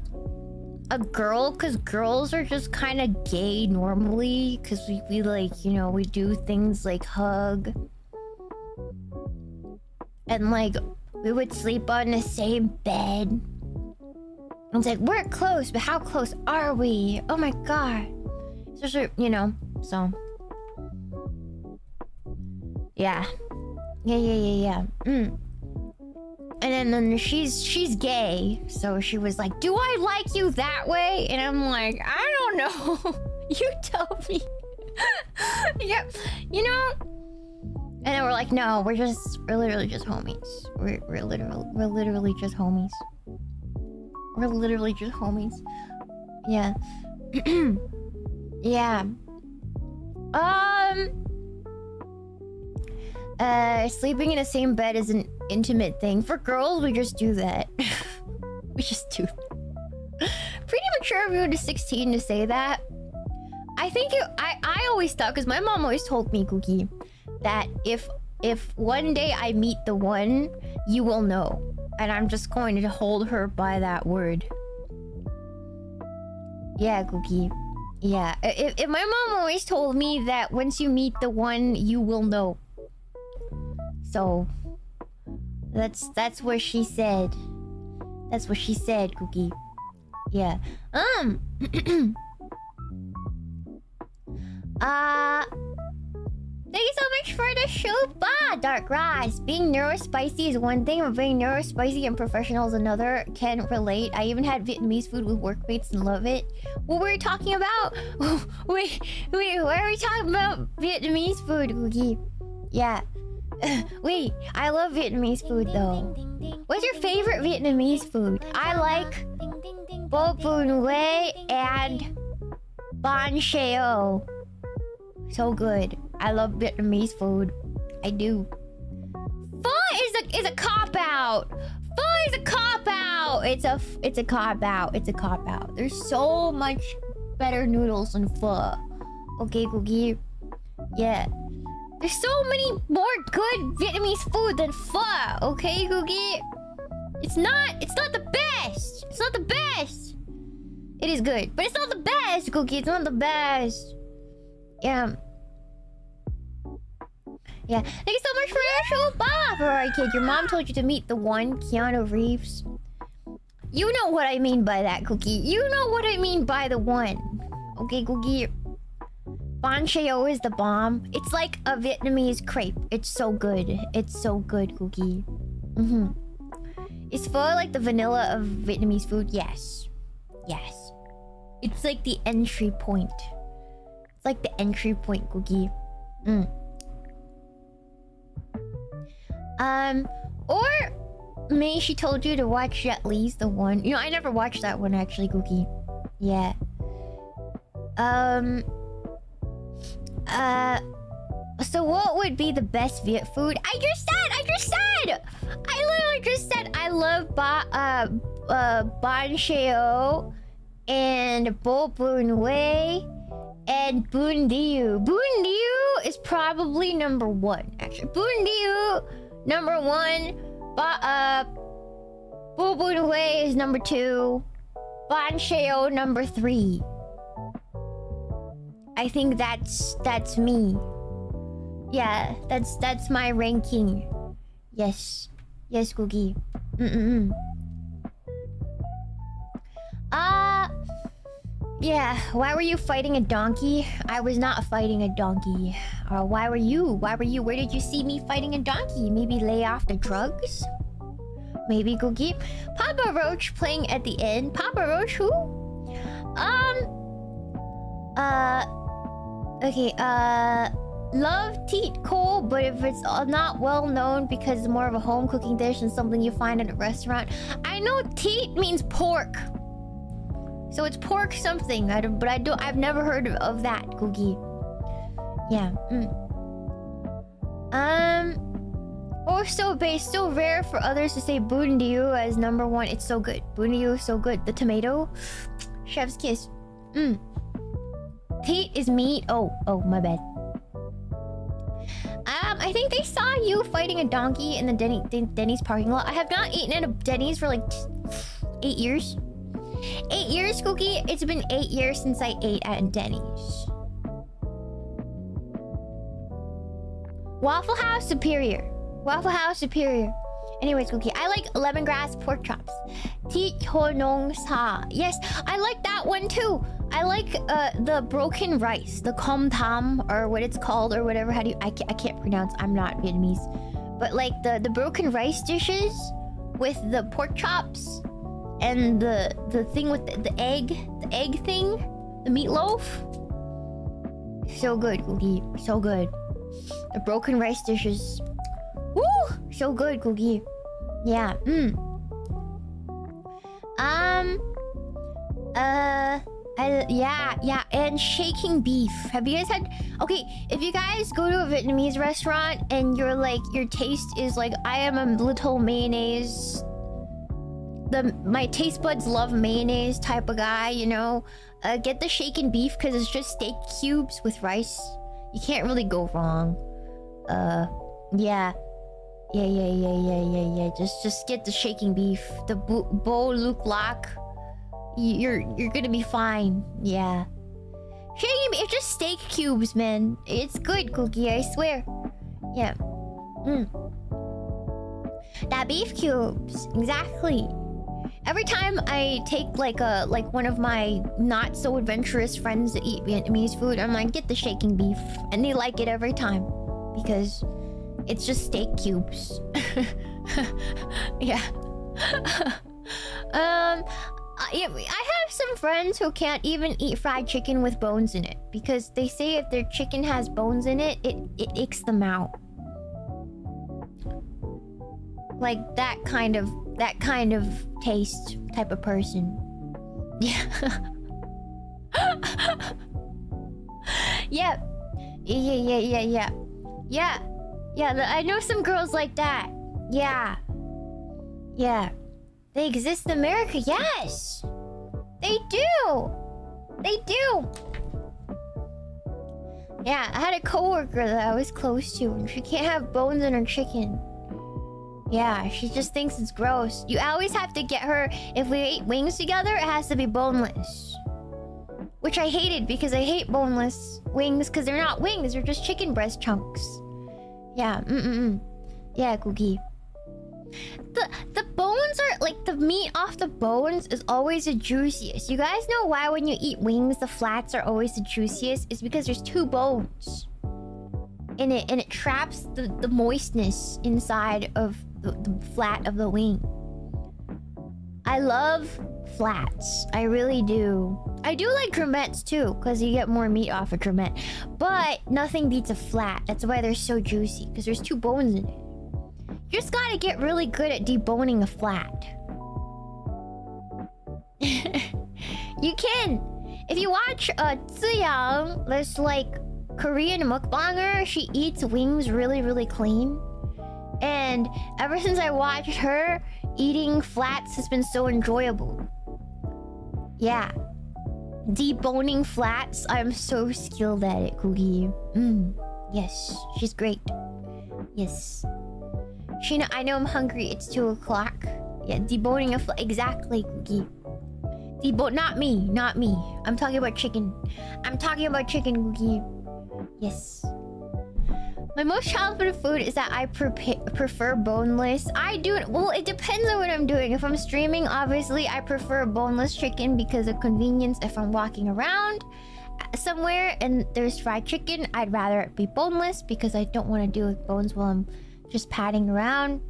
girl, because girls are just kind of gay normally, because we like, you know, we do things like hug and like we would sleep on the same bed. It's like, we're close, but how close are we? Oh my god. So, you know, so yeah. And then she's gay, so she was like, do I like you that way? And I'm like, I don't know. You tell me. Yep. You know? And then we're like, no, we're literally just homies. We're literally just homies. We're literally just homies. Yeah. Yeah. Sleeping in the same bed is an intimate thing. For girls, we just do that. We just do that. Pretty mature of you to 16 to say that. I think I always thought, because my mom always told me, Cookie, that if one day I meet the one, you will know. And I'm just going to hold her by that word. Yeah, Cookie. Yeah. If my mom always told me that once you meet the one, you will know. So that's what she said. That's what she said, Cookie. Yeah. Thank you so much for the shuba, Dark Rise. Being neurospicy is one thing, but being neurospicy and professional is another. Can relate. I even had Vietnamese food with workmates and love it. What were we talking about? Wait, why are we talking about Vietnamese food, Cookie? Yeah. Wait, I love Vietnamese food though. What's your favorite Vietnamese food? I like Bo Bun Hue and Ban Sheo. So good. I love Vietnamese food. I do. Pho is a cop out. Pho is a cop out. It's a cop out. It's a cop out. There's so much better noodles than pho. Okay, Cookie. Yeah. There's so many more good Vietnamese food than pho. Okay, Cookie. It's not the best. It's not the best. It is good, but it's not the best, Cookie. It's not the best. Yeah. Yeah. Thank you so much for your show, Bob. Alright, kid. Your mom told you to meet the one, Keanu Reeves. You know what I mean by that, Cookie. You know what I mean by the one. Okay, Cookie. Ban Sheo is the bomb. It's like a Vietnamese crepe. It's so good. It's so good, Cookie. Is pho like the vanilla of Vietnamese food? Yes. Yes. It's like the entry point. It's like the entry point, Cookie. Or maybe she told you to watch Jet Li's The One. You know, I never watched that one actually, Cookie. Yeah. So what would be the best Viet food? I just said! I literally just said I love Ban Sheo and Bo Bun Hue and Bun Diu. Bun Diu is probably number one, actually. Bun Diu, number one. Bo Bun Hue is number two. Ban Sheo, number three. I think that's me. Yeah, that's my ranking. Yes. Yes, Cookie. Yeah, why were you fighting a donkey? I was not fighting a donkey. Why were you? Where did you see me fighting a donkey? Maybe lay off the drugs? Maybe Cookie? Papa Roach playing at the end. Papa Roach who? Okay, love teat coal, but if it's not well known because it's more of a home cooking dish and something you find at a restaurant. I know teat means pork. So it's pork something. I've never heard of that, Cookie. Yeah. Oh, so rare for others to say bunryu as number one. It's so good. Bunryu is so good. The tomato. Chef's kiss. Teat is meat. Oh, my bad. I think they saw you fighting a donkey in the Denny's parking lot. I have not eaten at a Denny's for like 8 years. 8 years, Cookie? It's been 8 years since I ate at a Denny's. Waffle House superior. Waffle House superior. Anyways, Cookie, I like lemongrass pork chops. Tichonong sa. Yes, I like that one too. I like the broken rice, the kom tam, or what it's called, or whatever. How do you? I can't pronounce. I'm not Vietnamese, but like the broken rice dishes with the pork chops and the thing with the egg thing, the meatloaf. So good, Cookie. So good. The broken rice dishes. Woo! So good, Cookie. Yeah. Yeah, and shaking beef. Have you guys had... Okay, if you guys go to a Vietnamese restaurant and you're like, your taste is like, I am a little mayonnaise... My taste buds love mayonnaise type of guy, you know? Get the shaken beef because it's just steak cubes with rice. You can't really go wrong. Yeah. Just get the shaking beef. The bo luke lak. You're gonna be fine. Yeah. Shaking beef, it's just steak cubes, man. It's good, Cookie, I swear. Yeah. That beef cubes, exactly. Every time I take like one of my not so adventurous friends that eat Vietnamese food, I'm like, get the shaking beef, and they like it every time because it's just steak cubes. Yeah. I have some friends who can't even eat fried chicken with bones in it because they say if their chicken has bones in it, it icks them out. Like that kind of taste type of person. Yeah. Yeah. Yeah, I know some girls like that. Yeah. They exist in America, yes! They do! Yeah, I had a coworker that I was close to, and she can't have bones in her chicken. Yeah, she just thinks it's gross. You always have to get her... If we eat wings together, it has to be boneless. Which I hated, because I hate boneless wings, because they're not wings, they're just chicken breast chunks. Yeah, Yeah, Cookie. The bones are... Like, the meat off the bones is always the juiciest. You guys know why when you eat wings, the flats are always the juiciest? It's because there's 2 bones in it, and it traps the moistness inside of the flat of the wing. I love flats. I really do. I do like drumettes too, because you get more meat off a drumette. But nothing beats a flat. That's why they're so juicy, because there's 2 bones in it. You just gotta get really good at deboning a flat. You can. If you watch Ziyang, this like Korean mukbanger, she eats wings really, really clean. And ever since I watched her, eating flats has been so enjoyable. Yeah. Deboning flats, I'm so skilled at it, Cookie. Yes, she's great. Yes. Shiina, I know I'm hungry. It's 2 o'clock. Yeah, deboning a flat. Exactly, Cookie. See, but not me, not me. I'm talking about chicken. I'm talking about chicken, Cookie. Yes. My most childhood food is that I prefer boneless. I do it. Well, it depends on what I'm doing. If I'm streaming, obviously, I prefer boneless chicken because of convenience. If I'm walking around somewhere and there's fried chicken, I'd rather it be boneless because I don't want to deal with bones while I'm just padding around.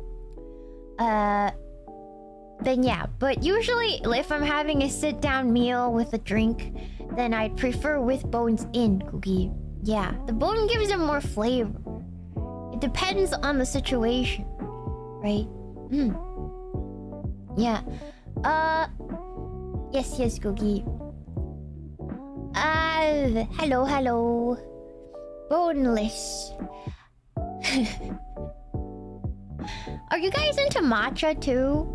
Then yeah. But usually, if I'm having a sit-down meal with a drink, then I'd prefer with bones in, Cookie. Yeah, the bone gives them more flavor. It depends on the situation, right? Yeah. Yes, Cookie. Hello. Boneless. Are you guys into matcha too?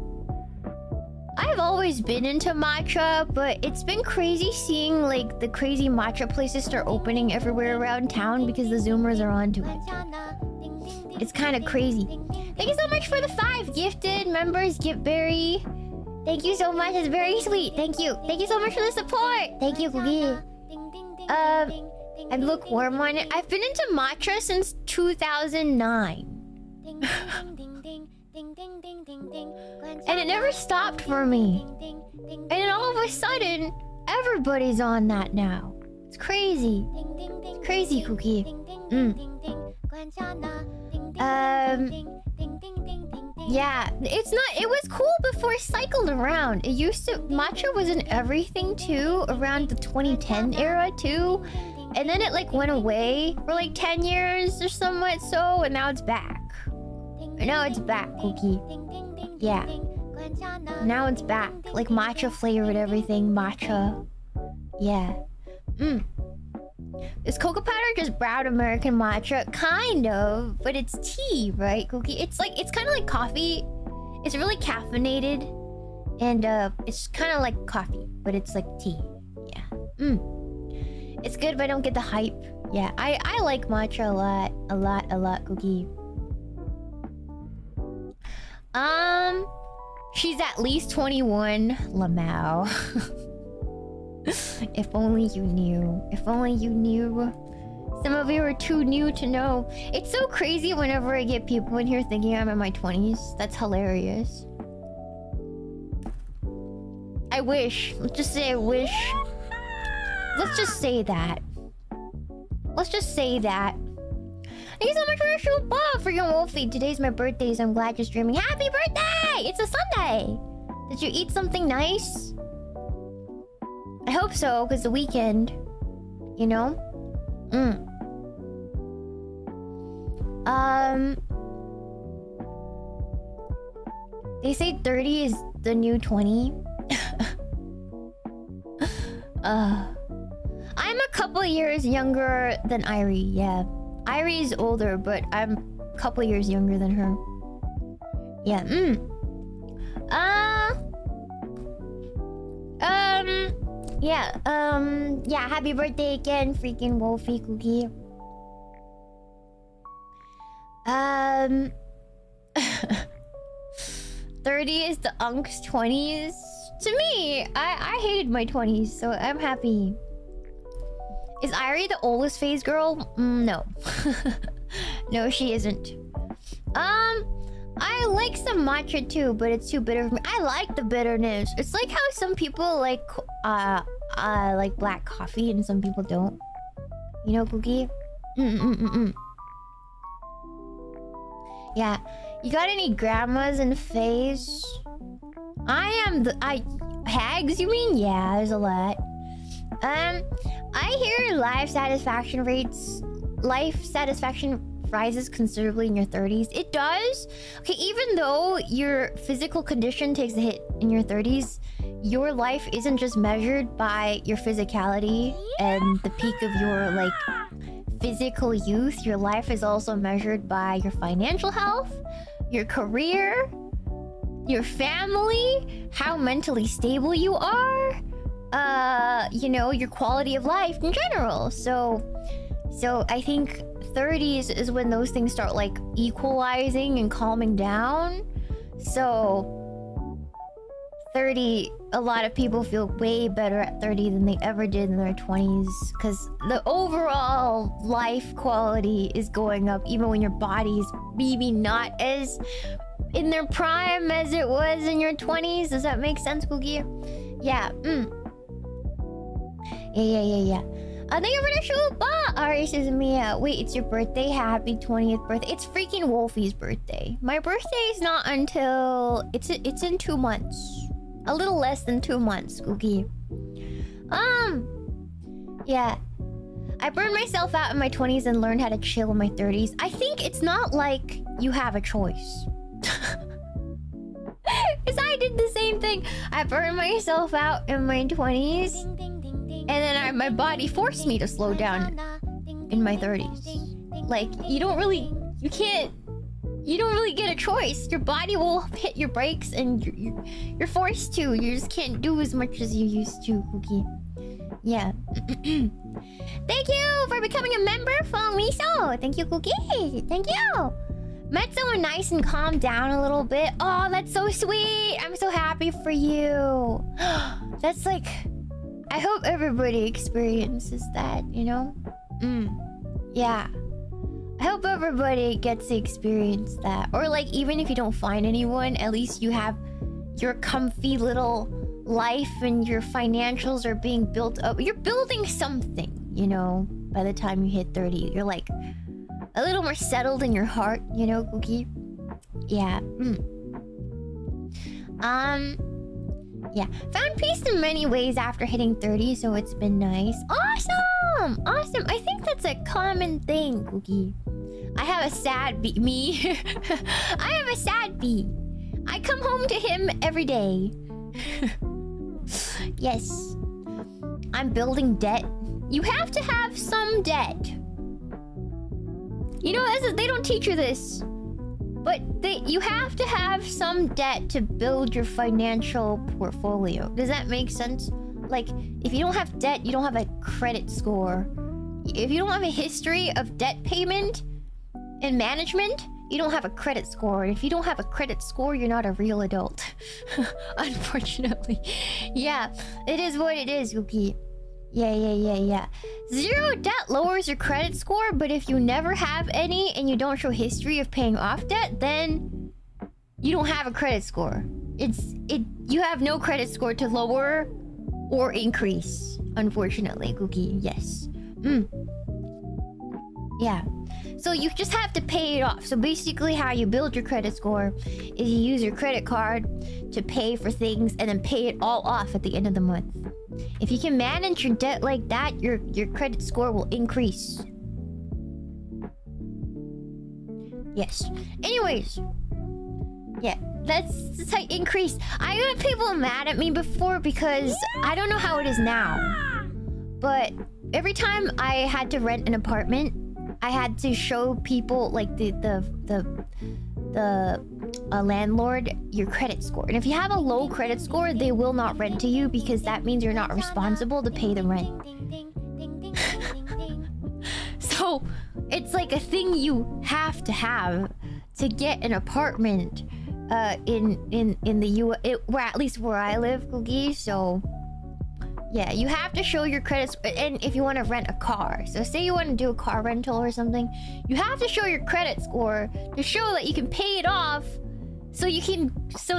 I've always been into matcha, but it's been crazy seeing like the crazy matcha places start opening everywhere around town because the Zoomers are onto it. It's kind of crazy. Thank you so much for the 5 gifted members, Gipberry. Thank you so much. It's very sweet. Thank you. Thank you so much for the support. Thank you, Cookie. I look warm on it. I've been into matcha since 2009. And it never stopped for me. And then all of a sudden, everybody's on that now. It's crazy. It's crazy, Cookie. Yeah, it's not. It was cool before it cycled around. It used to. Matcha was in everything too around the 2010 era too. And then it like went away for like 10 years or somewhat so, and now it's back. Now it's back, Cookie. Yeah. Now it's back. Like matcha flavored everything. Matcha. Yeah. Is cocoa powder just brown American matcha? Kind of. But it's tea, right, Cookie? It's kind of like coffee. It's really caffeinated. And it's kind of like coffee. But it's like tea. Yeah. It's good, but I don't get the hype. Yeah, I like matcha a lot, Cookie. She's at least 21. Lamau. If only you knew. If only you knew. Some of you are too new to know. It's so crazy whenever I get people in here thinking I'm in my 20s. That's hilarious. I wish. Let's just say I wish. Let's just say that. Let's just say that. Thank you so much for your shoe ball for your Wolfie. Today's my birthday, so I'm glad you're streaming. Happy birthday! It's a Sunday. Did you eat something nice? I hope so, because the weekend. You know? They say 30 is the new 20. I'm a couple years younger than Irie, yeah. Irie's older, but I'm a couple years younger than her. Yeah, yeah, happy birthday again, freaking Wolfie Cookie. 30 is the unc's 20s. To me, I hated my 20s, so I'm happy. Is Irie the oldest phase girl? No. No, she isn't. I like some matcha too, but it's too bitter for me. I like the bitterness. It's like how some people like black coffee and some people don't. You know, Cookie? Yeah. You got any grandmas in phase? Hags, you mean? Yeah, there's a lot. I hear life satisfaction rises considerably in your 30s. It does. Okay, even though your physical condition takes a hit in your 30s, your life isn't just measured by your physicality and the peak of your like physical youth. Your life is also measured by your financial health, your career, your family, how mentally stable you are, you know, your quality of life in general. So I think 30s is when those things start like equalizing and calming down. So 30, a lot of people feel way better at 30 than they ever did in their 20s, because the overall life quality is going up, even when your body's maybe not as in their prime as it was in your 20s. Does that make sense, Cookie? Yeah. Yeah. Thank you for the shuba! Ari says, Mia, wait, it's your birthday? Happy 20th birthday. It's freaking Wolfie's birthday. My birthday is not until... It's in 2 months. A little less than 2 months, Cookie. Yeah. I burned myself out in my 20s and learned how to chill in my 30s. I think it's not like you have a choice. Because I did the same thing. I burned myself out in my 20s. And then my body forced me to slow down in my 30s. Like, you don't really get a choice. Your body will hit your brakes and you're forced to. You just can't do as much as you used to, Cookie. Yeah. Thank you for becoming a member. Follow me so. Thank you, Cookie. Thank you. Met someone nice and calmed down a little bit. Oh, that's so sweet. I'm so happy for you. That's like... I hope everybody experiences that, you know? Yeah. I hope everybody gets to experience that. Or like, even if you don't find anyone, at least you have your comfy little life and your financials are being built up. You're building something, you know? By the time you hit 30, you're like a little more settled in your heart, you know, Cookie? Yeah. Yeah. Found peace in many ways after hitting 30, so it's been nice. Awesome! Awesome. I think that's a common thing, Cookie. I have a sad bee. Me? I have a sad bee. I come home to him every day. Yes. I'm building debt. You have to have some debt. You know, they don't teach you this. But you have to have some debt to build your financial portfolio. Does that make sense? Like, if you don't have debt, you don't have a credit score. If you don't have a history of debt payment and management, you don't have a credit score. And if you don't have a credit score, you're not a real adult. Unfortunately. Yeah, it is what it is, Yuki. Yeah. Zero debt lowers your credit score, but if you never have any and you don't show history of paying off debt, then you don't have a credit score. You have no credit score to lower or increase, unfortunately, Cookie. Yes. Yeah. So you just have to pay it off. So basically how you build your credit score is you use your credit card to pay for things and then pay it all off at the end of the month. If you can manage your debt like that, your credit score will increase. Yes. Anyways. Yeah, that's how you increase. I got people mad at me before because I don't know how it is now. But every time I had to rent an apartment, I had to show people like the landlord your credit score. And if you have a low credit score, they will not rent to you because that means you're not responsible to pay the rent. So it's like a thing you have to get an apartment in the U.S. At least where I live, Cookie. So yeah, you have to show your credit score. And if you want to rent a car, so say you want to do a car rental or something, you have to show your credit score to show that you can pay it off. So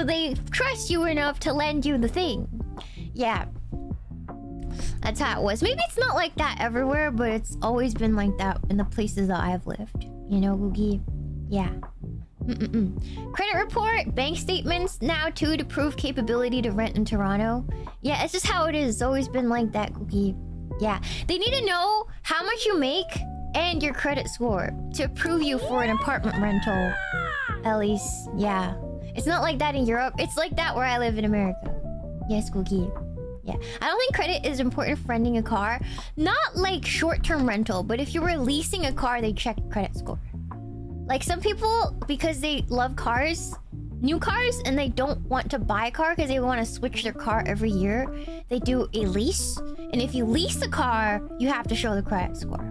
they trust you enough to lend you the thing. Yeah. That's how it was. Maybe it's not like that everywhere, but it's always been like that in the places that I've lived. You know, Googie? Yeah. Credit report, bank statements now too to prove capability to rent in Toronto. Yeah, it's just how it is. It's always been like that, Googie. Yeah. They need to know how much you make and your credit score to approve you for an apartment rental. At least, yeah. It's not like that in Europe. It's like that where I live in America. Yes, Cookie. Yeah. I don't think credit is important for renting a car. Not like short-term rental, but if you were leasing a car, they check credit score. Like some people, because they love cars, new cars, and they don't want to buy a car because they want to switch their car every year, they do a lease. And if you lease a car, you have to show the credit score.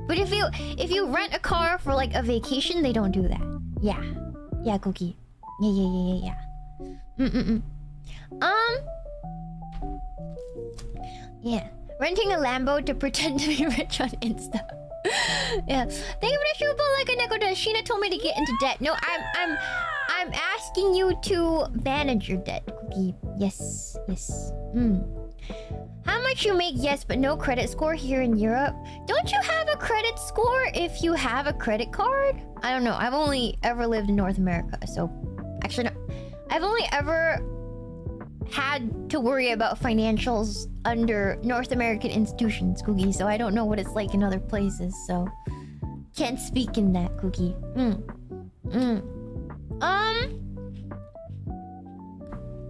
But if you rent a car for like a vacation, they don't do that. Yeah. Yeah, Cookie. Yeah. Yeah. Renting a Lambo to pretend to be rich on Insta. Yeah. Thank you for the Shuba like anecdotes. Shiina told me to get into debt. No, I'm asking you to manage your debt, Cookie. Yes. How much you make? Yes, but no credit score here in Europe. Don't you have a credit score if you have a credit card? I don't know. I've only ever lived in North America, so actually no. I've only ever had to worry about financials under North American institutions, Cookie, so I don't know what it's like in other places, so can't speak in that, Cookie.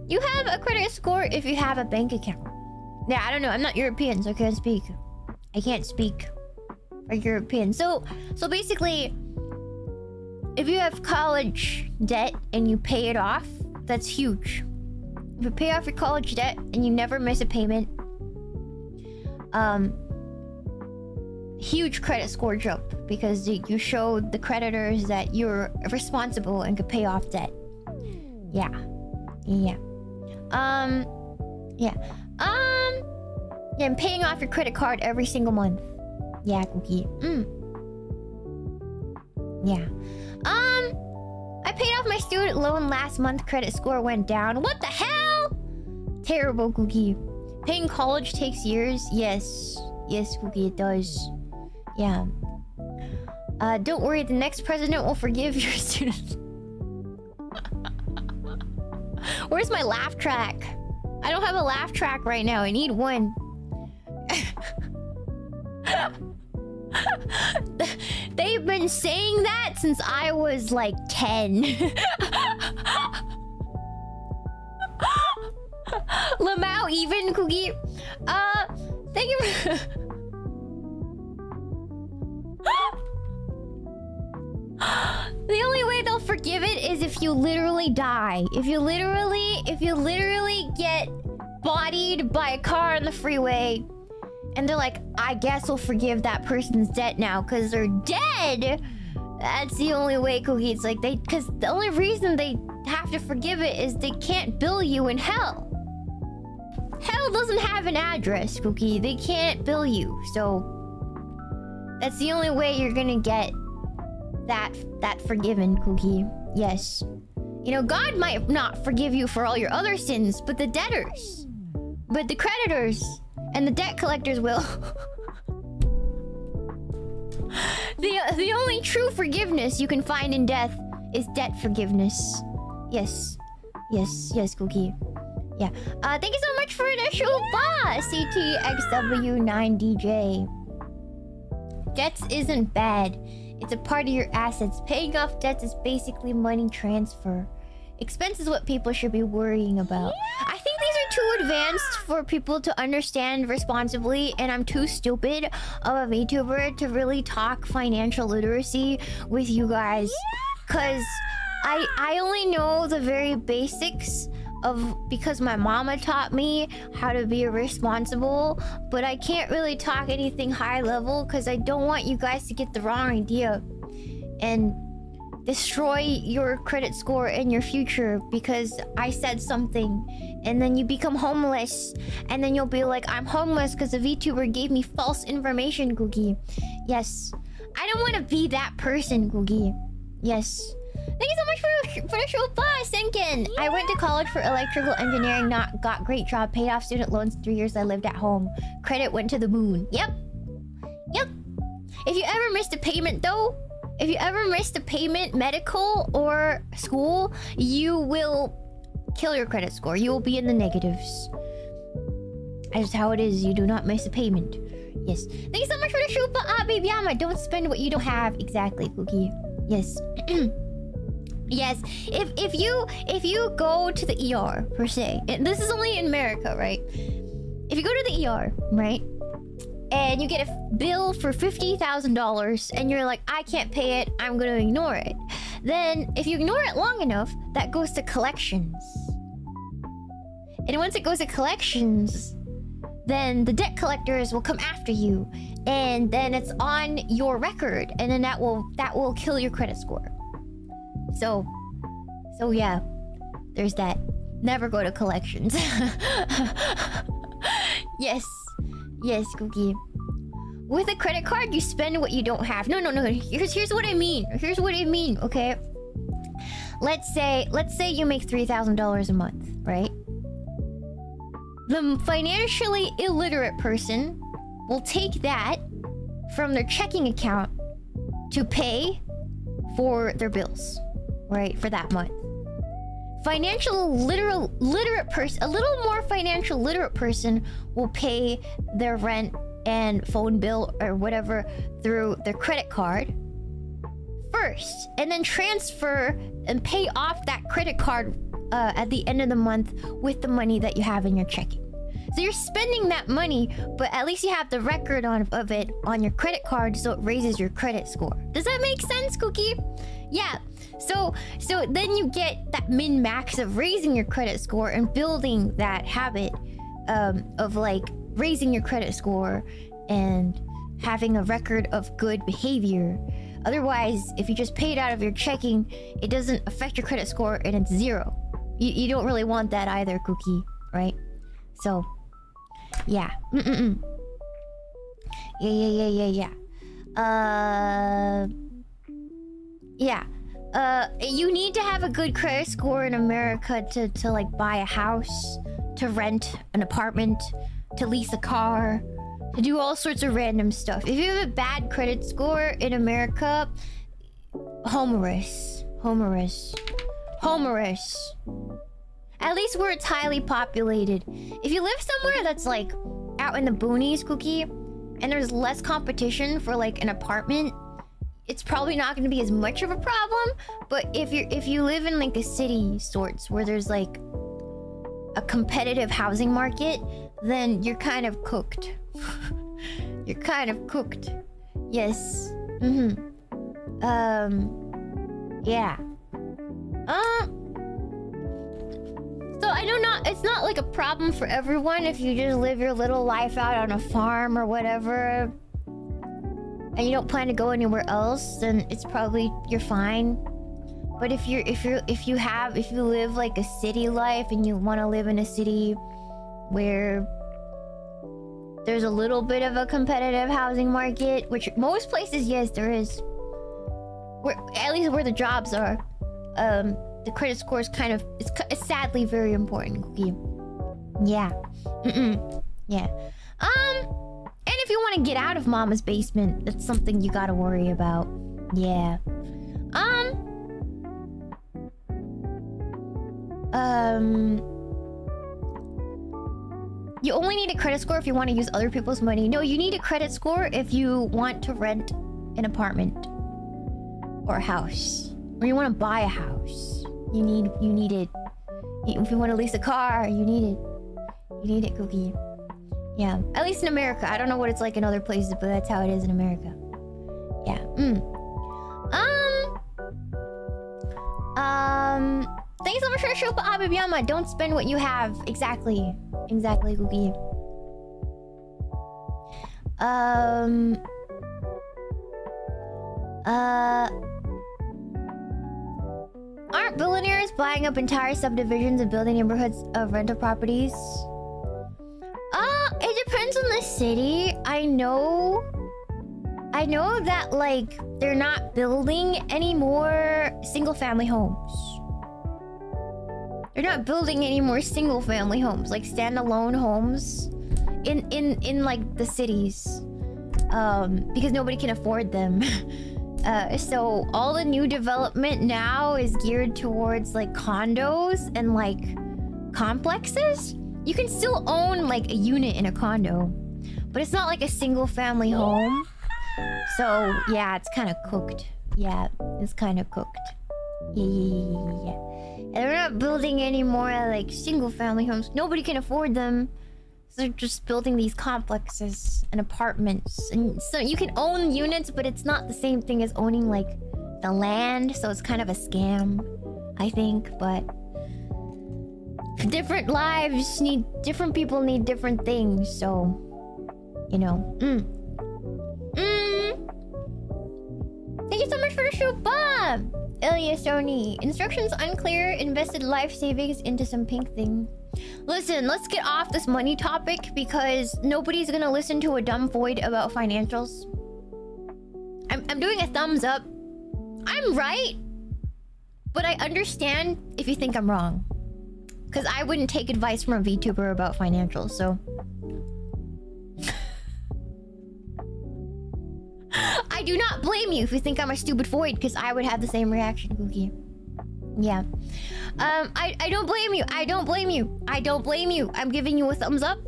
You have a credit score if you have a bank account. Yeah, I don't know. I'm not European, so I can't speak. I can't speak for European. So basically, if you have college debt and you pay it off, that's huge. If you pay off your college debt and you never miss a payment, huge credit score jump because you show the creditors that you're responsible and could pay off debt. Yeah, and paying off your credit card every single month. Yeah, Cookie. Yeah. I paid off my student loan last month. Credit score went down. What the hell? Terrible, Cookie. Paying college takes years. Yes, Cookie, it does. Yeah. Don't worry, the next president will forgive your student. Where's my laugh track? I don't have a laugh track right now. I need one. They've been saying that since I was like 10. Lamau even, Cookie. Thank you. The only way they'll forgive it is if you literally die. If you literally get bodied by a car on the freeway, and they're like, I guess we'll forgive that person's debt now because they're dead. That's the only way, Cookie. It's like because the only reason they have to forgive it is they can't bill you in hell. Hell doesn't have an address, Cookie. They can't bill you, so that's the only way you're gonna get that forgiven, Cookie. Yes. You know, God might not forgive you for all your other sins, but the debtors, but the creditors, and the debt collectors will. The only true forgiveness you can find in death is debt forgiveness. Yes, Cookie. Yeah. Thank you so much for the show, CTXW9DJ. Debts isn't bad. It's a part of your assets. Paying off debts is basically money transfer. Expense is what people should be worrying about. I think these are too advanced for people to understand responsibly, and I'm too stupid of a VTuber to really talk financial literacy with you guys. Cause I only know the very basics because my mama taught me how to be responsible, but I can't really talk anything high level because I don't want you guys to get the wrong idea and destroy your credit score and your future because I said something and then you become homeless and then you'll be like, I'm homeless because the VTuber gave me false information, Googie. Yes. I don't want to be that person, Googie. Yes. Thank you so much for the show, Senken. I went to college for electrical engineering, got great job, paid off student loans 3 years I lived at home. Credit went to the moon. Yep. If you ever missed a payment though, if you ever missed a payment, medical or school, you will kill your credit score. You will be in the negatives. That's how it is. You do not miss a payment. Yes. Thank you so much for the Shupa Baby Yama. Don't spend what you don't have. Exactly, Cookie. Yes. Yes. If you go to the ER per se, and this is only in America, right? If you go to the ER, right? And you get a bill for $50,000 and you're like, I can't pay it, I'm gonna ignore it. Then if you ignore it long enough, that goes to collections. And once it goes to collections, then the debt collectors will come after you. And then it's on your record. And then that will kill your credit score. So yeah, there's that. Never go to collections. Yes. Yes, Cookie. With a credit card, you spend what you don't have. No. Here's what I mean. Okay? Let's say you make $3,000 a month, right? The financially illiterate person will take that from their checking account to pay for their bills, right? For that month. Literate person, a little more financial literate person will pay their rent and phone bill or whatever through their credit card first, and then transfer and pay off that credit card at the end of the month with the money that you have in your checking. So you're spending that money, but at least you have the record of it on your credit card, so it raises your credit score. Does that make sense, Cookie? Yeah. So then you get that min-max of raising your credit score and building that habit of like raising your credit score and having a record of good behavior. Otherwise, if you just pay it out of your checking, it doesn't affect your credit score and it's 0. You don't really want that either, Cookie, right? So, yeah. Yeah. Yeah. You need to have a good credit score in America to like buy a house, to rent an apartment, to lease a car, to do all sorts of random stuff. If you have a bad credit score in America, homeless. At least where it's highly populated. If you live somewhere that's like out in the boonies, Cookie, and there's less competition for like an apartment, it's probably not going to be as much of a problem. But if you live in like a city sorts where there's like a competitive housing market, then you're kind of cooked. You're kind of cooked. Yes. Yeah. So I know it's not like a problem for everyone if you just live your little life out on a farm or whatever, and you don't plan to go anywhere else, then it's probably you're fine. But if you live like a city life and you want to live in a city where there's a little bit of a competitive housing market, which most places, yes, there is. At least where the jobs are. The credit score is kind of it's sadly very important, Cookie. Yeah. Yeah. And if you want to get out of Mama's basement, that's something you gotta worry about. Yeah. You only need a credit score if you want to use other people's money. No, you need a credit score if you want to rent an apartment or a house, or you want to buy a house. You need it. If you want to lease a car, you need it. You need it, Cookie. Yeah, at least in America. I don't know what it's like in other places, but that's how it is in America. Yeah. Thanks so much for the show, Abibiyama. Don't spend what you have. Exactly, Cookie. Aren't billionaires buying up entire subdivisions and building neighborhoods of rental properties? It depends on the city. I know that like they're not building any more single-family homes. They're not building any more single-family homes, like standalone homes in like the cities. Because nobody can afford them. So all the new development now is geared towards like condos and like complexes. You can still own like a unit in a condo, but it's not like a single family home. So yeah, it's kind of cooked. Yeah, it's kind of cooked. Yeah. And they're not building any more like single family homes. Nobody can afford them. So they're just building these complexes and apartments. And so you can own units, but it's not the same thing as owning like the land. So it's kind of a scam, I think. But different lives need different people need different things. So, you know. Thank you so much for the show, Bob. Elias Sony. Instructions unclear. Invested life savings into some pink thing. Listen, let's get off this money topic because nobody's gonna listen to a dumb void about financials. I'm doing a thumbs up. I'm right, but I understand if you think I'm wrong. Because I wouldn't take advice from a VTuber about financials, so... I do not blame you if you think I'm a stupid void, because I would have the same reaction, Cookie. Yeah. I don't blame you. I don't blame you. I don't blame you. I'm giving you a thumbs up.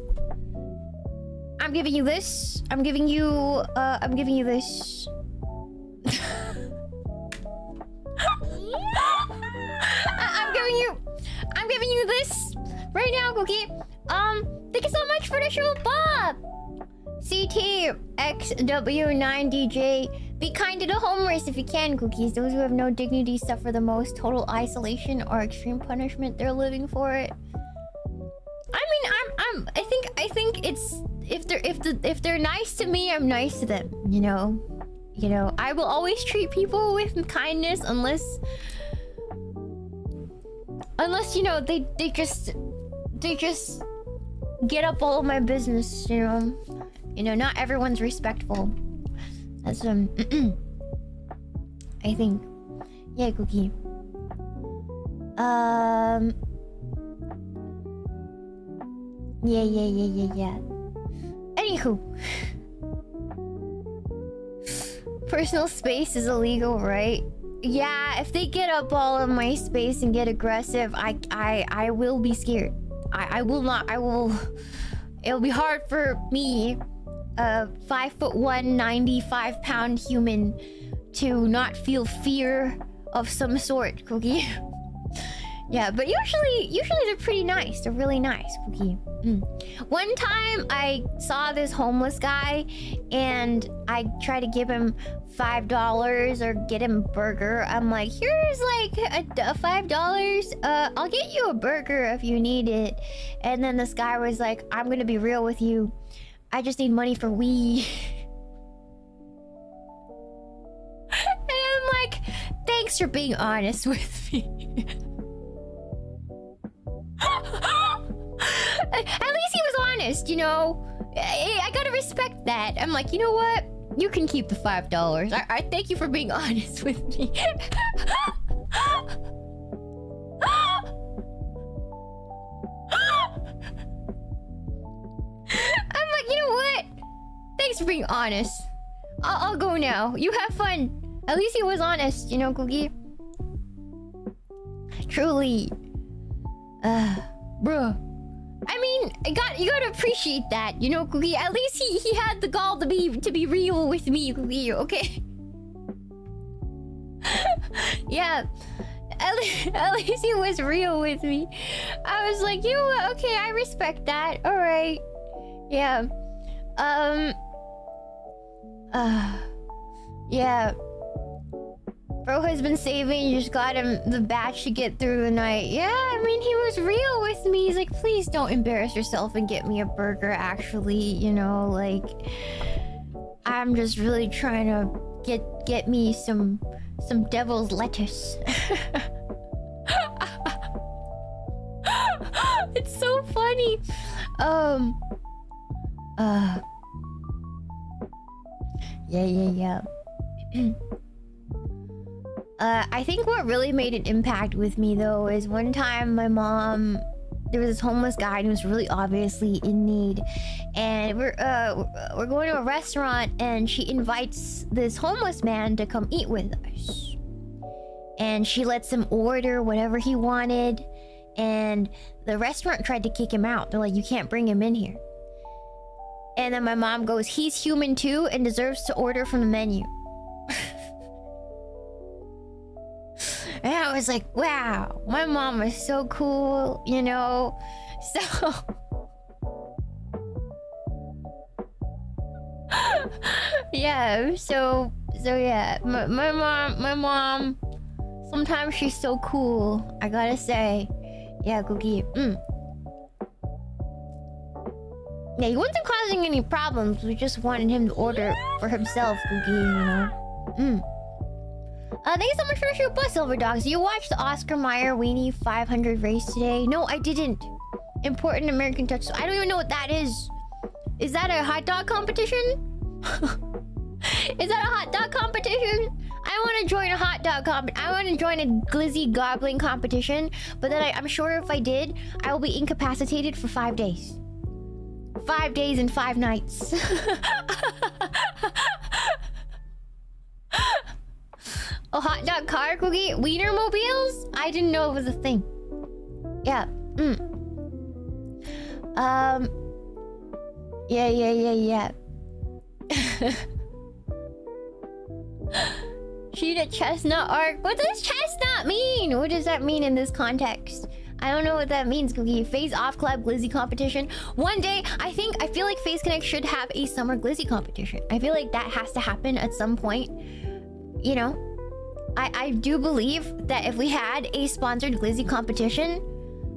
I'm giving you this. I'm giving you this. I'm giving you this right now, Cookie. Thank you so much for the show, Bob. CTXW9DJ. Be kind to the homeless if you can, Cookies. Those who have no dignity suffer the most. Total isolation or extreme punishment. They're living for it. I mean, I think it's if they're nice to me, I'm nice to them. You know, I will always treat people with kindness unless you know they just get up all of my business. You know, not everyone's respectful. That's I think. Yeah, Cookie. Yeah. Anywho. Personal space is illegal, right? Yeah, if they get up all of my space and get aggressive, I will be scared. I will not. It'll be hard for me, a 5'1", 95-pound human, to not feel fear of some sort, Cookie. Yeah, but usually they're pretty nice. They're really nice, Cookie. One time I saw this homeless guy and I tried to give him $5 or get him a burger. I'm like, here's like a $5. I'll get you a burger if you need it. And then this guy was like, I'm gonna be real with you. I just need money for weed. And I'm like, thanks for being honest with me. At least he was honest, you know. I gotta respect that. I'm like, you know what? You can keep the $5. I thank you for being honest with me. I'm like, you know what? Thanks for being honest. I'll go now. You have fun. At least he was honest, you know, Cookie. Truly. Bruh. I mean, you gotta appreciate that, you know, Cookie. At least he had the gall to be real with me, Cookie, okay? Yeah. At least he was real with me. I was like, you know what? Okay, I respect that. Alright. Yeah. Yeah. Bro has been saving, you just got him the batch to get through the night. Yeah, I mean, he was real with me. He's like, please don't embarrass yourself and get me a burger, actually. You know, like... I'm just really trying to get me some devil's lettuce. It's so funny. Yeah. I think what really made an impact with me, though, is one time my mom... There was this homeless guy and he was really obviously in need. And we're going to a restaurant and she invites this homeless man to come eat with us. And she lets him order whatever he wanted. And the restaurant tried to kick him out. They're like, you can't bring him in here. And then my mom goes, he's human too and deserves to order from the menu. And I was like, wow, my mom is so cool, you know? So... yeah, so yeah, my mom, sometimes she's so cool, I gotta say. Yeah, Cookie. Yeah, he wasn't causing any problems, we just wanted him to order for himself, Cookie, you know? Thank you so much for the shoot, Bus Silver Dogs. You watched the Oscar Mayer Weenie 500 race today? No, I didn't. Important American touchstone. I don't even know what that is. Is that a hot dog competition? Is that a hot dog competition? I want to join a hot dog I want to join a glizzy gobbling competition, but then I'm sure if I did, I will be incapacitated for 5 days. 5 days and 5 nights. A hot dog car cookie? Wienermobiles? I didn't know it was a thing. Yeah. Yeah. Sheena chestnut arc. What does chestnut mean? What does that mean in this context? I don't know what that means, Cookie. Phase off club glizzy competition. One day, I feel like Phase Connect should have a summer glizzy competition. I feel like that has to happen at some point. You know? I do believe that if we had a sponsored glizzy competition,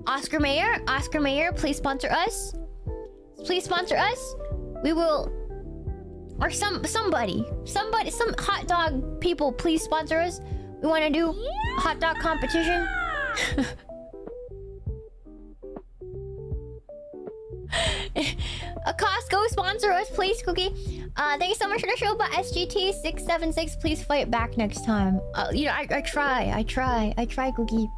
Oscar Mayer, please sponsor us. Please sponsor us. We will, or somebody, some hot dog people, please sponsor us. We want to do a hot dog competition. A Costco sponsor us, please, Cookie. Thank you so much for the show, but SGT676, please fight back next time. You know, I try, Cookie.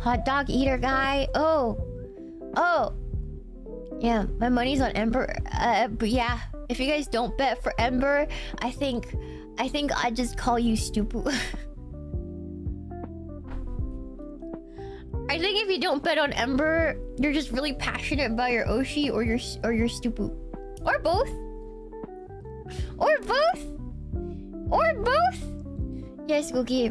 Hot dog eater guy. Oh. Yeah, my money's on Ember. But yeah, if you guys don't bet for Ember, I think I'd just call you stupid. I think if you don't bet on Ember, you're just really passionate about your Oshi, or you're stupid. Or both. Or both. Or both. Yes, Cookie.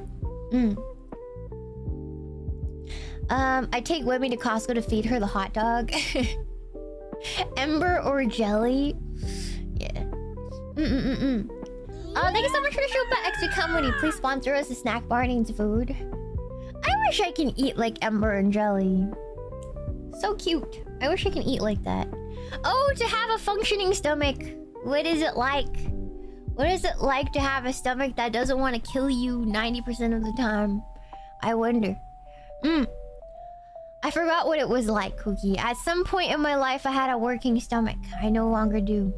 I take Webby to Costco to feed her the hot dog. Ember or jelly? Yeah. Thank you so much for the show, but extra company. Please sponsor us. A snack bar needs food. I wish I can eat like Ember and jelly. So cute. I wish I can eat like that. Oh, to have a functioning stomach. What is it like? What is it like to have a stomach that doesn't want to kill you 90% of the time? I wonder. I forgot what it was like, Cookie. At some point in my life, I had a working stomach. I no longer do.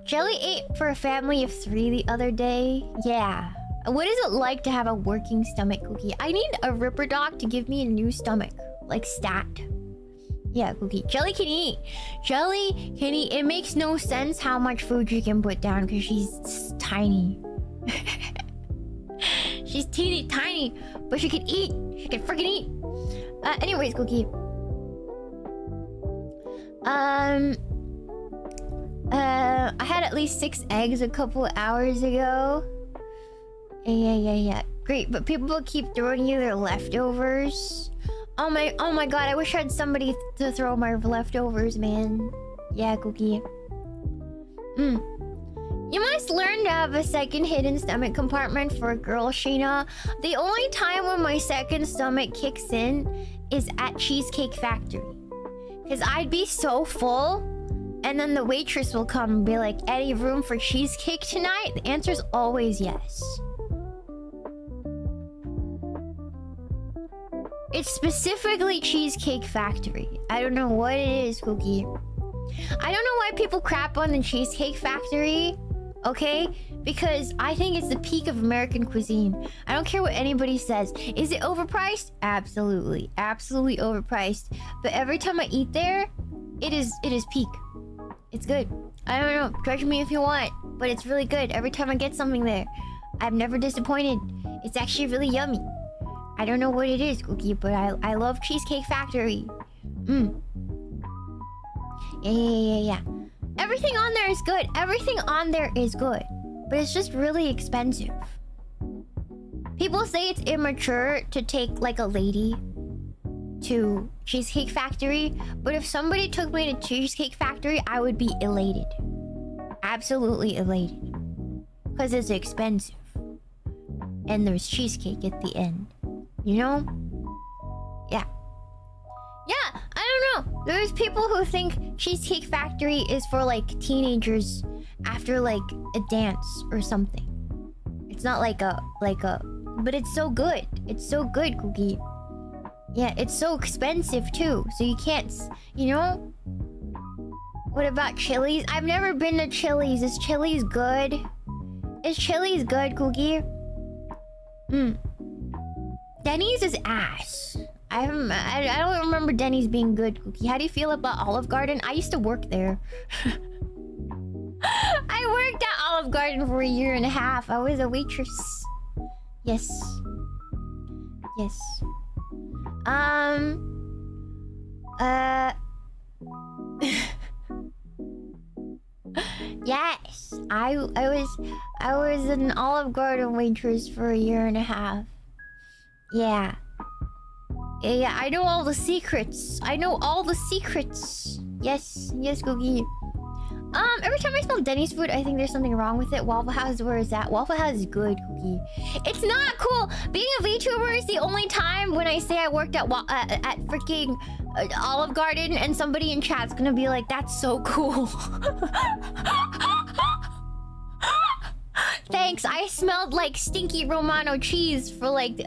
Jelly ate for a family of 3 the other day. Yeah. What is it like to have a working stomach, Cookie? I need a Ripper Doc to give me a new stomach. Like, stat. Yeah, Cookie. Jelly can eat. Jelly can eat. It makes no sense how much food she can put down because she's tiny. She's teeny tiny, but she can eat. She can freaking eat. Anyways, Cookie. I had at least 6 eggs a couple hours ago. Yeah. Great, but people keep throwing you their leftovers. Oh my god, I wish I had somebody to throw my leftovers, man. Yeah, Cookie. You must learn to have a second hidden stomach compartment for a girl, Shiina. The only time when my second stomach kicks in is at Cheesecake Factory. Because I'd be so full, and then the waitress will come and be like, any room for cheesecake tonight? The answer's always yes. It's specifically Cheesecake Factory. I don't know what it is, Cookie. I don't know why people crap on the Cheesecake Factory, okay? Because I think it's the peak of American cuisine. I don't care what anybody says. Is it overpriced? Absolutely. Absolutely overpriced. But every time I eat there, it is peak. It's good. I don't know. Judge me if you want. But it's really good. Every time I get something there, I'm never disappointed. It's actually really yummy. I don't know what it is, Cookie, but I love Cheesecake Factory. Yeah. Everything on there is good. Everything on there is good. But it's just really expensive. People say it's immature to take, like, a lady to Cheesecake Factory. But if somebody took me to Cheesecake Factory, I would be elated. Absolutely elated. Because it's expensive. And there's cheesecake at the end. You know? Yeah. Yeah, I don't know. There's people who think Cheesecake Factory is for, like, teenagers after, like, a dance or something. It's not like a but it's so good. It's so good, Cookie. Yeah, it's so expensive too. So you can't, you know? What about Chili's? I've never been to Chili's. Is Chili's good? Is Chili's good, Cookie? Denny's is ass. I don't remember Denny's being good, Cookie. How do you feel about Olive Garden? I used to work there. I worked at Olive Garden for 1.5 years. I was a waitress. Yes. Yes. Yes. I was an Olive Garden waitress for 1.5 years. Yeah. Yeah, I know all the secrets. I know all the secrets. Yes. Yes, Cookie. Every time I smell Denny's food, I think there's something wrong with it. Waffle House, where is that? Waffle House is good, Cookie. It's not cool. Being a VTuber is the only time when I say I worked at freaking Olive Garden, and somebody in chat's gonna be like, "That's so cool." Thanks. I smelled like stinky Romano cheese for like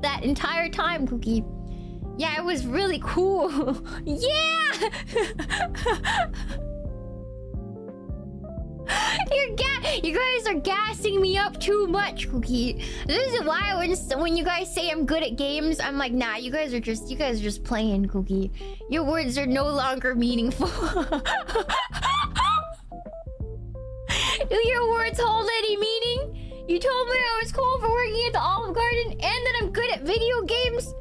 that entire time, Cookie. Yeah, it was really cool. Yeah. You guys are gassing me up too much, Cookie. This is why when you guys say I'm good at games, I'm like, nah, you guys are just playing, Cookie. Your words are no longer meaningful. Do your words hold any meaning? You told me I was cool for working at the Olive Garden and that I'm good at video games.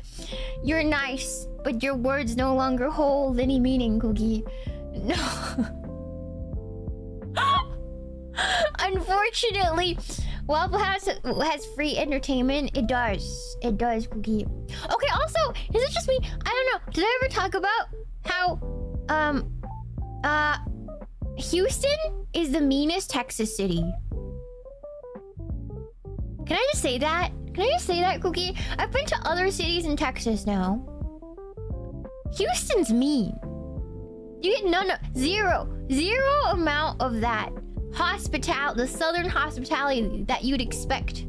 You're nice, but your words no longer hold any meaning, Cookie. No. Unfortunately, Waffle House has free entertainment. It does. It does, Cookie. Okay, also, is it just me? I don't know. Did I ever talk about how, Houston is the meanest Texas city? Can I just say that? Can I just say that, Cookie? I've been to other cities in Texas now. Houston's mean. You get zero amount of that the southern hospitality that you'd expect.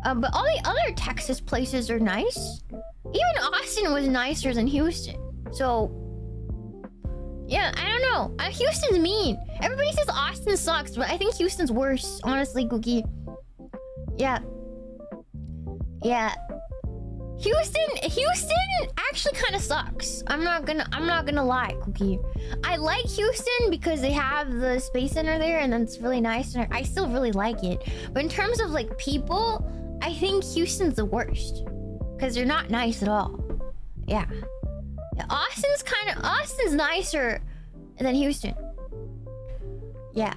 But all the other Texas places are nice. Even Austin was nicer than Houston. So, yeah, I don't know. Houston's mean. Everybody says Austin sucks, but I think Houston's worse, honestly, Cookie. Yeah. Yeah. Houston actually kind of sucks. I'm not gonna lie, Cookie. I like Houston because they have the Space Center there, and it's really nice, and I still really like it. But in terms of like people, I think Houston's the worst because they're not nice at all. Yeah. Austin's nicer than Houston. Yeah.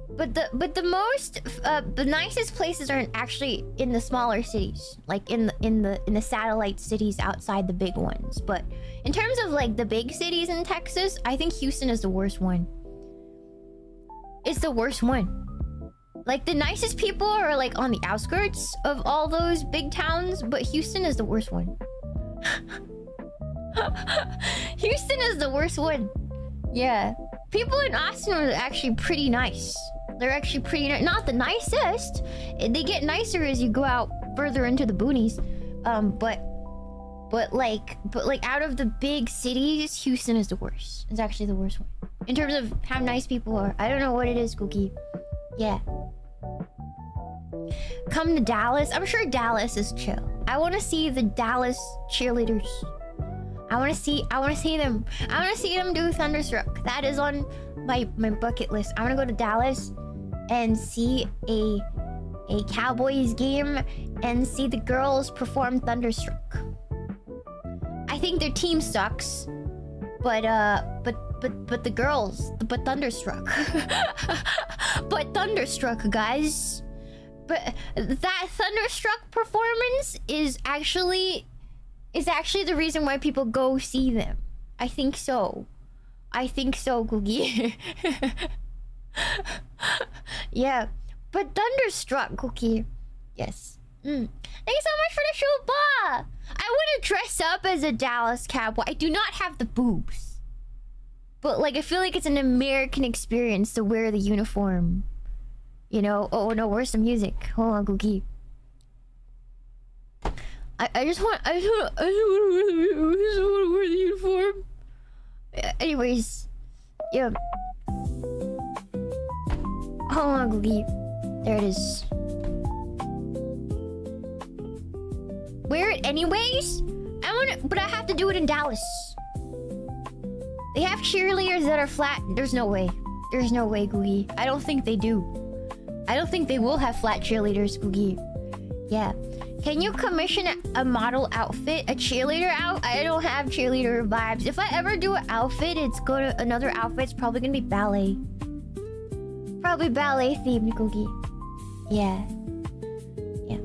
But the nicest places aren't actually in the smaller cities, like in the satellite cities outside the big ones. But in terms of like the big cities in Texas, I think Houston is the worst one. It's the worst one. Like the nicest people are like on the outskirts of all those big towns, but Houston is the worst one. Houston is the worst one. Yeah. People in Austin are actually pretty nice. They're actually pretty not the nicest. They get nicer as you go out further into the boonies. But like out of the big cities, Houston is the worst. It's actually the worst one. In terms of how nice people are. I don't know what it is, Cookie. Yeah. Come to Dallas. I'm sure Dallas is chill. I want to see the Dallas cheerleaders. I want to see them. I want to see them do Thunderstruck. That is on my bucket list. I want to go to Dallas and see a Cowboys game and see the girls perform Thunderstruck. I think their team sucks, but the girls, but Thunderstruck. But Thunderstruck, guys. But that Thunderstruck performance is actually the reason why people go see them. I think so. I think so, Cookie. Yeah. But Thunderstruck, Cookie. Yes. Thank you so much for the shuba! I want to dress up as a Dallas Cowboy. I do not have the boobs. But, like, I feel like it's an American experience to wear the uniform. You know? Oh no, where's the music? Hold on, Cookie. I just want to wear the uniform. Anyways, yeah. Hold on, Cookie. There it is. Wear it anyways? But I have to do it in Dallas. They have cheerleaders that are flat. There's no way. There's no way, Googie. I don't think they do. I don't think they will have flat cheerleaders, Googie. Yeah. Can you commission a model outfit? A cheerleader out? I don't have cheerleader vibes. If I ever do an outfit, it's another outfit's probably gonna be ballet. Probably ballet themed, Googie. Yeah. Yeah.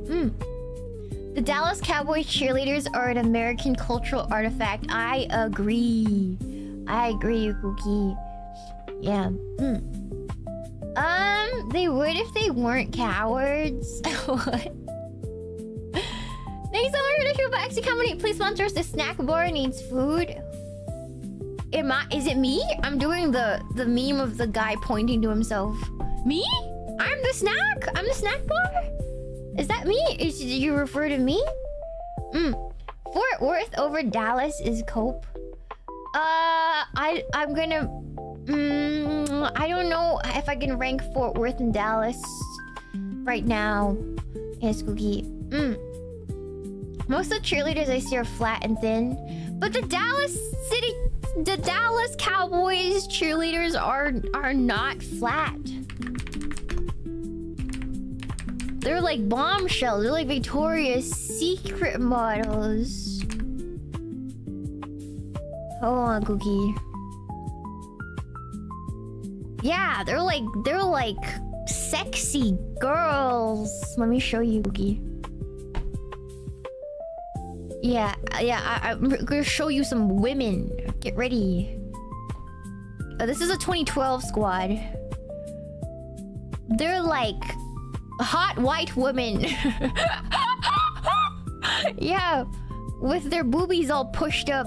The Dallas Cowboys cheerleaders are an American cultural artifact. I agree. I agree, Cookie. Yeah. They would if they weren't cowards. What? Thanks so much for the show, but actually, company, please sponsor us. The snack bar needs food. Is it me? I'm doing the meme of the guy pointing to himself. Me? I'm the snack? I'm the snack bar? Is that me? Did you refer to me? Fort Worth over Dallas is cope. I'm gonna... I don't know if I can rank Fort Worth and Dallas right now. Yes, Cookie. Most of the cheerleaders I see are flat and thin. But the Dallas Cowboys cheerleaders are not flat. They're like bombshells. They're like Victoria's Secret models. Hold on, Cookie. Yeah, they're like sexy girls. Let me show you, Cookie. Yeah, I'm gonna show you some women. Get ready. This is a 2012 squad. They're like hot white women. Yeah, with their boobies all pushed up.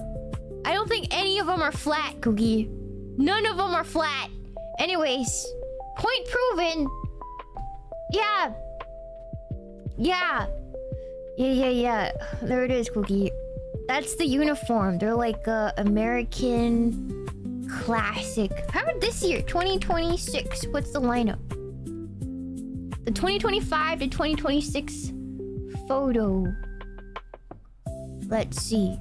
I don't think any of them are flat, Cookie. None of them are flat. Anyways, point proven. Yeah. Yeah. There it is, Cookie. That's the uniform. They're like American classic. How about this year? 2026. What's the lineup? The 2025 to 2026 photo. Let's see.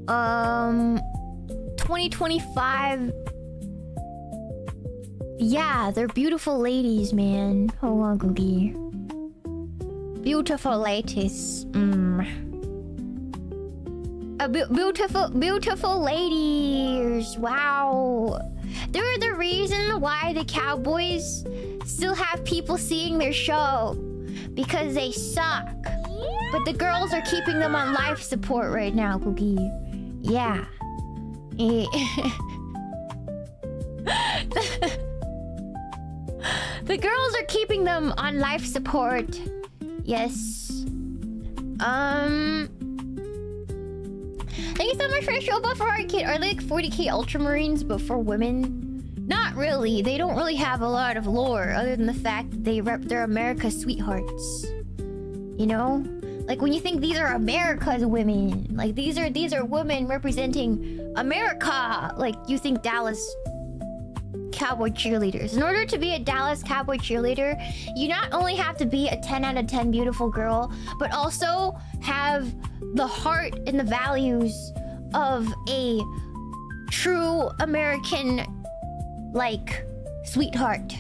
2025. Yeah, they're beautiful ladies, man. Hold on, Cookie. Beautiful ladies. Beautiful ladies. Wow. They're the reason why the Cowboys still have people seeing their show. Because they suck. But the girls are keeping them on life support right now, Cookie. Yeah. The girls are keeping them on life support. Yes. Thank you so much for the show, but for our kid, are they like 40k Ultramarines, but for women? Not really. They don't really have a lot of lore, other than the fact that they're America's sweethearts. You know? Like when you think these are America's women, like these are women representing America. Like you think Dallas Cowboy cheerleaders. In order to be a Dallas Cowboy cheerleader, you not only have to be a 10 out of 10 beautiful girl, but also have the heart and the values of a true American, like, sweetheart.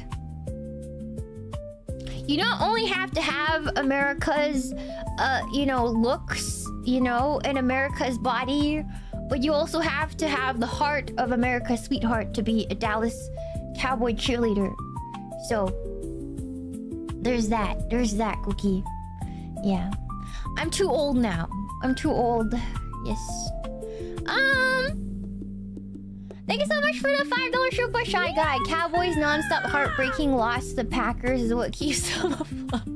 You not only have to have America's, looks, and America's body, but you also have to have the heart of America's sweetheart to be a Dallas Cowboy cheerleader. So, there's that. There's that, Cookie. Yeah. I'm too old now. I'm too old. Yes. Thank you so much for the $5 show by Shy Guy. Cowboys non-stop heartbreaking loss to the Packers is what keeps them afloat.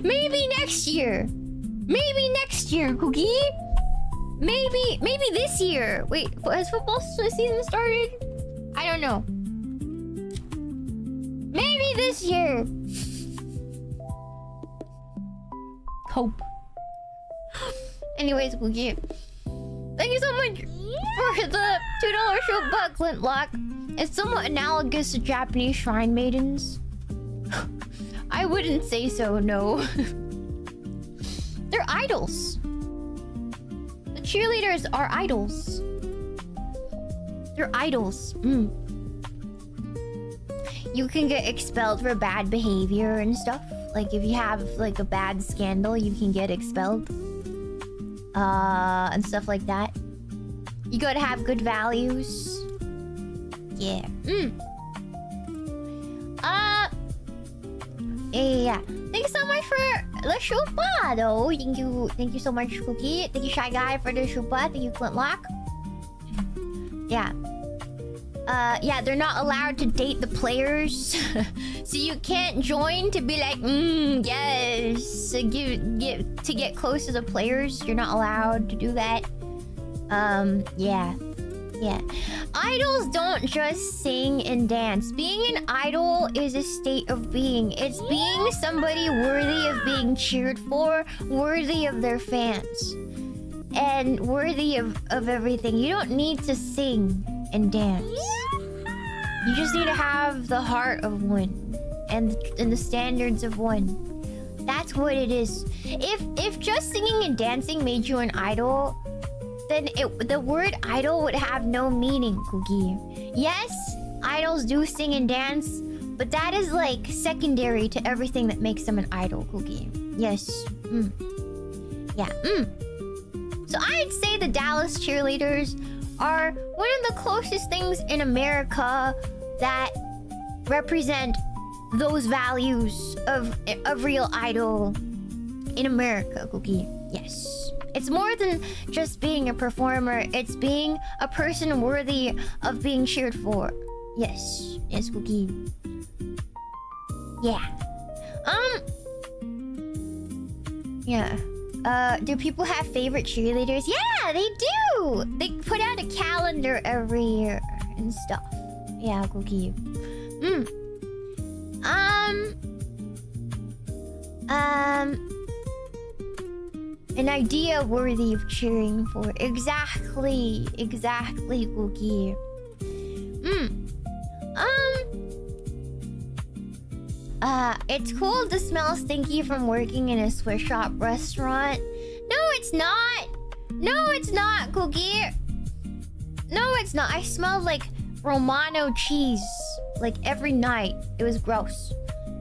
Maybe next year. Maybe next year, Cookie. Maybe this year. Wait, has football season started? I don't know. Maybe this year. Hope. Anyways, Boogie. Thank you so much for the $2 show buck, Flintlock. It's somewhat analogous to Japanese shrine maidens. I wouldn't say so, no. They're idols. The cheerleaders are idols. They're idols. You can get expelled for bad behavior and stuff. Like if you have like a bad scandal, you can get expelled. And stuff like that. You gotta have good values. Yeah. Yeah. Thank you so much for the shupa, though. Thank you so much, Cookie. Thank you, Shy Guy, for the shupa. Thank you, Flintlock. Yeah. Yeah, they're not allowed to date the players. So you can't join to be like, yes. To get close to the players. You're not allowed to do that. Yeah. Yeah. Idols don't just sing and dance. Being an idol is a state of being. It's being somebody worthy of being cheered for, worthy of their fans, and worthy of everything. You don't need to sing and dance. You just need to have the heart of one and the standards of one. That's what it is. If just singing and dancing made you an idol, then the word idol would have no meaning, Cookie. Yes, idols do sing and dance, but that is like secondary to everything that makes them an idol, Cookie. Yes. Yeah. So I'd say the Dallas cheerleaders are one of the closest things in America that represent those values of real idol in America, Cookie. Yes. It's more than just being a performer. It's being a person worthy of being cheered for. Yes. Yes, Cookie. Yeah. Yeah. Do people have favorite cheerleaders? Yeah, they do! They put out a calendar every year and stuff. Yeah, Cookie. An idea worthy of cheering for. Exactly. Exactly, Cookie. It's cool to smell stinky from working in a Swiss shop restaurant. No, it's not. No, it's not, Cookie. No, it's not. I smelled like Romano cheese like every night. It was gross.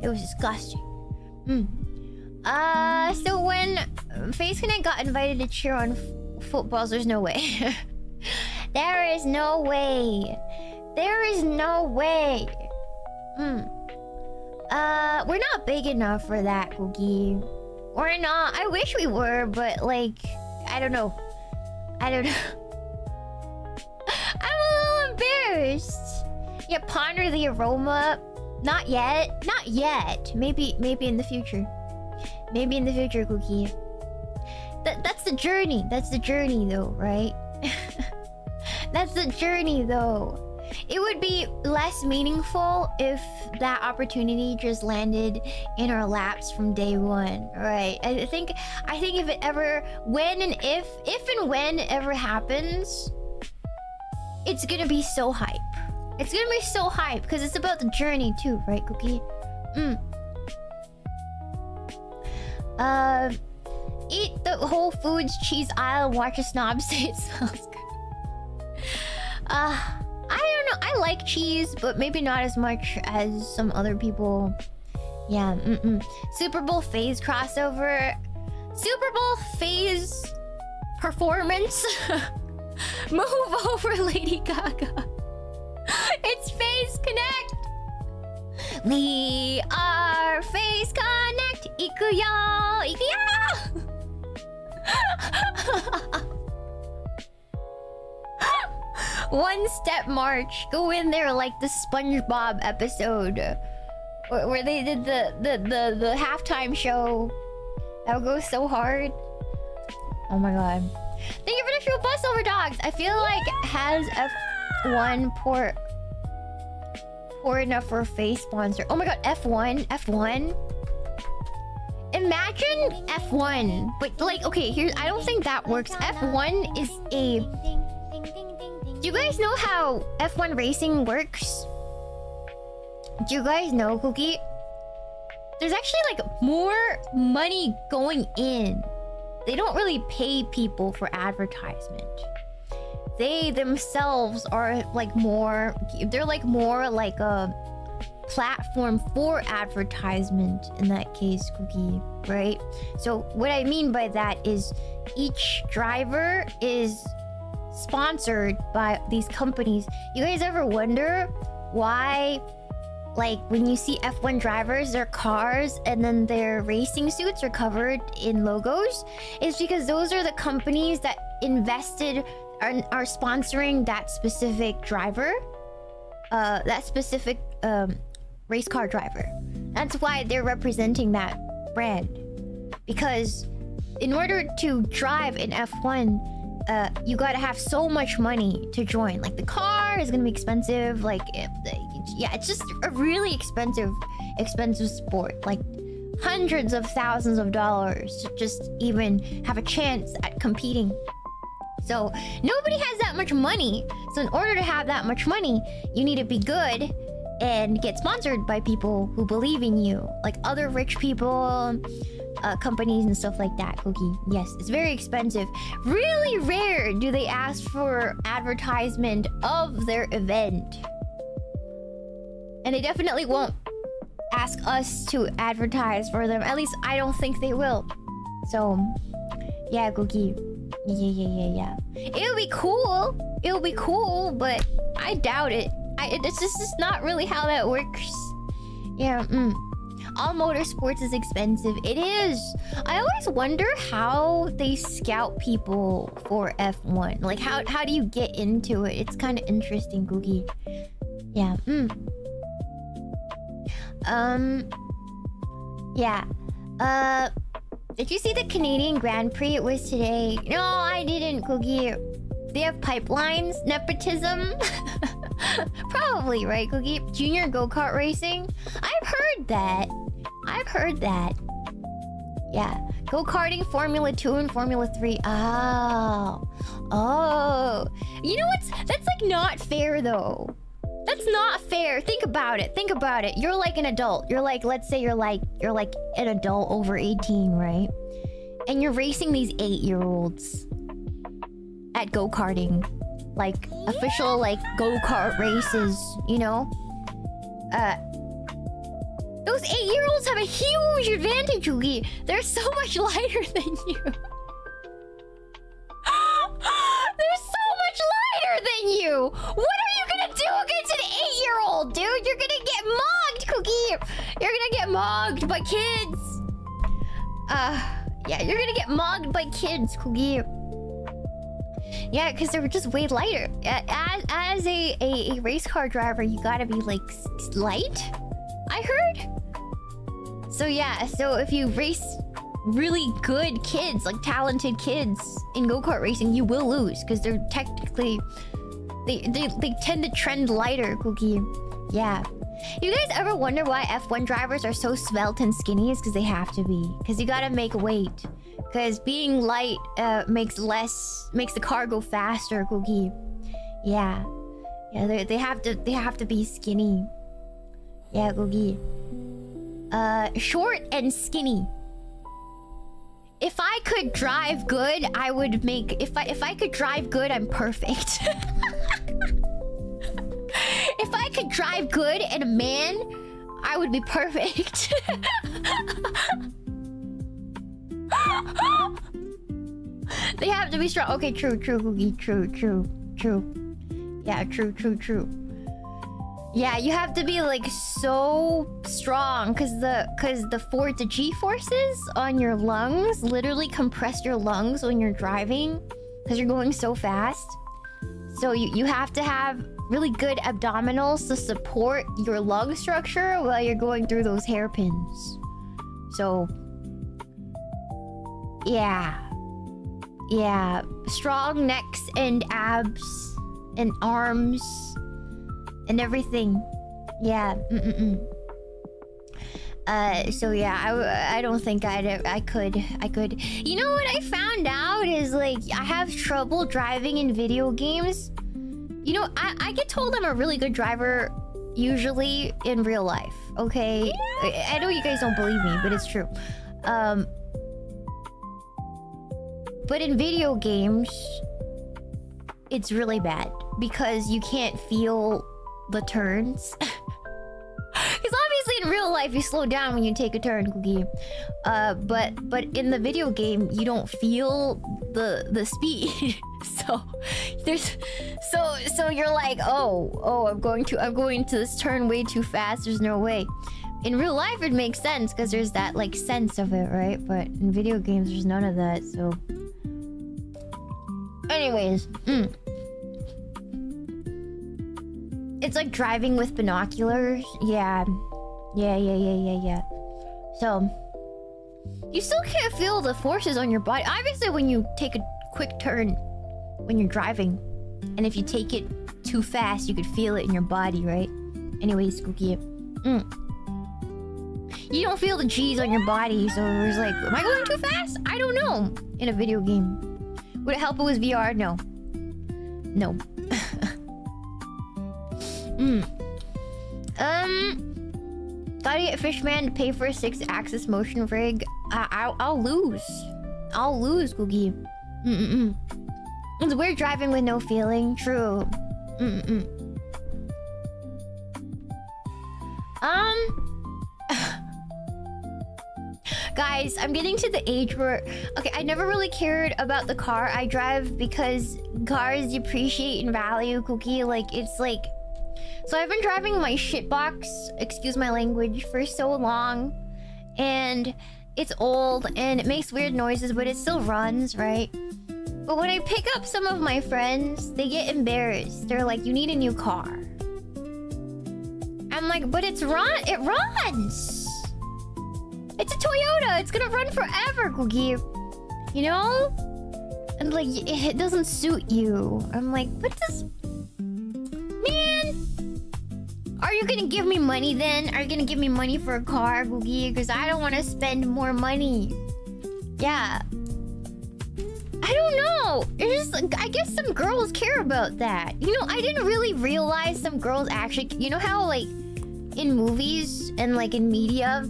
It was disgusting. So when Face Connect got invited to cheer on footballs, there's no way. There is no way. There is no way. We're not big enough for that, Cookie. We're not. I wish we were, but like, I don't know. I don't know. I'm a little embarrassed. Yeah, ponder the aroma. Not yet. Not yet. Maybe in the future. Maybe in the future, Cookie. That's the journey. That's the journey, though, right? That's the journey, though. It would be less meaningful if that opportunity just landed in our laps from day one, right? I think if it ever, if and when it ever happens, it's gonna be so hype. It's gonna be so hype because it's about the journey too, right, Cookie? Eat the Whole Foods cheese aisle and watch a snob say it smells good. I don't know. I like cheese, but maybe not as much as some other people. Yeah, Super Bowl phase crossover. Super Bowl phase performance. Move over, Lady Gaga. It's Phase Connect. We are Phase Connect. Ikuyo, ikuyo. One step march. Go in there like the SpongeBob episode where they did the halftime show. That would go so hard. Oh my god. Thank you for the show bus over dogs. I feel like has F1 port poor enough for a face sponsor. Oh my god, F1, F1. Imagine F1, but like, okay, here's, I don't think that works. F1 is a... Do you guys know how F1 racing works? Do you guys know, Cookie? There's actually like more money going in. They don't really pay people for advertisement. They themselves are like more... They're like more like a platform for advertisement in that case, Cookie, right? So what I mean by that is each driver is sponsored by these companies. You guys ever wonder why, like, when you see F1 drivers, their cars and then their racing suits are covered in logos? It's because those are the companies that invested, are sponsoring that specific driver, that specific race car driver. That's why they're representing that brand. Because in order to drive in F1, you gotta have so much money to join. Like, the car is gonna be expensive. Like, yeah, it's just a really expensive sport. Like, hundreds of thousands of dollars to just even have a chance at competing. So nobody has that much money. So in order to have that much money, you need to be good and get sponsored by people who believe in you, like other rich people, companies and stuff like that, Cookie. Yes, it's very expensive. Really rare do they ask for advertisement of their event. And they definitely won't ask us to advertise for them. At least I don't think they will. So, yeah, Cookie. Yeah. It'll be cool. It'll be cool, but I doubt it. It's just not really how that works. Yeah, All motorsports is expensive. It is. I always wonder how they scout people for F1. Like, how do you get into it? It's kind of interesting, Googie. Yeah, yeah. Did you see the Canadian Grand Prix? It was today. No, I didn't, Cookie. They have pipelines? Nepotism? Probably, right, Cookie? Junior go-kart racing? I've heard that. Yeah. Go-karting, Formula 2 and Formula 3. Oh. You know what's... That's like not fair, though. That's not fair. Think about it. You're like an adult. You're like, let's say you're like an adult over 18, right? And you're racing these 8-year-olds at go-karting. Like, official, like, go-kart races, you know? Those 8-year-olds have a huge advantage, Yugi. They're so much lighter than you. They're so much lighter than you. What are you gonna do against an 8-year-old, dude? You're gonna get mugged, Cookie. You're gonna get mugged by kids. Yeah, you're gonna get mugged by kids, Cookie. Yeah, because they're just way lighter. As a race car driver, you gotta be like light, I heard. So yeah, so if you race really good kids, like talented kids in go-kart racing, you will lose because they're technically they tend to trend lighter, Cookie. Yeah. You guys ever wonder why F1 drivers are so svelte and skinny? It's because they have to be. Because you gotta make weight. Because being light makes the car go faster, Cookie. Yeah. Yeah, they have to be skinny. Yeah, Cookie. Short and skinny. If I could drive good, I would make... If I could drive good, I'm perfect. If I could drive good and a man, I would be perfect. They have to be strong. Okay, true, Cookie. True. Yeah, true. Yeah, you have to be like so strong because the G forces on your lungs literally compress your lungs when you're driving because you're going so fast. So you have to have really good abdominals to support your lung structure while you're going through those hairpins. So yeah, strong necks and abs and arms and everything. Yeah. So yeah, I don't think I could. You know what I found out is like I have trouble driving in video games. You know, I get told I'm a really good driver usually in real life. Okay, I know you guys don't believe me, but it's true. But in video games, it's really bad because you can't feel the turns. Because obviously in real life you slow down when you take a turn, Cookie. But in the video game you don't feel the speed. So you're like, oh, I'm going to this turn way too fast. There's no way. In real life it makes sense because there's that like sense of it, right? But in video games there's none of that. So, anyways, it's like driving with binoculars. Yeah. So you still can't feel the forces on your body. Obviously when you take a quick turn when you're driving, and if you take it too fast you could feel it in your body, right? Anyways, Cookie, you don't feel the G's on your body, so it's like, am I going too fast? I don't know. In a video game, would it help it was VR? No. Gotta get Fishman to pay for a 6-axis motion rig. I'll lose. Cookie. It's weird driving with no feeling. True. Guys, I'm getting to the age where... Okay, I never really cared about the car I drive because cars depreciate in value, Cookie. Like, it's like... So I've been driving my shitbox, excuse my language, for so long. And it's old and it makes weird noises, but it still runs, right? But when I pick up some of my friends, they get embarrassed. They're like, you need a new car. I'm like, but it runs! It's a Toyota! It's gonna run forever, Cookie! You know? And like, it doesn't suit you. I'm like, what does... Man! Are you gonna give me money then? Are you gonna give me money for a car, Cookie? Because I don't want to spend more money. Yeah. I don't know. It's just, I guess some girls care about that. You know, I didn't really realize some girls actually... You know how, like, in movies and, like, in media,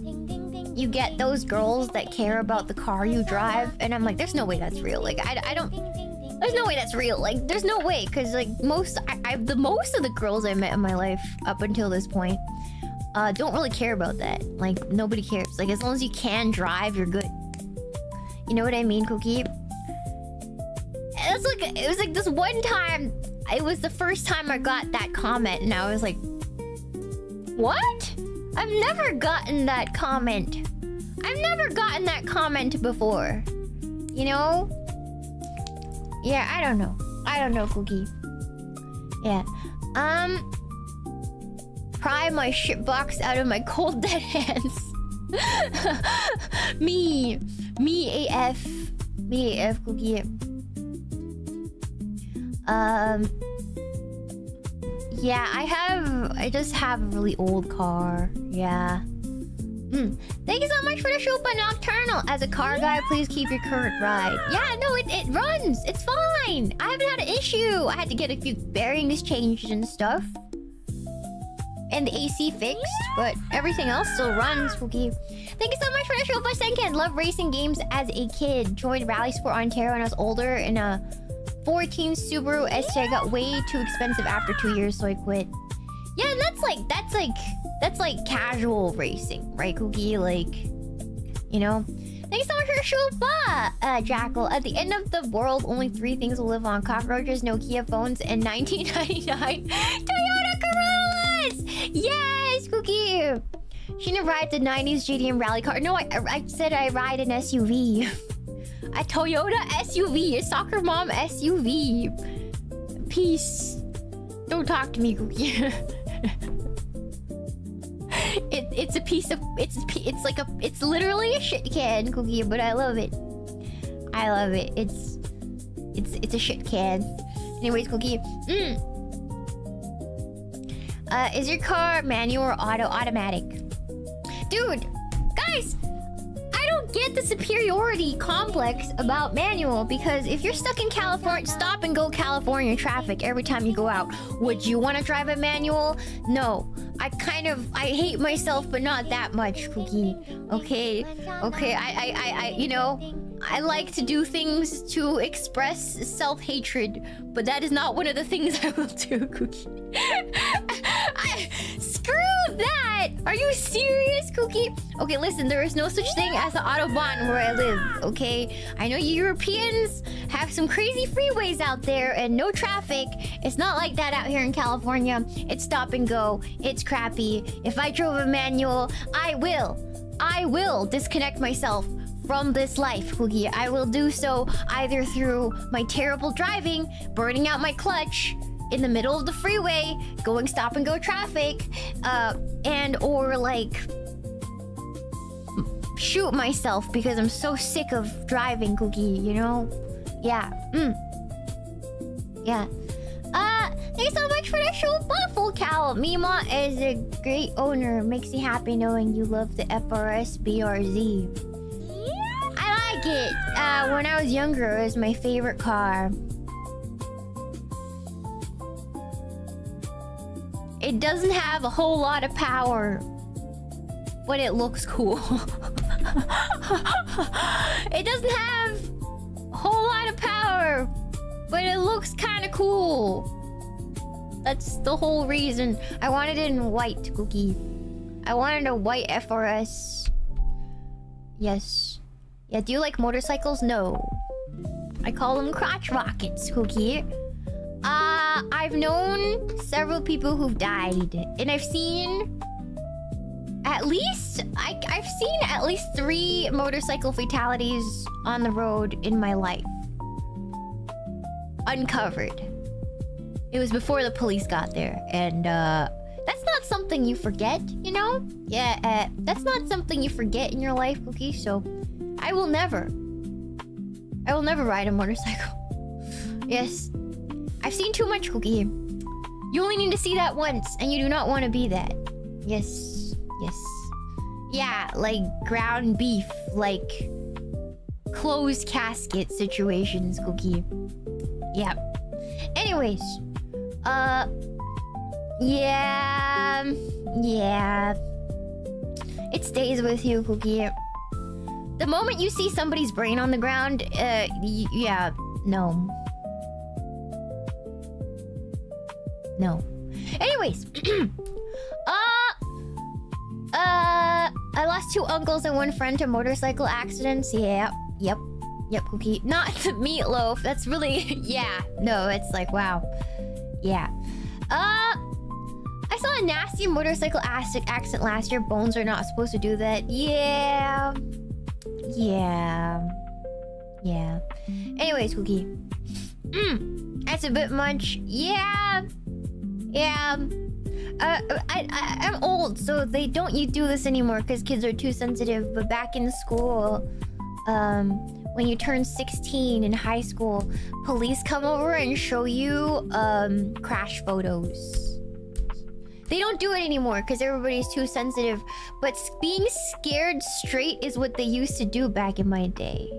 you get those girls that care about the car you drive? And I'm like, there's no way that's real. Like, I don't... There's no way that's real. Like, there's no way. Because, like, most of the girls I met in my life up until this point don't really care about that. Like, nobody cares. Like, as long as you can drive, you're good. You know what I mean, Cookie? It was like this one time, it was the first time I got that comment, and I was like, what? I've never gotten that comment. I've never gotten that comment before. You know? Yeah, I don't know. Cookie. Yeah. Pry my shitbox out of my cold dead hands. Me AF, Cookie. Yeah, I just have a really old car. Yeah. Thank you so much for the Shupa Nocturnal. As a car guy, please keep your current ride. Yeah, no, it runs. It's fine. I haven't had an issue. I had to get a few bearings changed and stuff. And the AC fixed, but everything else still runs, Spooky. Thank you so much for the Shupa Senken. Love racing games as a kid. Joined Rally Sport Ontario when I was older, and a 14 Subaru STI got way too expensive after 2 years, so I quit. Yeah, and that's like casual racing, right, Cookie? Like, you know. Thanks so much for the Shupa, Jackal. At the end of the world, only 3 things will live on: cockroaches, Nokia phones, and 1999 Toyota Corollas. Yes, Cookie. She didn't ride the 90s JDM rally car. No, I said I ride an SUV. A Toyota SUV, a soccer mom SUV. Peace. Don't talk to me, Cookie. It's a piece of it's literally a shit can, Cookie, but I love it. I love it. It's a shit can. Anyways, Cookie. Is your car manual or automatic? Dude, guys, I don't get the superiority complex about manual, because if you're stuck in California, stop and go California traffic every time you go out, would you want to drive a manual? No. I hate myself, but not that much, Cookie. Okay, I you know, I like to do things to express self-hatred, but that is not one of the things I will do, Cookie. Screw that! Are you serious, Cookie? Okay, listen, there is no such thing as an autobahn where I live, okay? I know you Europeans have some crazy freeways out there and no traffic. It's not like that out here in California. It's stop and go. It's crappy. If I drove a manual, I will disconnect myself from this life, Cookie. I will do so either through my terrible driving, burning out my clutch in the middle of the freeway, going stop and go traffic, and or like shoot myself because I'm so sick of driving, Cookie, you know? Yeah. Yeah. Thanks so much for the show, Buffalo Cow. Meemaw is a great owner. Makes me happy knowing you love the FRS BRZ. I like it. When I was younger, it was my favorite car. It doesn't have a whole lot of power, but it looks cool. It doesn't have a whole lot of power, but it looks kind of cool. That's the whole reason. I wanted it in white, Cookie. I wanted a white FRS. Yes. Yeah, do you like motorcycles? No. I call them crotch rockets, Cookie. I've known several people who've died, and I've seen at least I've seen at least 3 motorcycle fatalities on the road in my life. Uncovered. It was before the police got there, and that's not something you forget, you know? Yeah, that's not something you forget in your life, Cookie. So I will never ride a motorcycle. Yes. I've seen too much, Cookie. You only need to see that once, and you do not want to be that. Yes. Yes. Yeah, like ground beef, like closed casket situations, Cookie. Yeah. Anyways. Yeah. It stays with you, Cookie. The moment you see somebody's brain on the ground, yeah, no. No. Anyways. I lost 2 uncles and 1 friend to motorcycle accidents. Yeah. Yep, Cookie. Not the meatloaf. That's really... yeah. No, it's like, wow. Yeah. I saw a nasty motorcycle accident last year. Bones are not supposed to do that. Yeah. Anyways, Cookie. That's a bit much. Yeah. I'm old, so they don't do this anymore because kids are too sensitive. But back in school, when you turn 16 in high school, police come over and show you crash photos. They don't do it anymore because everybody's too sensitive. But being scared straight is what they used to do back in my day.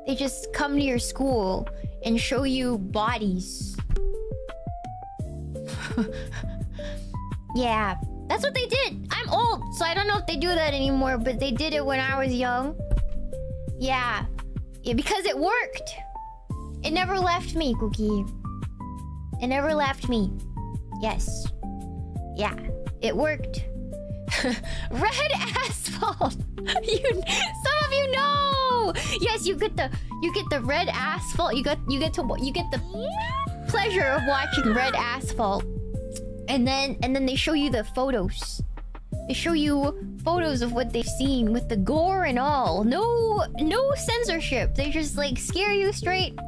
They just come to your school and show you bodies. Yeah, that's what they did. I'm old, so I don't know if they do that anymore, but they did it when I was young. Yeah, because it worked. It never left me, Cookie. It never left me. Yes. Yeah, it worked. Red asphalt. Some of you know. Yes, you get the red asphalt. You get the pleasure of watching red asphalt. And then they show you the photos. They show you photos of what they've seen with the gore and all. No censorship. They just like scare you straight.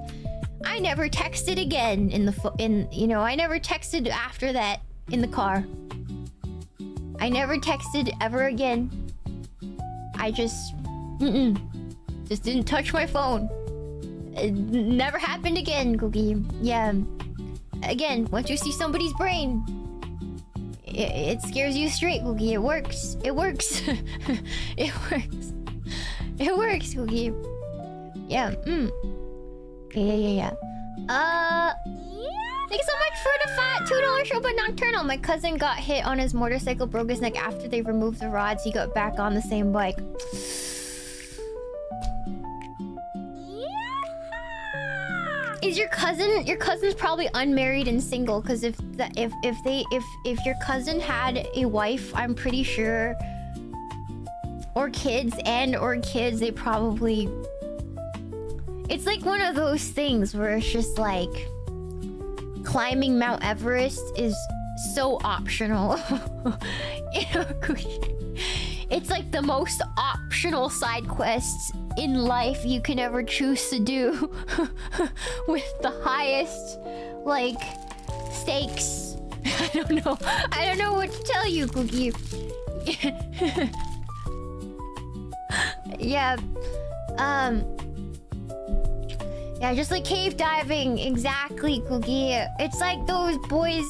I never texted again I never texted after that in the car. I never texted ever again. I just didn't touch my phone. It never happened again, Cookie. Yeah. Again, once you see somebody's brain, It scares you straight, Cookie. It works. It works. It works. It works, Cookie. Yeah. Yeah. Thank you so much for the fat $2 show, but nocturnal. My cousin got hit on his motorcycle, broke his neck. After they removed the rods, he got back on the same bike. Is your cousin? Your cousin's probably unmarried and single. Because if your cousin had a wife, I'm pretty sure, or kids, they probably. It's like one of those things where it's just like climbing Mount Everest is so optional. You know, it's like the most optional side quests in life you can ever choose to do with the highest like stakes. I don't know what to tell you, Cookie. Yeah. Yeah, just like cave diving. Exactly, Cookie. It's like those boys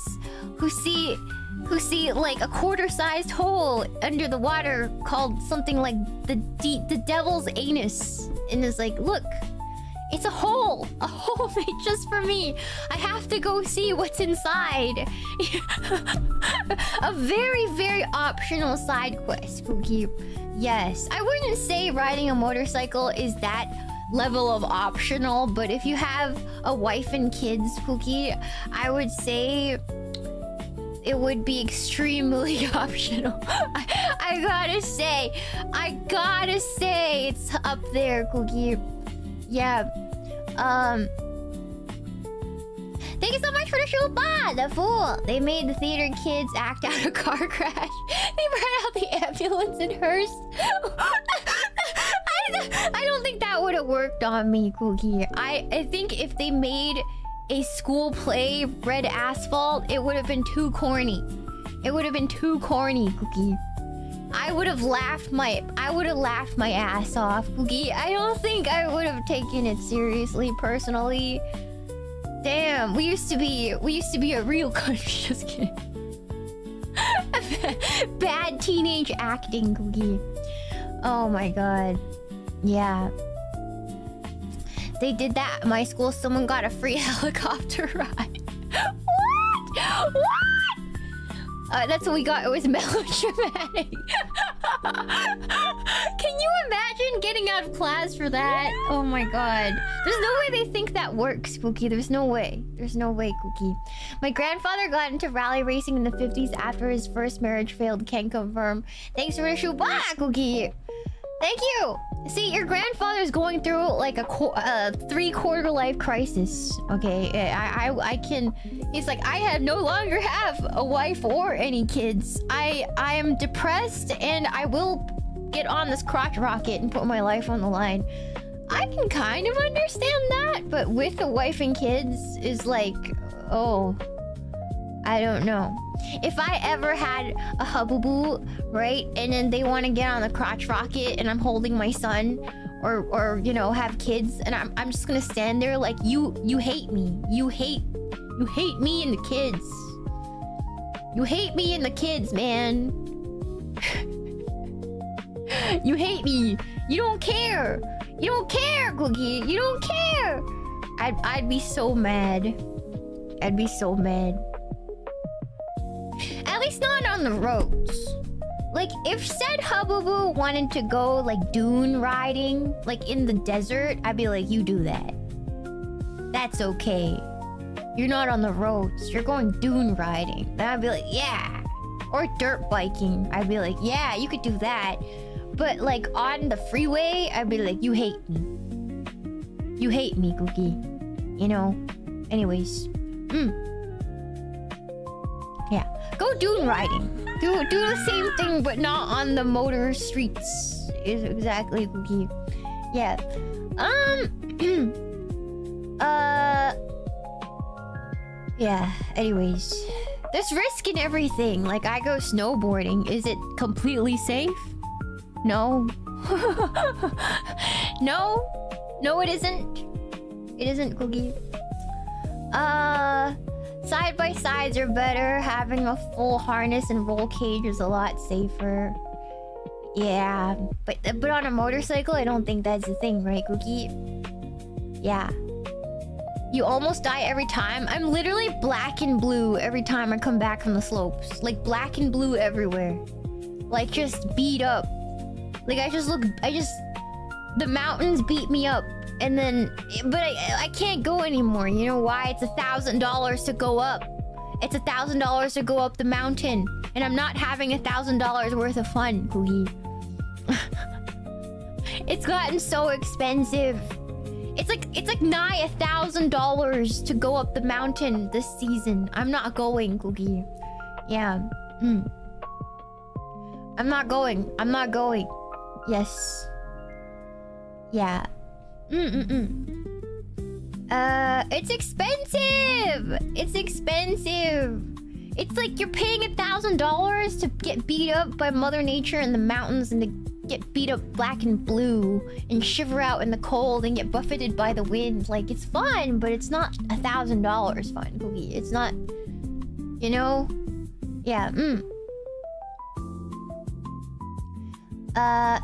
who see like a quarter-sized hole under the water called something like the devil's anus. And it's like, look, it's a hole made just for me. I have to go see what's inside. A very, very optional side quest, Cookie. Yes, I wouldn't say riding a motorcycle is that level of optional, but if you have a wife and kids, Cookie, I would say it would be extremely optional. I gotta say it's up there, Cookie. Yeah. Thank you so much for the show, the fool. They made the theater kids act out a car crash. They brought out the ambulance in hearse. I don't think that would have worked on me, Cookie. I think if they made a school play, Red Asphalt, it would have been too corny. It would have been too corny, Cookie. I would have laughed my ass off, Cookie. I don't think I would have taken it seriously personally. Damn, we used to be a real country. Just kidding. Bad teenage acting, Cookie. Oh my god. Yeah. They did that at my school. Someone got a free helicopter ride. What? That's what we got. It was melodramatic. Can you imagine getting out of class for that? Oh my god. There's no way they think that works, Cookie. There's no way. There's no way, Cookie. My grandfather got into rally racing in the 50s after his first marriage failed. Can't confirm. Thanks for the shoe. Bye, Cookie. Thank you. See, your grandfather's going through like a 3/4 life crisis. Okay, I can. He's like, I no longer have a wife or any kids. I am depressed, and I will get on this crotch rocket and put my life on the line. I can kind of understand that, but with a wife and kids is like, oh, I don't know. If I ever had a hubble, right, and then they want to get on the crotch rocket and I'm holding my son, or you know, have kids, and I'm just gonna stand there like, you hate me. You hate me and the kids. You hate me and the kids, man. You hate me. You don't care. You don't care, Cookie. You don't care. I'd be so mad. I'd be so mad. At least not on the roads. Like, if said Hubble wanted to go, like, dune riding, like, in the desert, I'd be like, you do that. That's okay. You're not on the roads. You're going dune riding. Then I'd be like, yeah. Or dirt biking. I'd be like, yeah, you could do that. But, like, on the freeway, I'd be like, you hate me. You hate me, Cookie. You know? Anyways. Yeah. Go dune riding. Do the same thing, but not on the motor streets. Is exactly, Cookie. Yeah. Yeah. Anyways, there's risk in everything. Like, I go snowboarding. Is it completely safe? No. No, it isn't. It isn't, Cookie. Side by sides are better. Having a full harness and roll cage is a lot safer. Yeah, but on a motorcycle, I don't think that's the thing, right, Cookie? Yeah. You almost die every time. I'm literally black and blue every time I come back from the slopes. Like black and blue everywhere. Like just beat up. Like the mountains beat me up. And then, but I can't go anymore. You know why? It's $1,000 to go up. It's $1,000 to go up the mountain. And I'm not having $1,000 worth of fun, Cookie. It's gotten so expensive. It's like nigh $1,000 to go up the mountain this season. I'm not going, Cookie. Yeah. I'm not going. I'm not going. Yes. Yeah. It's expensive. It's expensive. It's like you're paying $1,000 to get beat up by Mother Nature in the mountains and to get beat up black and blue and shiver out in the cold and get buffeted by the wind. Like, it's fun, but it's not $1,000 fun, Cookie. It's not, you know? Yeah,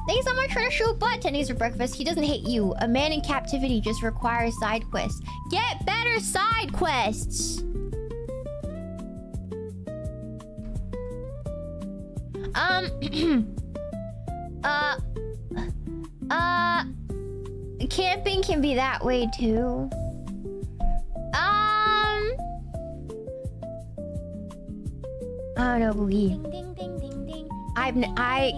thanks so much for the shoe butt, tennies for breakfast. He doesn't hate you. A man in captivity just requires side quests. Get better side quests! Camping can be that way too. I don't know, Boogie.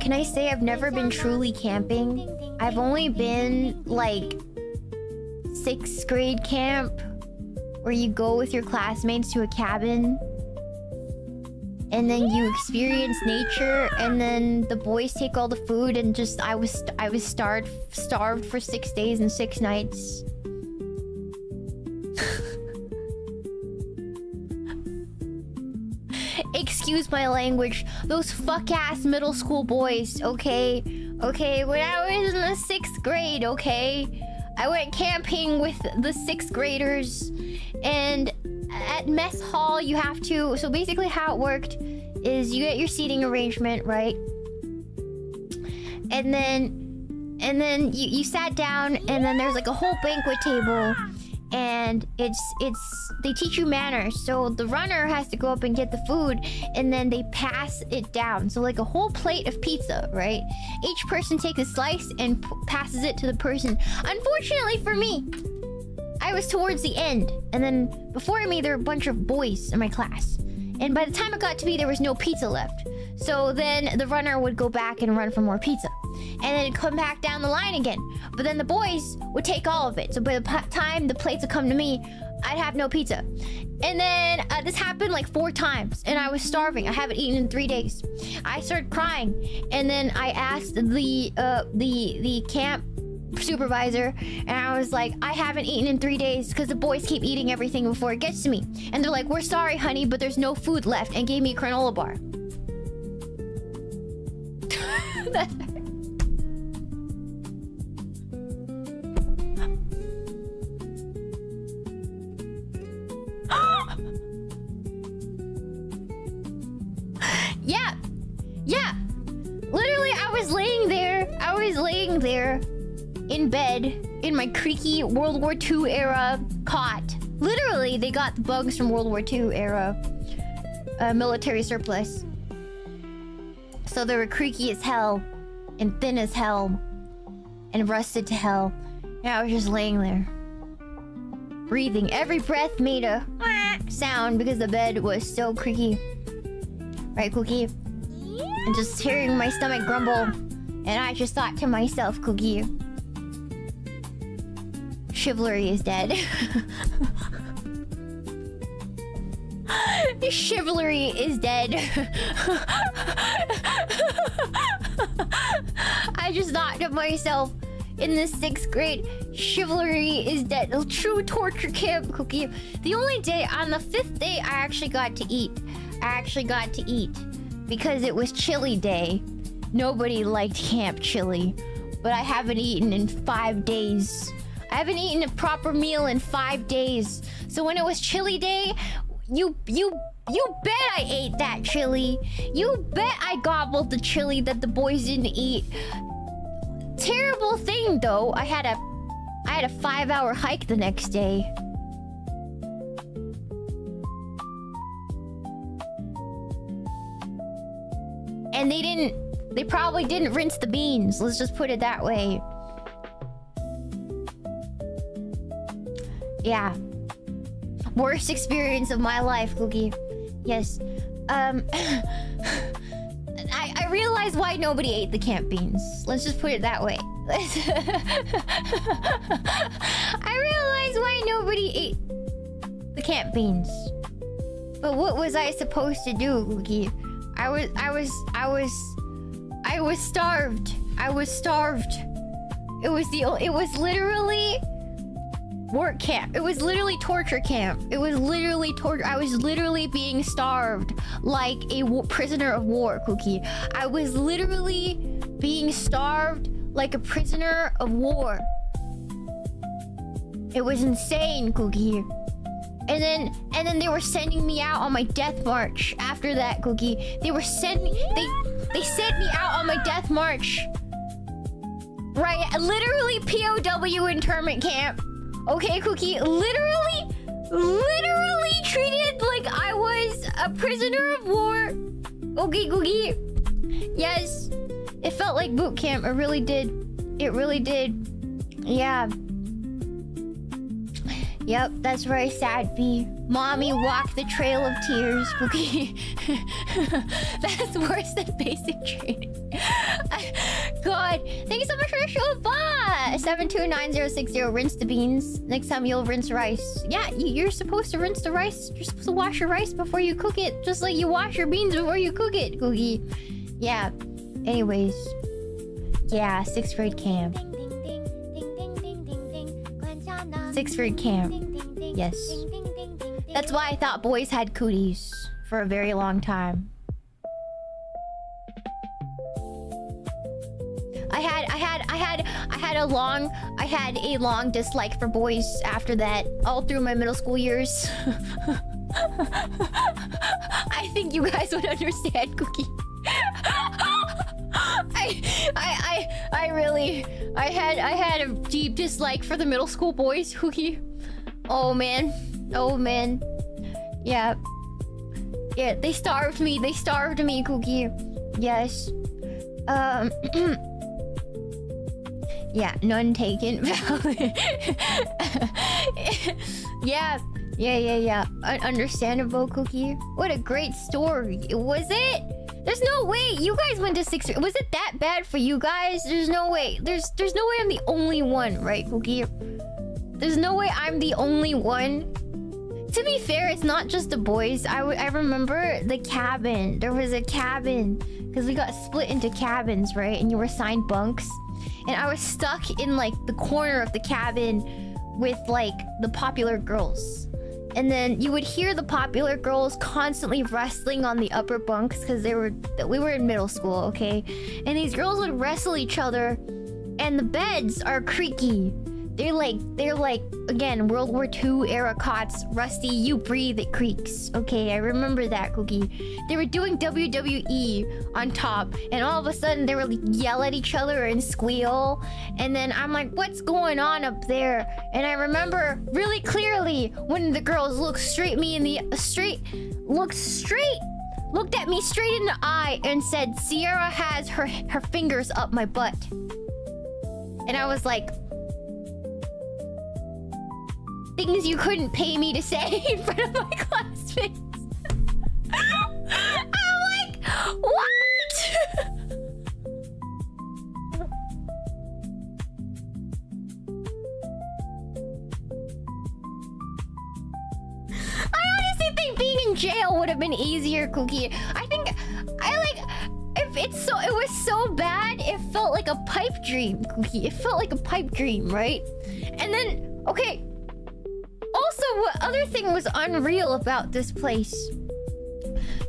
Can I say I've never been truly camping? I've only been like 6th grade camp, where you go with your classmates to a cabin and then you experience nature, and then the boys take all the food, and just I was starved for 6 days and 6 nights. Excuse my language. Those fuck-ass middle school boys, okay? Okay, when I was in the 6th grade, okay? I went camping with the 6th graders, and at mess hall you have to... So basically how it worked is you get your seating arrangement, right? And then you sat down, and then there's like a whole banquet table, and they teach you manners. So the runner has to go up and get the food, and then they pass it down. So like a whole plate of pizza, right? Each person takes a slice and passes it to the person. Unfortunately for me, I was towards the end, and then before me there were a bunch of boys in my class, and by the time it got to me there was no pizza left. So then the runner would go back and run for more pizza, and then it'd come back down the line again. But then the boys would take all of it. So by the time the plates would come to me, I'd have no pizza. And then this happened like 4 times, and I was starving. I haven't eaten in 3 days. I started crying, and then I asked the camp supervisor, and I was like, I haven't eaten in 3 days because the boys keep eating everything before it gets to me. And they're like, we're sorry, honey, but there's no food left, and gave me a granola bar. Yeah. Literally, I was laying there in bed in my creaky World War II era cot. Literally, they got the bugs from World War II era military surplus. So they were creaky as hell and thin as hell and rusted to hell. And I was just laying there, breathing. Every breath made a sound because the bed was so creaky. Right, Cookie? And just hearing my stomach grumble. And I just thought to myself, Cookie, chivalry is dead. Chivalry is dead. I just thought to myself in the 6th grade, chivalry is dead. A true torture camp, Cookie. The only day, on the 5th day, I actually got to eat. Because it was chili day. Nobody liked camp chili. But I haven't eaten in 5 days. I haven't eaten a proper meal in 5 days. So when it was chili day, bet I ate that chili. You bet I gobbled the chili that the boys didn't eat. Terrible thing though. I had a 5-hour hike the next day. And they probably didn't rinse the beans. Let's just put it that way. Yeah. Worst experience of my life, Cookie. Yes. I realize why nobody ate the camp beans. Let's just put it that way. I realize why nobody ate the camp beans. But what was I supposed to do, Cookie? I was starved. I was starved. It was literally work camp. It was literally torture camp. It was literally torture. I was literally being starved like a prisoner of war, Cookie. I was literally being starved like a prisoner of war. It was insane, Cookie. And then they were sending me out on my death march after that, Cookie. They sent me out on my death march. Right, literally POW internment camp. Okay, Cookie, literally treated like I was a prisoner of war. Okay, Cookie. Yes, it felt like boot camp. It really did. It really did. Yeah. Yep, that's very sad, B. Mommy walked the trail of tears, Cookie. That's worse than basic training. God, thank you so much for the show, bot. 729060. Rinse the beans. Next time you'll rinse rice. Yeah, you're supposed to rinse the rice. You're supposed to wash your rice before you cook it, just like you wash your beans before you cook it, Cookie. Yeah. Anyways, yeah, 6th grade camp. 6th grade camp. Yes. That's why I thought boys had cooties for a very long time. I had a long dislike for boys after that, all through my middle school years. I think you guys would understand, Cookie. I had a deep dislike for the middle school boys, Cookie. Oh man. Yeah. Yeah, they starved me, Cookie. Yes. Yeah, none taken. Yeah. Understandable, Cookie. What a great story. Was it? There's no way you guys went to 6th. Was it that bad for you guys? There's no way. There's no way I'm the only one, right, Cookie? There's no way I'm the only one. To be fair, it's not just the boys. I remember the cabin. There was a cabin because we got split into cabins, right? And you were assigned bunks. And I was stuck in like the corner of the cabin with like the popular girls. And then you would hear the popular girls constantly wrestling on the upper bunks because we were in middle school, okay? And these girls would wrestle each other, and the beds are creaky. They're like again, World War II era cots. Rusty, you breathe, it creaks. Okay, I remember that, Cookie. They were doing WWE on top, and all of a sudden they would yell at each other and squeal. And then I'm like, what's going on up there? And I remember really clearly when the girls looked at me straight in the eye and said, Sierra has her fingers up my butt. And I was like, things you couldn't pay me to say in front of my classmates. I'm like, what? I honestly think being in jail would have been easier, Cookie. It was so bad, it felt like a pipe dream, Cookie. It felt like a pipe dream, right? And then, okay. Also, what other thing was unreal about this place?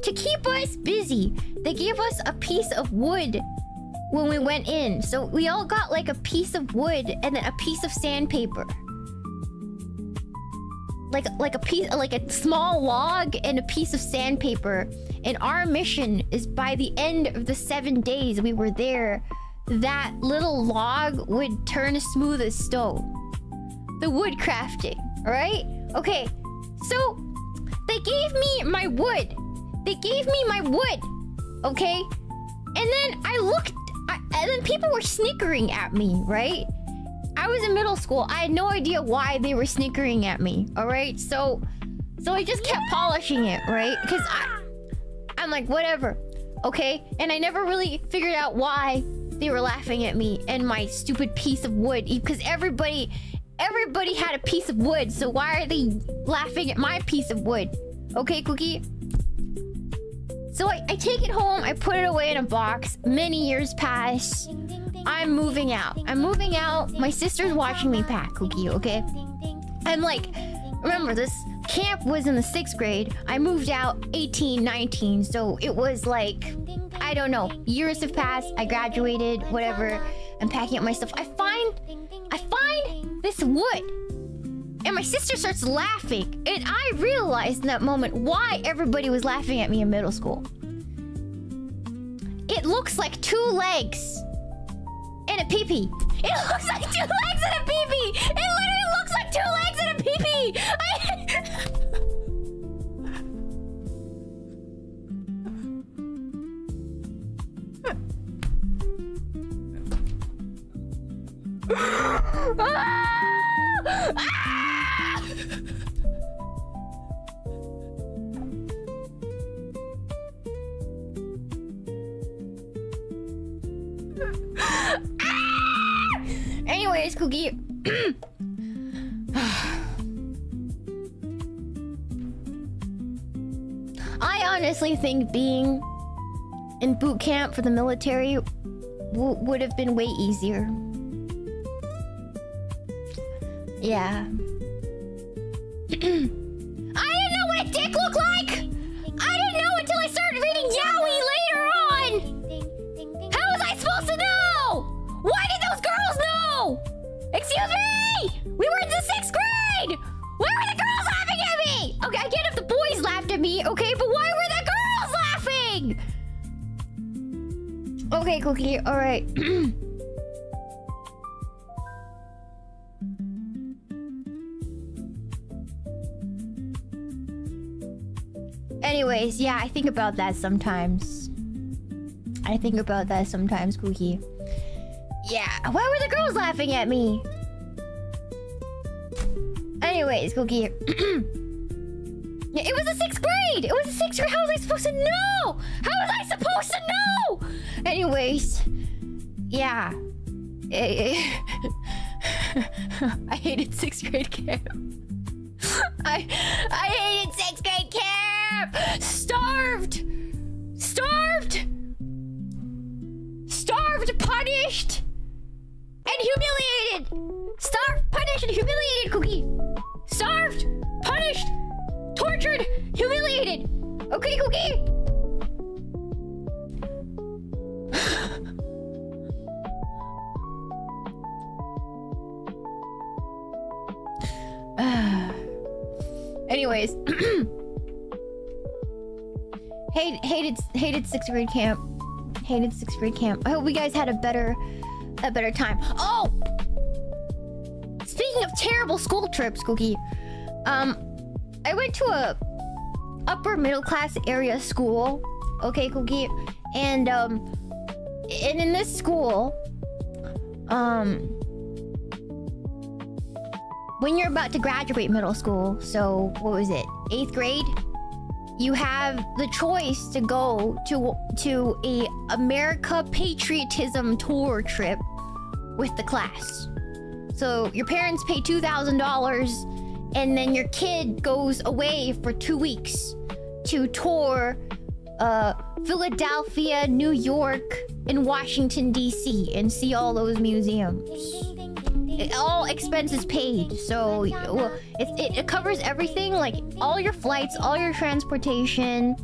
To keep us busy, they gave us a piece of wood when we went in. So we all got like a piece of wood and then a piece of sandpaper. like a piece, like a small log and a piece of sandpaper. And our mission is by the end of the 7 days we were there, that little log would turn as smooth as stone. The wood crafting, all right? Okay, so they gave me my wood. Okay? And then I looked, and then people were snickering at me, right? I was in middle school. I had no idea why they were snickering at me, all right? So I just kept polishing it, right? Because I'm like, whatever, okay? And I never really figured out why they were laughing at me and my stupid piece of wood. Because everybody had a piece of wood, so why are they laughing at my piece of wood? Okay, Cookie? So I take it home, I put it away in a box. Many years pass. I'm moving out. My sister's watching me pack, Cookie, okay? I'm like, remember, this camp was in the 6th grade. I moved out 18, 19, so it was like, I don't know, years have passed. I graduated, whatever. I'm packing up my stuff. I find this wood. And my sister starts laughing. And I realized in that moment why everybody was laughing at me in middle school. It looks like 2 legs and a pee-pee. It looks like 2 legs and a pee-pee. It literally looks like 2 legs and a pee-pee. Anyways, Cookie. I honestly think being in boot camp for the military would have been way easier. Yeah. I didn't know what a dick looked like! I didn't know until I started reading Yaoi later on! How was I supposed to know? Why did those girls know? Excuse me! We were in the 6th grade! Why were the girls laughing at me? Okay, I get if the boys laughed at me, okay, but why were the girls laughing? Okay, Cookie, alright. Anyways, yeah, I think about that sometimes. Cookie. Yeah, why were the girls laughing at me? Anyways, Cookie. Yeah, it was the 6th grade! How was I supposed to know? Anyways, yeah. I hated 6th grade camp. I hated 6th grade camp! Starved, punished, and humiliated! Starved, punished, and humiliated, Cookie! Starved, punished, tortured, humiliated! Okay, Cookie? Anyways. Hated 6th grade camp. I hope you guys had a better time. Oh! Speaking of terrible school trips, Cookie. I went to a upper middle class area school. Okay, Cookie? And in this school, when you're about to graduate middle school, so what was it, 8th grade? You have the choice to go to a America patriotism tour trip with the class. So your parents pay $2,000 and then your kid goes away for 2 weeks to tour Philadelphia, New York, and Washington, D.C. and see all those museums. All expenses paid, so it covers everything, like all your flights, all your transportation,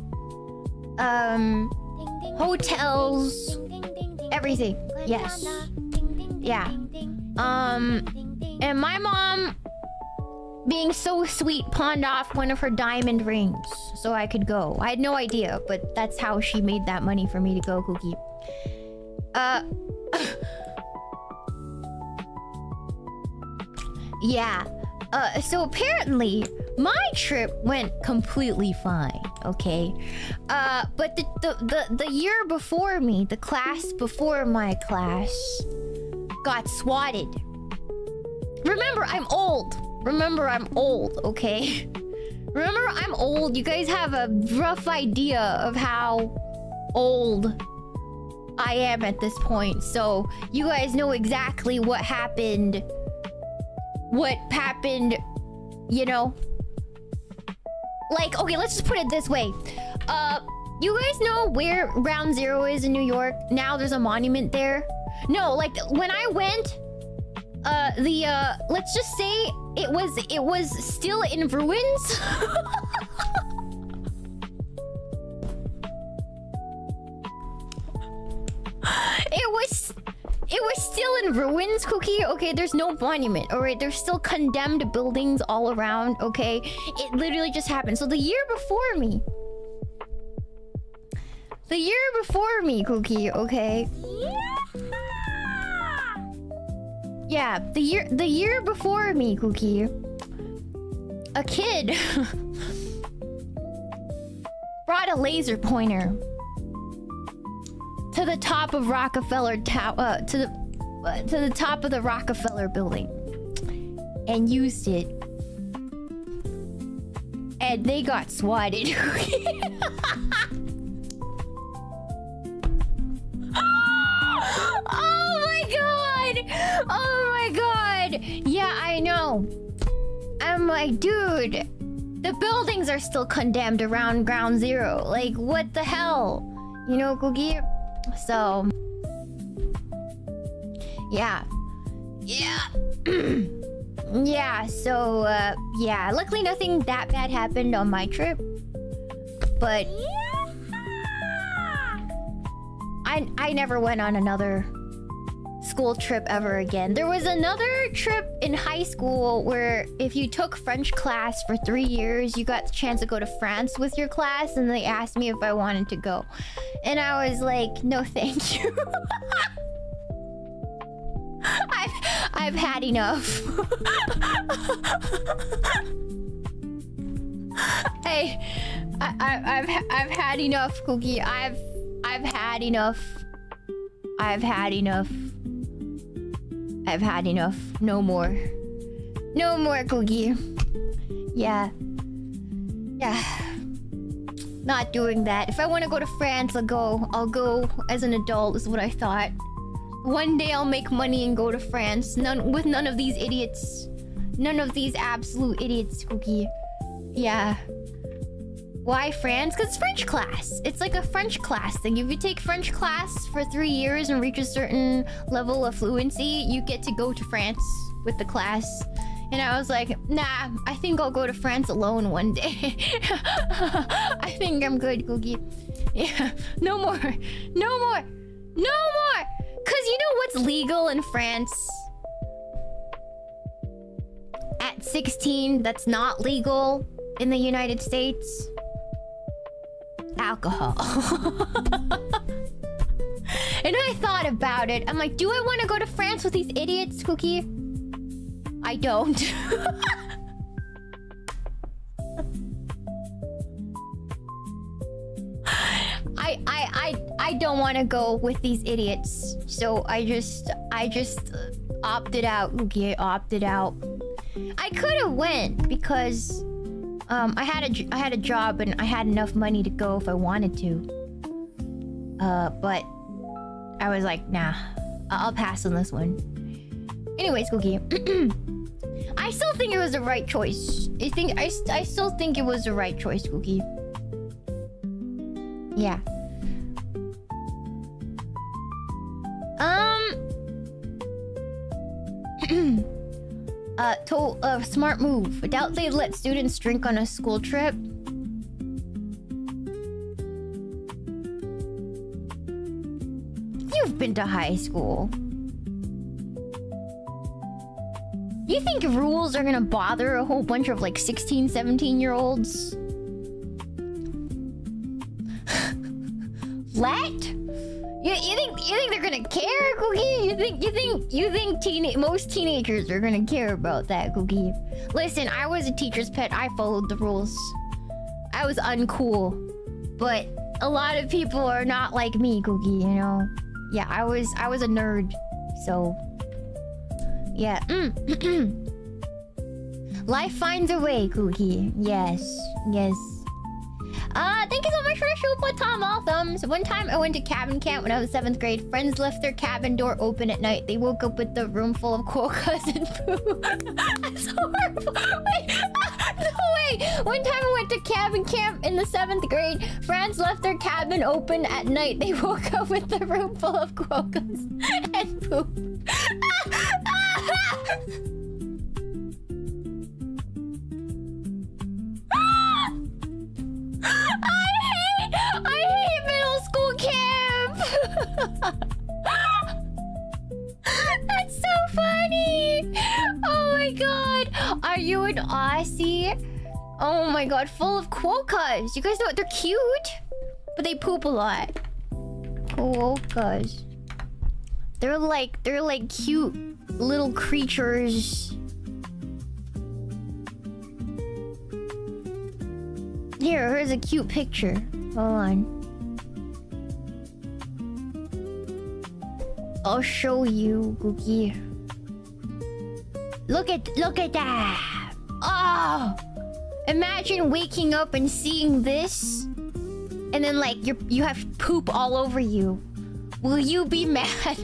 hotels, everything. Yes. Yeah. And my mom being so sweet, pawned off one of her diamond rings so I could go. I had no idea, but that's how she made that money for me to go, Cookie. Yeah. So apparently my trip went completely fine, okay? But the year before me, the class before my class got swatted. Remember, I'm old. Remember, I'm old, okay? Remember, I'm old. You guys have a rough idea of how old I am at this point. So you guys know exactly what happened. What happened, you know? Like, okay, let's just put it this way. You guys know where Ground Zero is in New York? Now there's a monument there. No, like, when I went, let's just say it was still in ruins. It was still in ruins, Cookie. Okay, there's no monument. All right, there's still condemned buildings all around. Okay, it literally just happened. So the year before me, Cookie. Okay. Yeah, the year before me, Cookie. A kid brought a laser pointer to the top of Rockefeller Tower, to the top of the Rockefeller building, and used it, and they got swatted. Oh my god! Oh my god! Yeah, I know. I'm like, dude, the buildings are still condemned around Ground Zero. Like, what the hell? You know, Cookie? So, yeah. Yeah, so, yeah. Luckily, nothing that bad happened on my trip. But I never went on another school trip ever again. There was another trip in high school where if you took French class for 3 years, you got the chance to go to France with your class, and they asked me if I wanted to go. And I was like, no thank you. I've had enough. Hey, I've had enough, Cookie. I've had enough. I've had enough. I've had enough. No more. No more, Cookie. Yeah. Yeah. Not doing that. If I want to go to France, I'll go. I'll go as an adult, is what I thought. One day I'll make money and go to France. With none of these idiots. None of these absolute idiots, Cookie. Yeah. Why France? Because it's French class. It's like a French class thing. If you take French class for 3 years and reach a certain level of fluency, you get to go to France with the class. And I was like, nah, I think I'll go to France alone one day. I think I'm good, Cookie. Yeah, no more. No more. No more! Because you know what's legal in France? At 16, that's not legal in the United States. Alcohol. And I thought about it. I'm like, do I want to go to France with these idiots, Cookie? I don't. I don't want to go with these idiots. So I just opted out, Cookie. I opted out. I could have went because I had a job and I had enough money to go if I wanted to. But I was like, nah, I'll pass on this one. Anyways, Cookie, I still think it was the right choice. I still think it was the right choice, Cookie. Yeah. Smart move. I doubt they'd let students drink on a school trip. You've been to high school. You think rules are gonna bother a whole bunch of like 16, 17-year-olds? Let? You think they're gonna care, Cookie? You think most teenagers are gonna care about that, Cookie? Listen, I was a teacher's pet. I followed the rules. I was uncool, but a lot of people are not like me, Cookie. You know? Yeah, I was a nerd, so yeah. Life finds a way, Cookie. Yes. Thank you so much for the show, Tom All Thumbs. One time I went to cabin camp when I was 7th grade. Friends left their cabin door open at night. They woke up with the room full of quokkas and poo. That's horrible. Wait, no way. One time I went to cabin camp in the 7th grade. Friends left their cabin open at night. They woke up with the room full of quokkas and poop. I hate middle school camp. That's so funny. Oh my god. Are you an Aussie? Oh my god, full of quokkas. You guys know what? They're cute, but they poop a lot. Quokkas. They're like cute little creatures. Here's a cute picture. Hold on. I'll show you, Cookie. Look at that. Oh, imagine waking up and seeing this, and then like you have poop all over you. Will you be mad?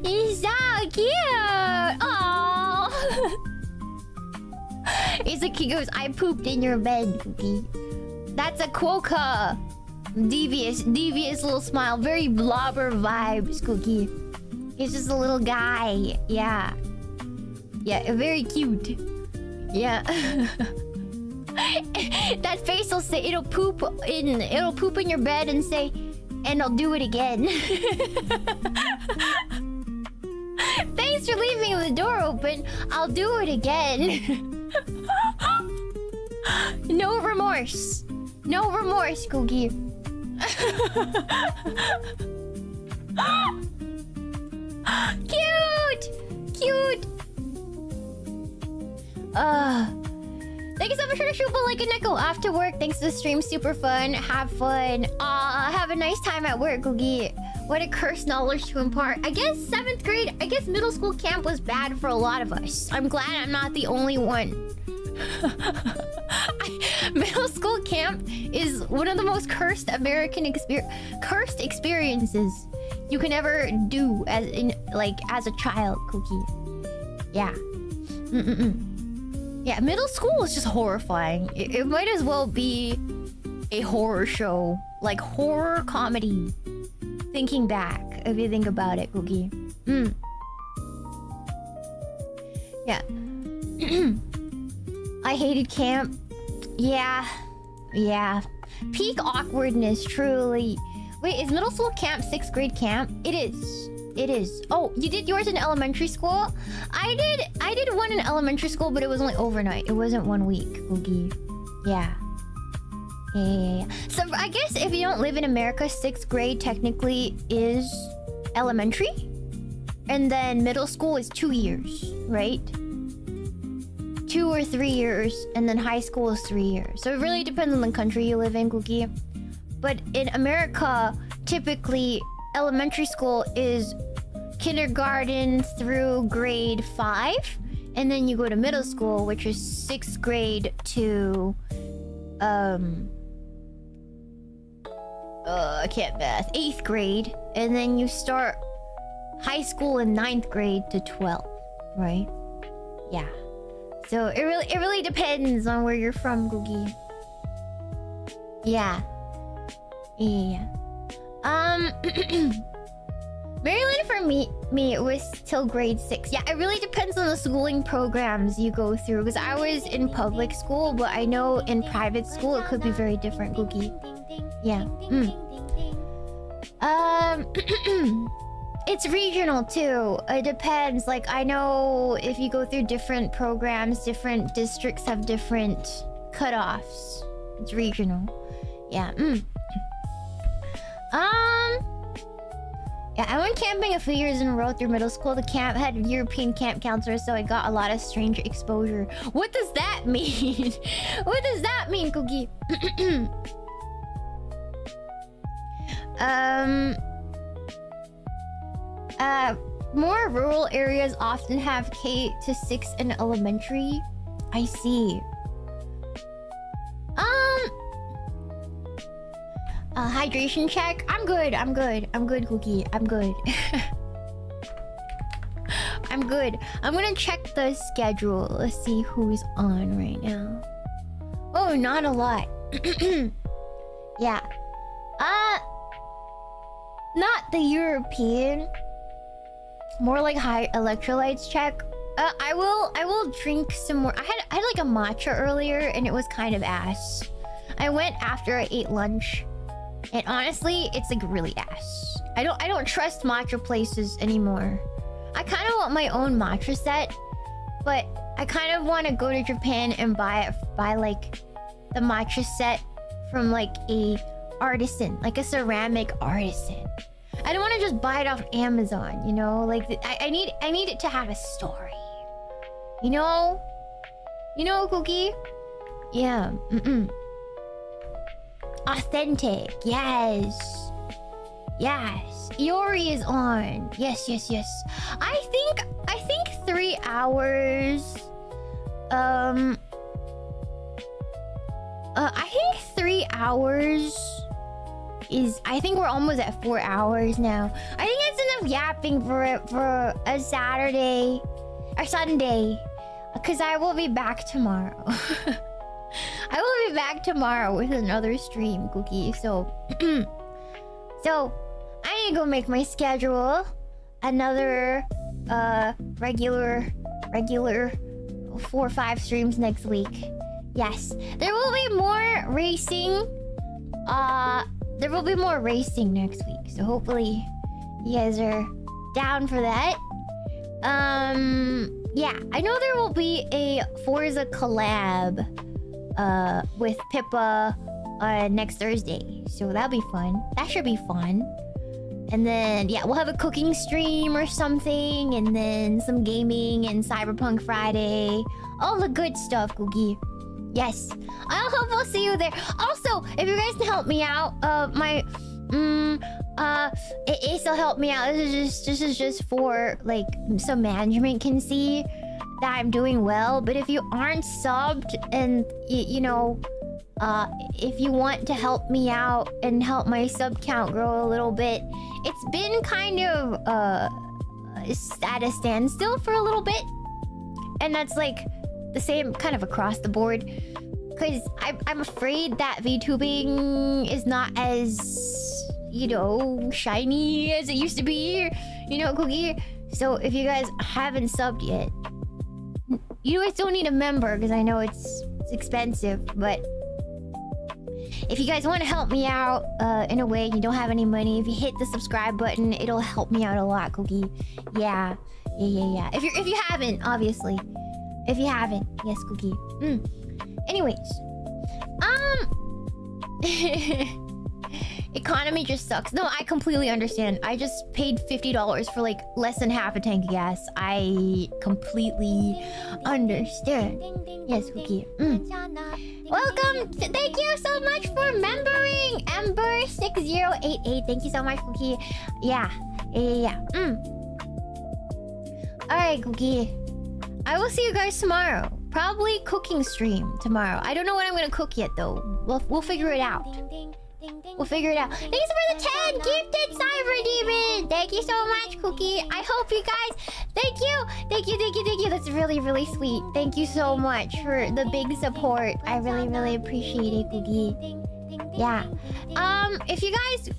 It's so cute. Oh. He goes, I pooped in your bed, Cookie. That's a quokka. Devious little smile. Very blobber vibes, Cookie. He's just a little guy. Yeah, very cute. Yeah. That face will say it'll poop in your bed and say, and I'll do it again. Thanks for leaving the door open. I'll do it again. No remorse. No remorse, Cookie. Cute. Thank you so much for the Shupa like a nickel after work. Thanks to the stream, super fun. Have fun. Have a nice time at work, Cookie. What a cursed knowledge to impart. I guess 7th grade, I guess middle school camp was bad for a lot of us. I'm glad I'm not the only one. Middle school camp is one of the most cursed American experiences you can ever do as a child, Cookie. Yeah. Yeah, middle school is just horrifying. It might as well be a horror show, like horror comedy. Thinking back, if you think about it, Cookie. Yeah. I hated camp. Yeah. Peak awkwardness, truly. Wait, is middle school camp 6th grade camp? It is. Oh, you did yours in elementary school? I did one in elementary school, but it was only overnight. It wasn't 1 week, Cookie. Yeah. So I guess if you don't live in America, 6th grade technically is elementary. And then middle school is 2 years, right? 2 or 3 years, and then high school is 3 years. So it really depends on the country you live in, Cookie. But in America, typically elementary school is kindergarten through grade 5, and then you go to middle school, which is 6th grade to I can't math. 8th grade, and then you start high school in 9th grade to 12th, right? Yeah. So it really depends on where you're from, Googie. Yeah. Maryland for me it was till grade 6. Yeah, it really depends on the schooling programs you go through. Because I was in public school, but I know in private school it could be very different, Googie. Yeah. It's regional too. It depends. Like, I know if you go through different programs, different districts have different cutoffs. It's regional. Yeah. Yeah, I went camping a few years in a row through middle school. The camp had European camp counselors, so I got a lot of strange exposure. What does that mean? What does that mean, Cookie? More rural areas often have K-6 in elementary. I see. Hydration check. I'm good, Cookie. I'm good. I'm good. I'm gonna check the schedule. Let's see who's on right now. Oh, not a lot. Yeah. Not the European. More like high electrolytes check. I will drink some more. I had like a matcha earlier and it was kind of ass. I went after I ate lunch. And honestly, it's like really ass. I don't trust matcha places anymore. I kind of want my own matcha set, but I kind of want to go to Japan and buy like the matcha set from like a artisan, like a ceramic artisan. I don't want to just buy it off Amazon, you know? Like I need it to have a story. You know? You know, Cookie? Yeah. Authentic. Yes. Yes. Iori is on. Yes. I think 3 hours. I think 3 hours is. I think we're almost at 4 hours now. I think it's enough yapping for a Saturday or Sunday, because I will be back tomorrow. I will be back tomorrow with another stream, Cookie. So, so I need to go make my schedule. Another regular 4 or 5 streams next week. Yes, there will be more racing. There will be more racing next week. So hopefully you guys are down for that. Yeah, I know there will be a Forza collab with Pippa next Thursday, so that'll be fun. That should be fun. And then yeah, we'll have a cooking stream or something, and then some gaming and Cyberpunk Friday, all the good stuff, Cookie. Yes, I hope we'll see you there. Also, if you guys can help me out, Ace will help me out. This is just for like so management can see that I'm doing well. But if you aren't subbed and you know, if you want to help me out and help my sub count grow a little bit, it's been kind of at a standstill for a little bit, and that's like the same kind of across the board, because I'm afraid that VTubing is not as, you know, shiny as it used to be, you know, Cookie. So if you guys haven't subbed yet, you guys don't need a member, because I know it's expensive, but if you guys want to help me out in a way, you don't have any money, if you hit the subscribe button, it'll help me out a lot, Cookie. Yeah. If you haven't, obviously. If you haven't, yes, Cookie. Anyways, economy just sucks. No, I completely understand. I just paid $50 for like less than half a tank of gas. I completely understand. Yes, Cookie. Welcome. Thank you so much for membering, Ember6088. Thank you so much, Cookie. Yeah. All right, Cookie. I will see you guys tomorrow. Probably cooking stream tomorrow. I don't know what I'm gonna cook yet, though. We'll figure it out. We'll figure it out. Thanks for the 10 gifted Cyber Demon. Thank you so much, Cookie. I hope you guys. Thank you. That's really sweet. Thank you so much for the big support. I really appreciate it, Cookie. Yeah. If you guys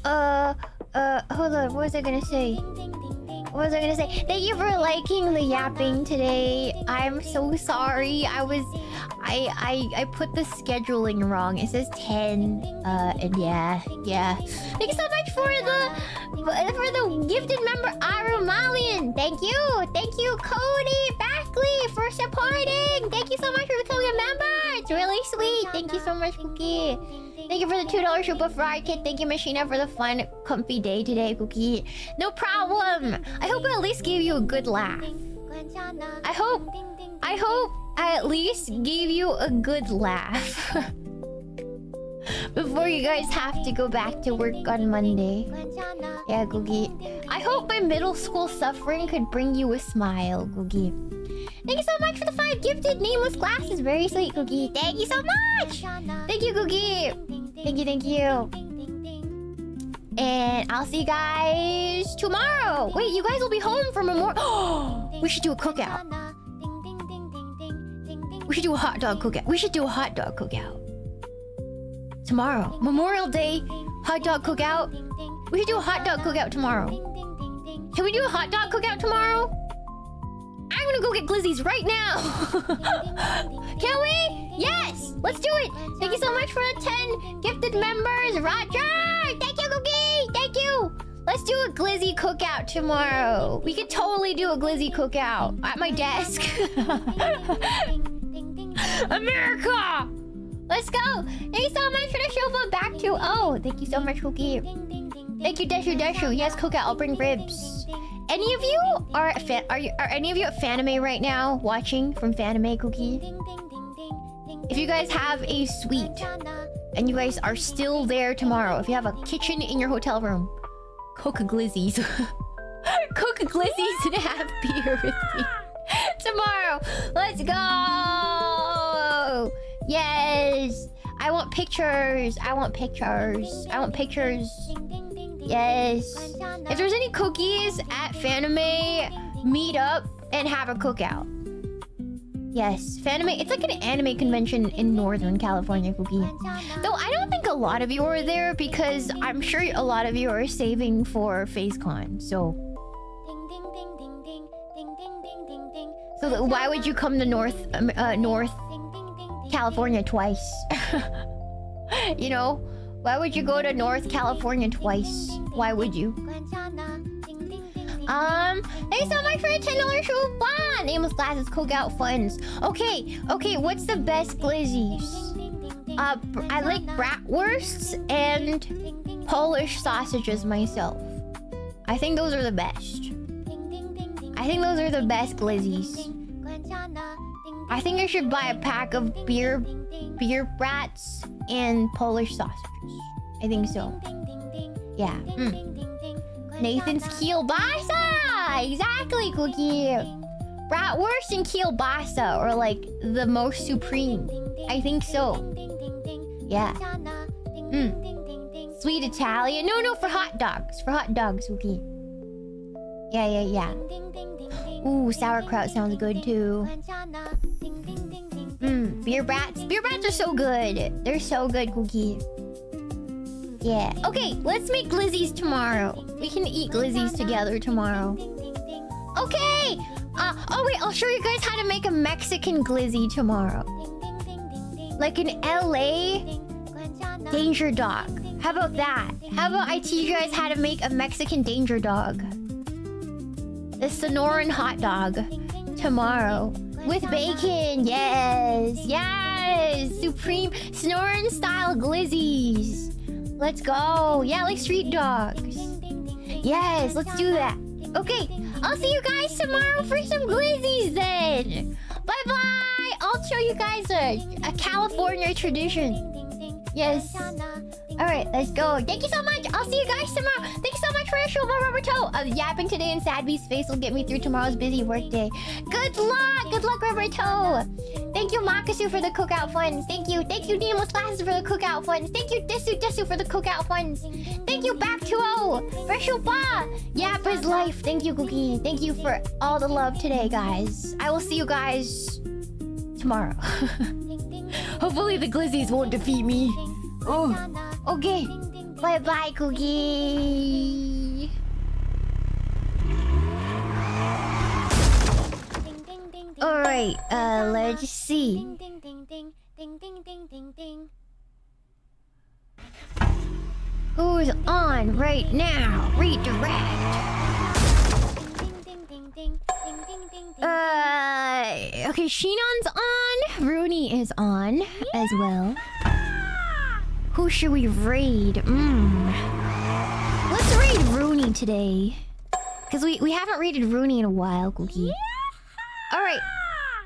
hold on. What was I gonna say? Thank you for liking the yapping today. I'm so sorry. I put the scheduling wrong. It says 10. And yeah. Thank you so much for For the gifted member, Arumalian. Thank you, Cody Backley, for supporting. Thank you so much for becoming a member. It's really sweet. Thank you so much, Cookie. Thank you for the $2 Shupa Fry Kit. Thank you, Machina, for the fun, comfy day today, Cookie. No problem. I hope I at least gave you a good laugh. I hope I at least gave you a good laugh. Before you guys have to go back to work on Monday. Yeah, Cookie. I hope my middle school suffering could bring you a smile, Cookie. Thank you so much for the 5 gifted nameless glasses. Very sweet, Cookie. Thank you so much. Thank you, Cookie. Thank you. And I'll see you guys tomorrow. Wait, you guys will be home for Memorial. We should do a cookout. We should do a hot dog cookout. Tomorrow. Memorial Day hot dog cookout. We should do a hot dog cookout tomorrow. Can we do a hot dog cookout tomorrow? I'm gonna go get glizzies right now. Can we? Yes! Let's do it! Thank you so much for the 10 gifted members. Roger! Thank you, Cookie! Thank you! Let's do a glizzy cookout tomorrow. We could totally do a glizzy cookout at my desk. America! Let's go! Thank you so much for the show, but back to... Oh, thank you so much, Cookie. Thank you, Deshu. Yes, cookout. I'll bring ribs. Any of you are any of you at Fanime right now watching from Fanime, Cookie? If you guys have a suite and you guys are still there tomorrow, if you have a kitchen in your hotel room, cook a glizzies. Cook a glizzies and have beer with me tomorrow. Let's go! Yes! I want pictures. Yes. If there's any cookies at Fanime, meet up and have a cookout. Yes, Fanime. It's like an anime convention in Northern California, Cookie. Though I don't think a lot of you are there because I'm sure a lot of you are saving for FaceCon. So why would you come to North California twice? You know? Why would you go to North California twice? Why would you? Thanks so much for a $10 Shuban! Nameless glasses, cookout funds. Okay, what's the best glizzies? I like bratwursts and Polish sausages myself. I think those are the best. I think those are the best glizzies. I think I should buy a pack of beer brats and Polish sausages. I think so. Yeah. Nathan's kielbasa! Exactly, Cookie! Bratwurst and kielbasa are like the most supreme. I think so. Yeah. Sweet Italian. No, for hot dogs. For hot dogs, Cookie. Yeah. Ooh, sauerkraut sounds good too. Beer brats. Beer brats are so good. They're so good, Cookie. Yeah. Okay, let's make glizzies tomorrow. We can eat glizzies together tomorrow. Okay! Oh wait, I'll show you guys how to make a Mexican glizzy tomorrow. Like an LA danger dog. How about that? How about I teach you guys how to make a Mexican danger dog? The Sonoran hot dog. Tomorrow. With bacon. Yes! Supreme Sonoran style glizzies. Let's go. Yeah, like street dogs. Yes, let's do that. Okay, I'll see you guys tomorrow for some glizzies then. Bye-bye. I'll show you guys a California tradition. Yes. Alright, let's go. Thank you so much. I'll see you guys tomorrow. Thank you so much for the show, my rubber toe. Yapping today in Sadby's face will get me through tomorrow's busy work day. Good luck, rubber toe. Thank you, Makasu, for the cookout funds. Thank you, Nameless Glasses, for the cookout funds. Thank you, Desu, for the cookout funds. Thank you, Back2O, for Shupa. Yappa's life. Thank you, Cookie. Thank you for all the love today, guys. I will see you guys tomorrow. Hopefully the glizzies won't defeat me. Oh, okay. Bye-bye, Cookie. Alright, let's see. Who's on right now? Redirect. Okay, Sheenon's on. Rooney is on as well. Who should we raid? Let's raid Rooney today. Because we haven't raided Rooney in a while, Cookie. Alright.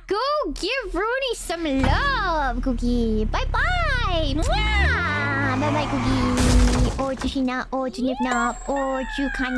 Go give Rooney some love, Cookie. Bye-bye. Bye-bye, Cookie. Oh, to Sheena. Oh, to Nip Nop. Oh, to Kanye.